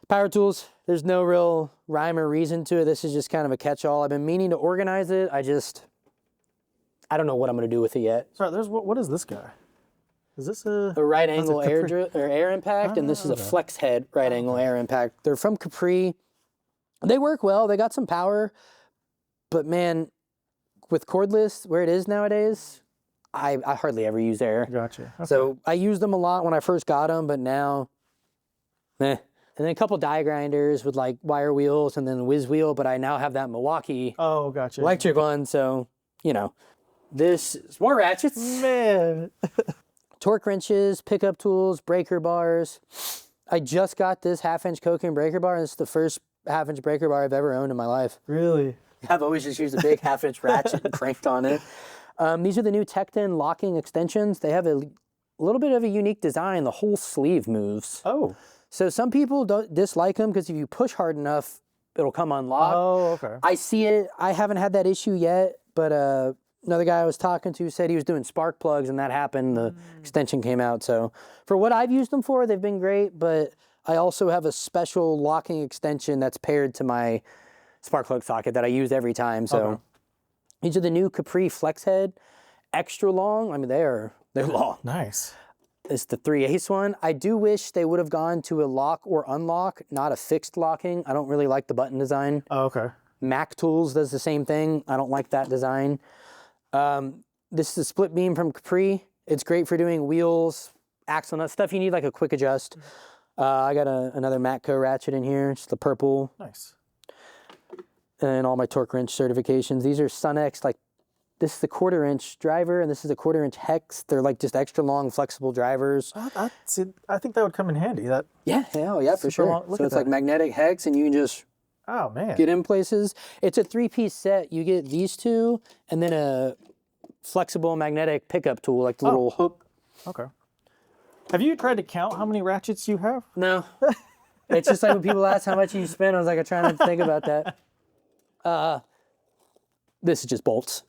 power tools. There's no real rhyme or reason to it. This is just kind of a catch-all. I've been meaning to organize it. I don't know what I'm going to do with it yet. Sorry, what is this guy? Is this a right angle air impact, and this is a flex head right angle air impact. They're from Capri. They work well. They got some power, but man, with cordless, where it is nowadays, I hardly ever use air. Gotcha. Okay. So I used them a lot when I first got them, but now, And then a couple die grinders with like wire wheels and then the whiz wheel, but I now have that Milwaukee Oh, gotcha. electric one, so, you know. This is more ratchets. Man. Torque wrenches, pickup tools, breaker bars. I just got this 1/2-inch Koken breaker bar, and this is the first 1/2-inch breaker bar I've ever owned in my life. Really? I've always just used a big 1/2-inch ratchet and cranked on it. These are the new Tecton locking extensions. They have a little bit of a unique design. The whole sleeve moves. Oh. So some people don't dislike them because if you push hard enough, it'll come unlocked. Oh, okay. I see it. I haven't had that issue yet, but another guy I was talking to said he was doing spark plugs and that happened. The extension came out. So for what I've used them for, they've been great, but I also have a special locking extension that's paired to my spark plug socket that I use every time. So these are the new Capri Flex Head, extra long. I mean, they're long. Nice. It's the 3/8 one. I do wish they would have gone to a lock or unlock, not a fixed locking. I don't really like the button design. Oh, okay. Mac Tools does the same thing. I don't like that design. This is a split beam from Capri. It's great for doing wheels, axle nuts, stuff you need like a quick adjust. I got another Matco ratchet in here. It's the purple. Nice. And all my torque wrench certifications. These are Sunex, like this is the 1/4-inch driver and this is a 1/4-inch hex. They're like just extra long, flexible drivers. I think that would come in handy. That. Yeah, for sure. Long. Look So at it's that. like magnetic hex and you can just Oh man. get in places. It's a 3-piece set. You get these two and then a flexible magnetic pickup tool, like the little hook. Okay. Have you tried to count how many ratchets you have? No. It's just like when people ask how much you spend, I was like, I try not to think about that. This is just bolts.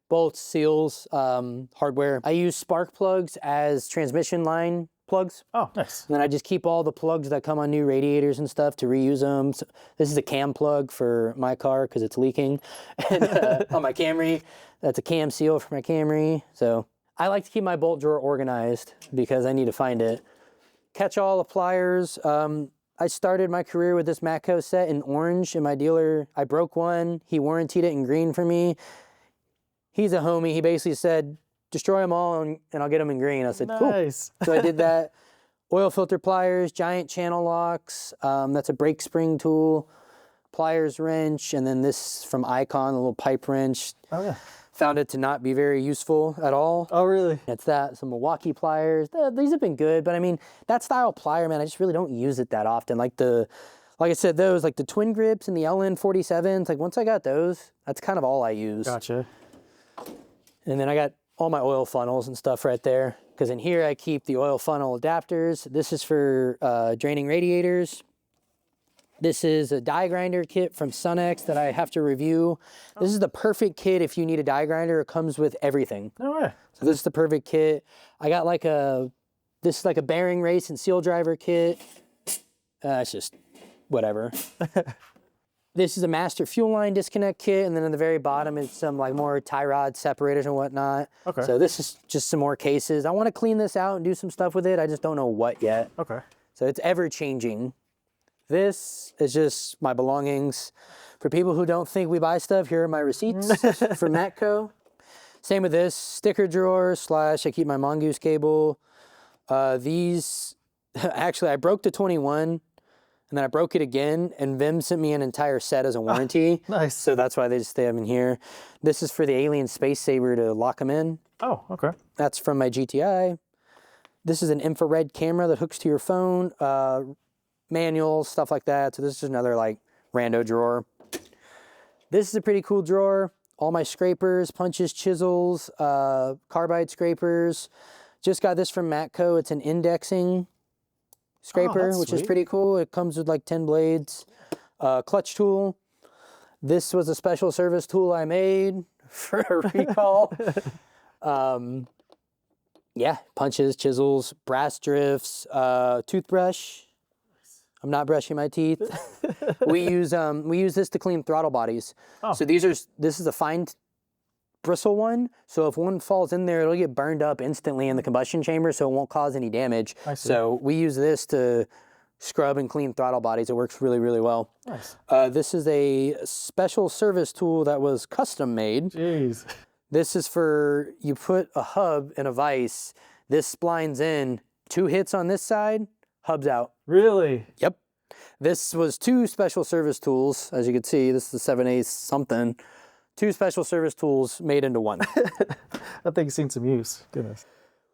Bolts, seals, hardware. I use spark plugs as transmission line plugs. Oh, nice. And then I just keep all the plugs that come on new radiators and stuff to reuse them. So this is a cam plug for my car because it's leaking. And on my Camry, that's a cam seal for my Camry. So I like to keep my bolt drawer organized because I need to find it. Catch-all pliers. I started my career with this Matco set in orange, and my dealer, I broke one. He warrantied it in green for me. He's a homie. He basically said, destroy them all and I'll get them in green. I said, Nice. cool. So I did that. Oil filter pliers, giant channel locks. That's a brake spring tool. Pliers wrench, and then this from Icon, a little pipe wrench. Oh yeah. Found it to not be very useful at all. Oh really? It's that, some Milwaukee pliers. These have been good, but I mean, that style plier, man, I just really don't use it that often. Like I said, those, like the twin grips and the LN47s, like once I got those, that's kind of all I use. Gotcha. And then I got all my oil funnels and stuff right there. Because in here I keep the oil funnel adapters. This is for draining radiators. This is a die grinder kit from Sunex that I have to review. This is the perfect kit if you need a die grinder. It comes with everything. No way. So this is the perfect kit. I got like this is like a bearing race and seal driver kit. It's just whatever. This is a master fuel line disconnect kit, and then at the very bottom is some like more tie rod separators and whatnot. Okay. So this is just some more cases. I want to clean this out and do some stuff with it. I just don't know what yet. Okay. So it's ever changing. This is just my belongings. For people who don't think we buy stuff, here are my receipts from Matco. Same with this, sticker drawer / I keep my Mongoose cable. These, actually I broke the 21 and then I broke it again and Vim sent me an entire set as a warranty. Nice. So that's why they just stay them in here. This is for the Alien Space Saber to lock them in. Oh, okay. That's from my GTI. This is an infrared camera that hooks to your phone. Manuals, stuff like that. So this is another like rando drawer. This is a pretty cool drawer. All my scrapers, punches, chisels, carbide scrapers. Just got this from Matco. It's an indexing scraper, that's which is sweet. pretty cool. It comes with like 10 blades. Clutch tool. This was a special service tool I made for a recall. Yeah, punches, chisels, brass drifts, toothbrush. I'm not brushing my teeth. we use this to clean throttle bodies. Oh. So this is a fine bristle one. So if one falls in there, it'll get burned up instantly in the combustion chamber, so it won't cause any damage. I see. So we use this to scrub and clean throttle bodies. It works really, really well. Nice. This is a special service tool that was custom made. Jeez. This is for, you put a hub in a vise, this splines in, 2 hits on this side, hub's out. Really? Yep. This was 2 special service tools. As you can see, this is the 7/8 something. 2 special service tools made into one. That thing's seen some use. Goodness.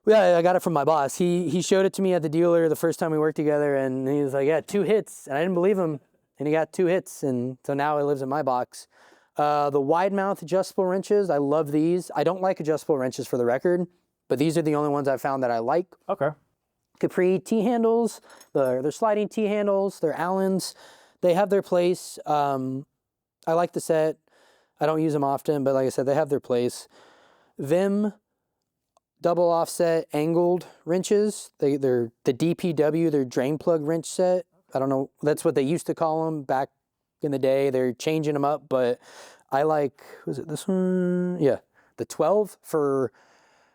Yeah, I got it from my boss. He showed it to me at the dealer the first time we worked together, and he was like, yeah, 2 hits. And I didn't believe him. And he got 2 hits, and so now it lives in my box. The wide mouth adjustable wrenches, I love these. I don't like adjustable wrenches for the record, but these are the only ones I've found that I like. Okay. Capri T-handles, they're sliding T-handles, they're Allens. They have their place. I like the set. I don't use them often, but like I said, they have their place. Vim double offset angled wrenches. They're the DPW, they're drain plug wrench set. I don't know, that's what they used to call them back in the day. They're changing them up, but I like, was it this one? Yeah, the 12 for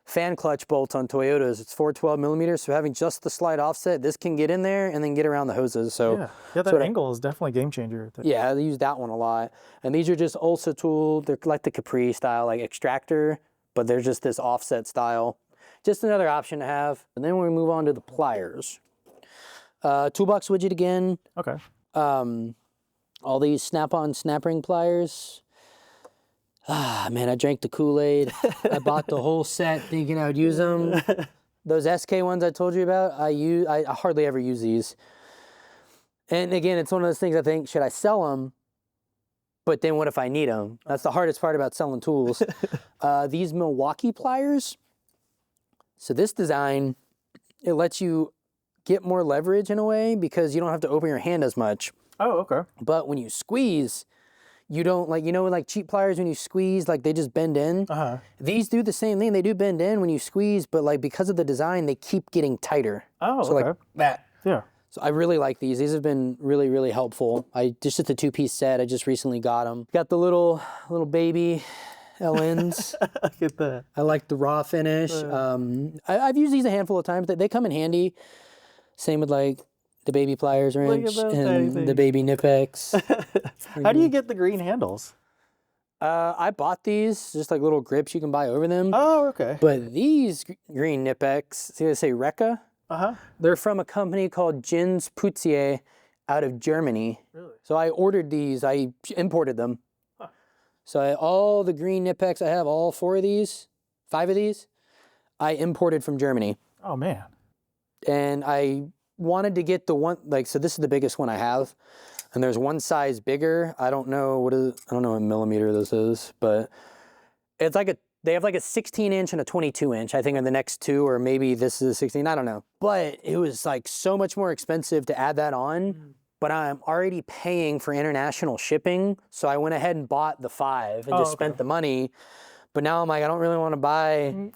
fan clutch bolts on Toyotas. It's 412 millimeters, so having just the slide offset, this can get in there and then get around the hoses. So yeah, that angle is definitely a game changer. Yeah, I use that one a lot. And these are just Ulsa tool. They're like the Capri style, like extractor, but they're just this offset style. Just another option to have. And then we move on to the pliers. Toolbox widget again. Okay. All these snap-on snap ring pliers. Ah, man, I drank the Kool-Aid. I bought the whole set thinking I would use them. Those SK ones I told you about, I hardly ever use these. And again, it's one of those things I think, should I sell them? But then what if I need them? That's the hardest part about selling tools. These Milwaukee pliers. So this design, it lets you get more leverage in a way because you don't have to open your hand as much. Oh, okay. But when you squeeze, you don't like cheap pliers when you squeeze, like they just bend in. These do the same thing. They do bend in when you squeeze, but like because of the design, they keep getting tighter. Oh, so okay. Like that. Yeah. So I really like these. These have been really, really helpful. Just a 2-piece set. I just recently got them. Got the little baby LNs. Look at that. I like the raw finish. I've used these a handful of times. They come in handy. Same with like the baby pliers wrench and the baby Nipex. How do you get the green handles? I bought these, just like little grips you can buy over them. Oh, okay. But these green Nipex, see they say Reka? They're from a company called Jins Putzier out of Germany. Really? So I ordered these, I imported them. So all the green Nipex I have, all 4 of these, 5 of these, I imported from Germany. Oh, man. And I wanted to get the one, like, so this is the biggest one I have. And there's one size bigger. I don't know what millimeter this is, but it's like they have like a 16-inch and a 22-inch, I think, are the next 2, or maybe this is a 16, I don't know. But it was like so much more expensive to add that on, but I'm already paying for international shipping. So I went ahead and bought the 5 and just spent the money. But now I'm like, I don't really want to buy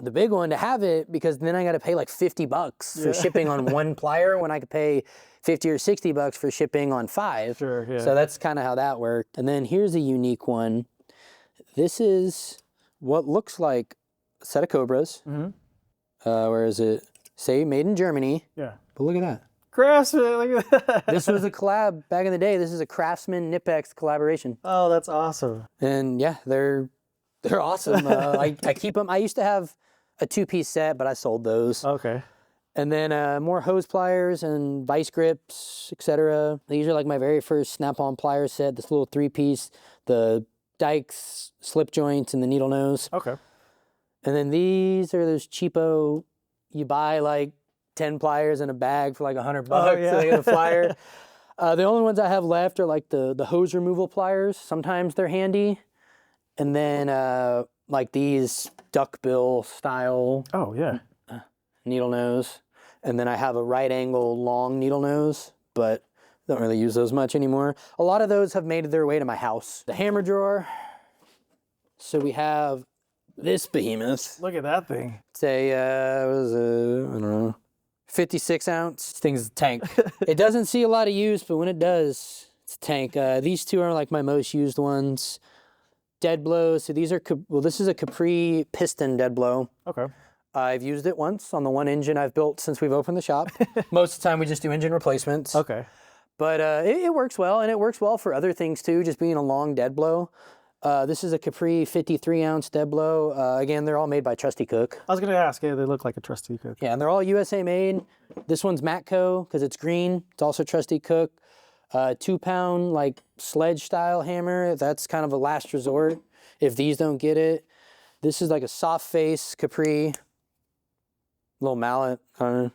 the big one to have it, because then I got to pay like $50 for shipping on 1 plier when I could pay $50 or $60 for shipping on 5. Sure, yeah. So that's kind of how that worked. And then here's a unique one. This is what looks like a set of Cobras. Where is it? Say made in Germany. Yeah. But look at that. Craftsman, look at that. This was a collab back in the day. This is a Craftsman Nipex collaboration. Oh, that's awesome. And yeah, they're awesome. I keep them. I used to have a 2-piece set, but I sold those. Okay. And then more hose pliers and vice grips, etc. These are like my very first snap-on plier set. This little 3-piece, the dikes, slip joints, and the needle nose. Okay. And then these are those cheapo, you buy like 10 pliers in a bag for like $100 Oh, yeah. so they get a plier. The only ones I have left are like the hose removal pliers. Sometimes they're handy. And then like these duckbill style. Oh, yeah. Needle nose. And then I have a right angle long needle nose, but don't really use those much anymore. A lot of those have made their way to my house. The hammer drawer. So we have this behemoth. Look at that thing. It's a, I don't know, 56 ounce. This thing's a tank. It doesn't see a lot of use, but when it does, it's a tank. These 2 are like my most used ones. Dead blow. So these are, well, this is a Capri piston dead blow. Okay. I've used it once on the one engine I've built since we've opened the shop. Most of the time we just do engine replacements. Okay. But it works well, and it works well for other things too, just being a long dead blow. This is a Capri 53-ounce dead blow. Again, they're all made by Trusty Cook. I was going to ask, yeah, they look like a Trusty Cook. Yeah, and they're all USA made. This one's Matco because it's green. It's also Trusty Cook. 2-pound like sledge style hammer. That's kind of a last resort if these don't get it. This is like a soft face Capri. Little mallet, kind of.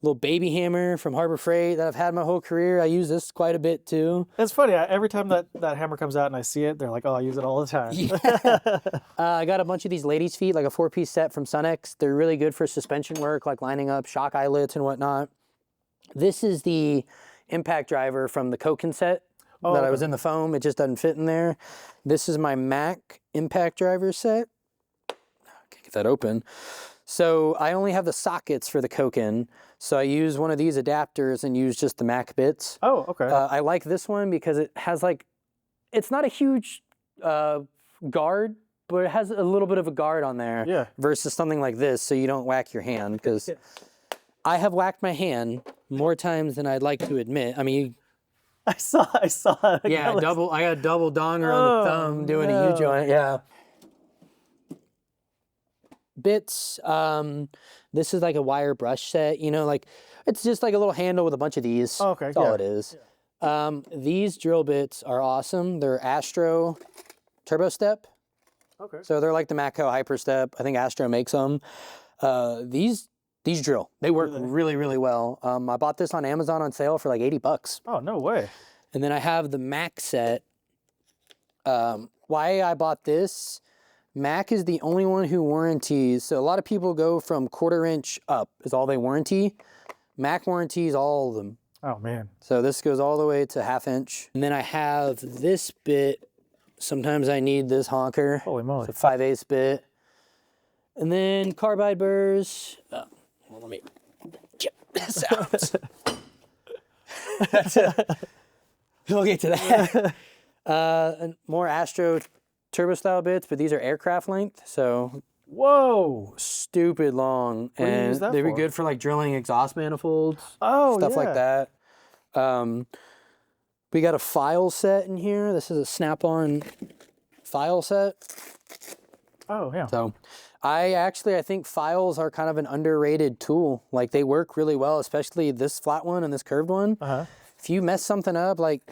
Little baby hammer from Harbor Freight that I've had my whole career. I use this quite a bit too. It's funny. Every time that hammer comes out and I see it, they're like, oh, I use it all the time. Yeah. I got a bunch of these ladies' feet, like a 4-piece set from Sunex. They're really good for suspension work, like lining up shock eyelets and whatnot. This is the impact driver from the Koken set that I was in the foam. It just doesn't fit in there. This is my Mac impact driver set. Can't get that open. So I only have the sockets for the Koken. So I use one of these adapters and use just the Mac bits. Oh, okay. I like this one because it has like, it's not a huge guard, but it has a little bit of a guard on there. Yeah. Versus something like this, so you don't whack your hand. Because I have whacked my hand more times than I'd like to admit. I mean, I saw it. yeah, I got a double donger on the thumb doing a U-joint. Yeah. Bits. This is like a wire brush set, you know, like it's just like a little handle with a bunch of these. Oh, okay. That's all it is. Yeah. These drill bits are awesome. They're Astro Turbo Step. Okay. So they're like the Matco Hyper Step. I think Astro makes them. These drill. They work really, really well. I bought this on Amazon on sale for like $80. Oh, no way. And then I have the Mac set. Why I bought this, Mac is the only one who warranties. So a lot of people go from 1/4 inch up is all they warranty. Mac warranties all of them. Oh, man. So this goes all the way to 1/2 inch. And then I have this bit. Sometimes I need this honker. Holy moly. It's a 5/8 bit. And then carbide burrs. Well, let me get this out. We'll get to that. And more Astro turbo style bits, but these are aircraft length, so whoa, stupid long. What do you and use that they'd be for? good for like drilling exhaust manifolds. Oh, stuff like yeah. that. We got a file set in here. This is a snap-on file set. Oh, yeah. So I think files are kind of an underrated tool. Like they work really well, especially this flat one and this curved one. If you mess something up, like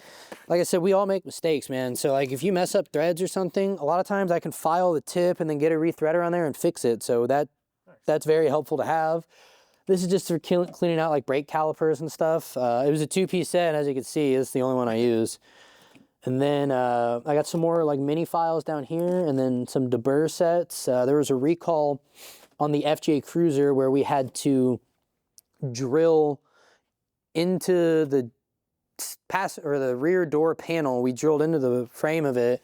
I said, we all make mistakes, man. So like if you mess up threads or something, a lot of times I can file the tip and then get a rethreader on there and fix it. So that's very helpful to have. This is just for cleaning out like brake calipers and stuff. It was a 2-piece set, and as you can see, it's the only one I use. And then I got some more like mini files down here, and then some deburr sets. There was a recall on the FJ Cruiser where we had to drill into the the rear door panel. We drilled into the frame of it,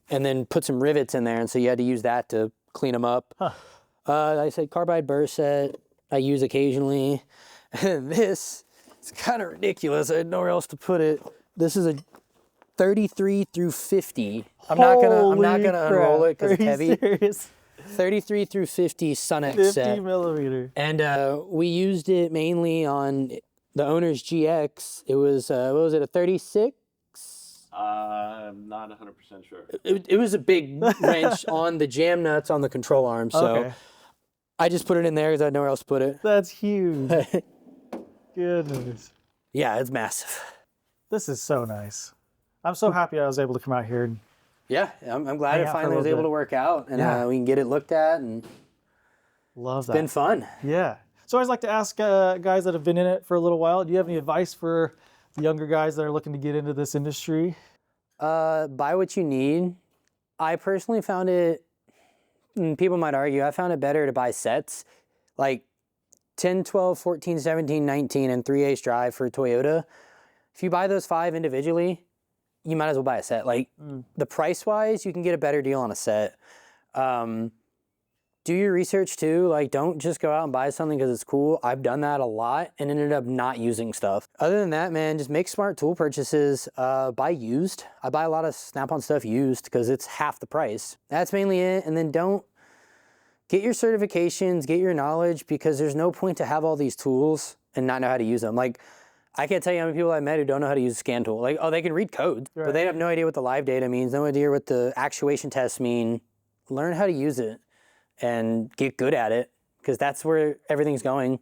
and then put some rivets in there, and so you had to use that to clean them up. Like I said, carbide burr set I use occasionally. And this is kind of ridiculous. I had nowhere else to put it. This is a 33 through 50. I'm not gonna unroll it because it's heavy. Serious? 33 through 50 Sunex 50 set. millimeter. And we used it mainly on the owner's GX. It was what was it, a 36? I'm not 100% sure. It was a big wrench on the jam nuts on the control arm. So Okay. I just put it in there because I had nowhere else to put it. That's huge. Goodness. Yeah, it's massive. This is so nice. I'm so happy I was able to come out here and Yeah, I'm glad Hang it out for a finally was little able bit. to work out, and Yeah. we can get it looked at, and love that. it's been fun. Yeah. So I always like to ask guys that have been in it for a little while, do you have any advice for the younger guys that are looking to get into this industry? Buy what you need. I personally found it, and people might argue, I found it better to buy sets, like 10, 12, 14, 17, 19, and 3/8 drive for Toyota. If you buy those 5 individually, you might as well buy a set. Like the price-wise, you can get a better deal on a set. Do your research too. Like, don't just go out and buy something because it's cool. I've done that a lot and ended up not using stuff. Other than that, man, just make smart tool purchases. Buy used. I buy a lot of Snap-on stuff used because it's half the price. That's mainly it. And then don't get your certifications, get your knowledge, because there's no point to have all these tools and not know how to use them. Like, I can't tell you how many people I met who don't know how to use a scan tool. Like, oh, they can read code, but they have no idea what the live data means, no idea what the actuation tests mean. Learn how to use it and get good at it, because that's where everything's going.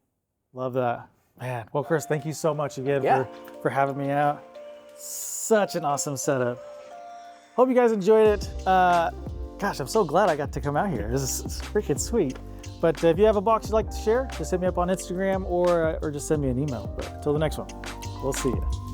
Love that. Man, well, Chris, thank you so much again for having me out. Such an awesome setup. Hope you guys enjoyed it. Gosh, I'm so glad I got to come out here. This is freaking sweet. But if you have a box you'd like to share, just hit me up on Instagram or just send me an email. But until the next one, we'll see you.